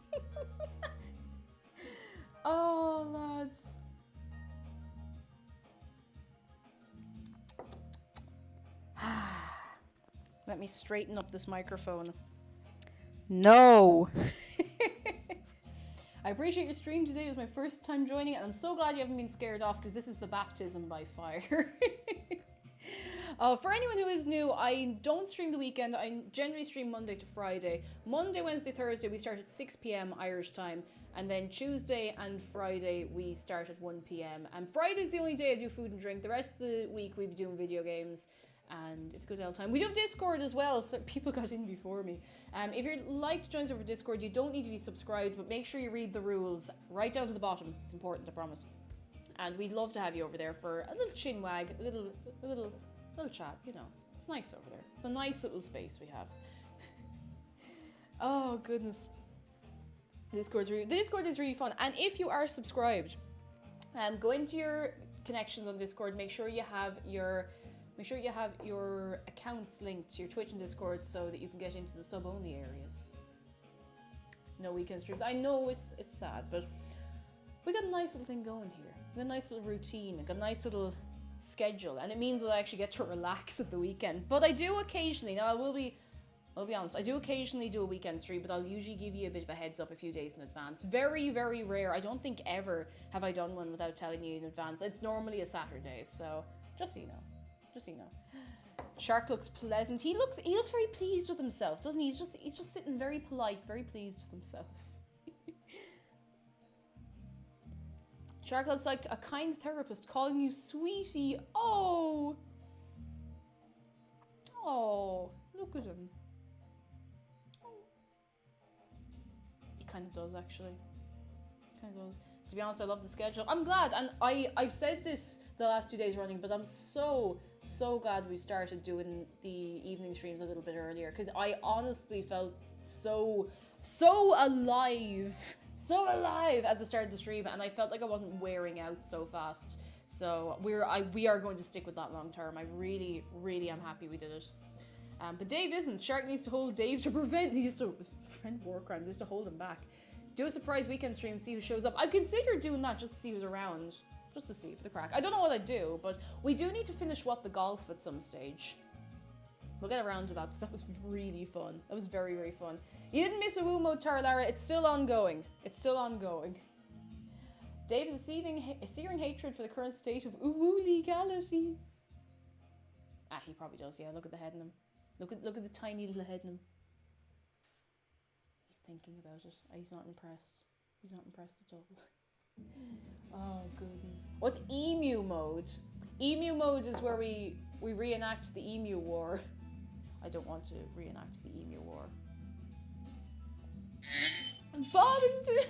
Oh, lads. Let me straighten up this microphone. No. I appreciate your stream today. It was my first time joining it, and I'm so glad you haven't been scared off because this is the baptism by fire. For anyone who is new, I don't stream the weekend. I generally stream Monday to Friday. Monday, Wednesday, Thursday, we start at 6 p.m. Irish time. And then Tuesday and Friday, we start at 1 p.m. And Friday's the only day I do food and drink. The rest of the week, we be doing video games. And it's good old time. We do have Discord as well, so people got in before me. If you'd like to join us over Discord, you don't need to be subscribed, but make sure you read the rules right down to the bottom. It's important, I promise. And we'd love to have you over there for a little chin wag, a little chat, you know. It's nice over there. It's a nice little space we have. Oh, goodness. The Discord is really fun. And if you are subscribed, go into your connections on Discord, make sure you have your accounts linked to your Twitch and Discord so that you can get into the sub-only areas. No weekend streams. I know it's sad, but we got a nice little thing going here. We got a nice little routine, got a nice little schedule, and it means that I actually get to relax at the weekend. But I do occasionally, now I'll be honest, I do occasionally do a weekend stream, but I'll usually give you a bit of a heads up a few days in advance. Very, very rare. I don't think ever have I done one without telling you in advance. It's normally a Saturday, so just so you know. Just so you know. Shark looks pleasant. He looks very pleased with himself, doesn't he? He's just sitting very polite, very pleased with himself. Shark looks like a kind therapist calling you sweetie. Oh, look at him. He kind of does, actually. He kind of does. To be honest, I love the schedule. I'm glad, and I've said this the last 2 days running, but I'm so glad we started doing the evening streams a little bit earlier, because I honestly felt so alive at the start of the stream, and I felt like I wasn't wearing out so fast. So we are going to stick with that long term. I really am happy we did it. But Dave isn't. Shark needs to hold Dave to prevent war crimes. He used to hold him back. Do a surprise weekend stream, see who shows up. I've considered doing that just to see who's around. Just to see for the crack. I don't know what I'd do, but we do need to finish What the Golf at some stage. We'll get around to that, because that was really fun. That was very, very fun. You didn't miss a woo mode, Taralara. It's still ongoing. It's still ongoing. Dave is a searing hatred for the current state of uwu legality. Ah, he probably does, yeah. Look at the head in him. Look at the tiny little head in him. He's thinking about it. He's not impressed. He's not impressed at all. Oh, goodness. What's emu mode? Emu mode is where we reenact the emu war. I don't want to reenact the emu war. Bobbington!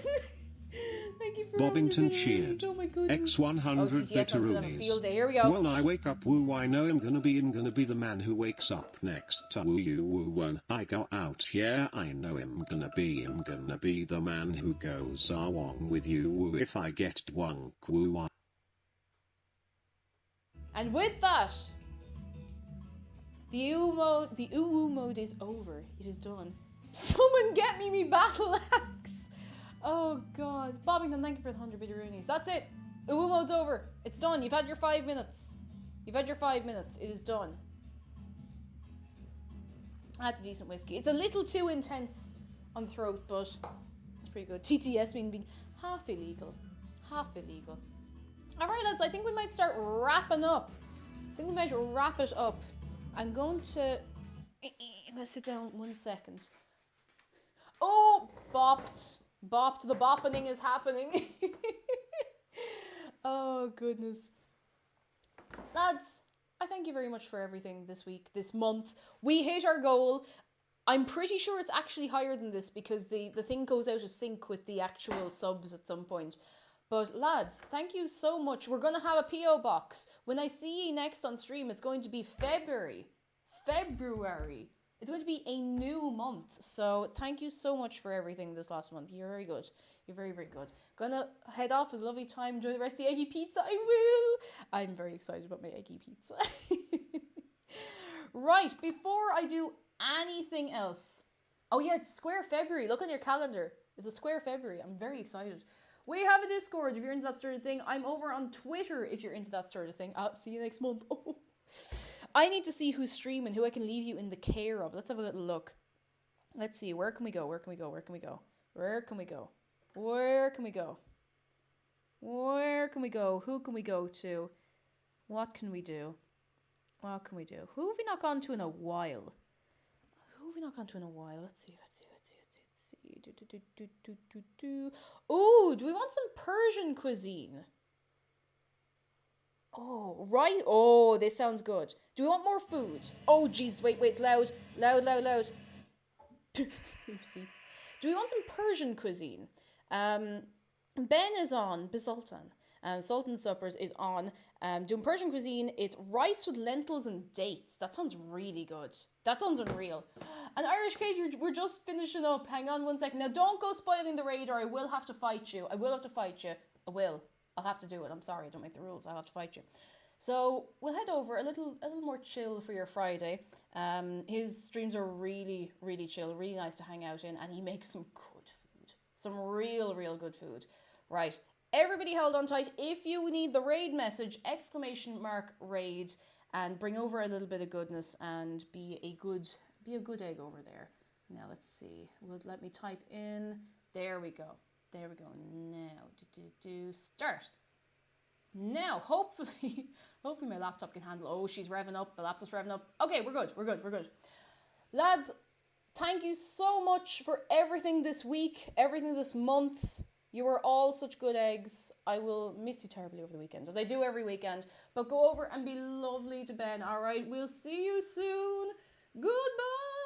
Thank you for Bobbington 100 cheered. bitteroonies. Oh my goodness. X100 TTS man's gonna have a field day. Here we go. When I wake up, woo, I know I'm gonna be the man who wakes up next to woo you woo. When I go out, yeah, I know I'm gonna be the man who goes along with you woo. If I get drunk, woo. And with that, the uwu mode is over. It is done. Someone get me battle axe. Oh god. Bobbington, thank you for the 100 bitteroonies. That's it. Uwu mode's over. It's done. You've had your 5 minutes. You've had your 5 minutes. It is done. That's a decent whiskey. It's a little too intense on the throat, but it's pretty good. TTS being half illegal. Half illegal. Alright lads, I think we might start wrapping up. I think we might wrap it up. I'm going to sit down 1 second. Oh, bopped. Bopped. The boppening is happening. Oh, goodness. Lads, I thank you very much for everything this week, this month. We hit our goal. I'm pretty sure it's actually higher than this because the thing goes out of sync with the actual subs at some point. But lads, thank you so much. We're going to have a P.O. box. When I see you next on stream, it's going to be February. It's going to be a new month. So thank you so much for everything this last month. You're very good. You're very, very good. Gonna head off. It was a lovely time. Enjoy the rest of the eggy pizza. I will. I'm very excited about my eggy pizza. Right, before I do anything else. Oh yeah, it's Square February. Look on your calendar. It's a Square February. I'm very excited. We have a Discord if you're into that sort of thing. I'm over on Twitter if you're into that sort of thing. I'll see you next month. Oh. I need to see who's streaming, who I can leave you in the care of. Let's have a little look. Let's see. Where can we go? Where can we go? Where can we go? Where can we go? Where can we go? Where can we go? Who can we go to? What can we do? What can we do? Who have we not gone to in a while? Who have we not gone to in a while? Let's see. Oh, do we want some Persian cuisine? Oh, right. Oh, this sounds good. Do we want more food? Oh, geez. Wait. Loud. Oopsie. Do we want some Persian cuisine? Ben is on. Bisultan. Sultan Suppers is on. Doing Persian cuisine. It's rice with lentils and dates. That sounds really good. That sounds unreal. And Irish Kate, we're just finishing up. Hang on 1 second. Now, don't go spoiling the raid or I will have to fight you. I will. I'll have to do it. I'm sorry, I don't make the rules. I'll have to fight you. So we'll head over a little more chill for your Friday. His streams are really, really chill, really nice to hang out in, and he makes some good food. Some real, real good food. Right. Everybody hold on tight. If you need the raid message, !raid, and bring over a little bit of goodness and be a good egg over there. Now let's see. Let me type in. There we go. Now, start. Now, hopefully my laptop can handle. Oh, she's revving up. The laptop's revving up. Okay, we're good. Lads, thank you so much for everything this week, everything this month. You were all such good eggs. I will miss you terribly over the weekend, as I do every weekend. But go over and be lovely to Ben, all right? We'll see you soon. Goodbye.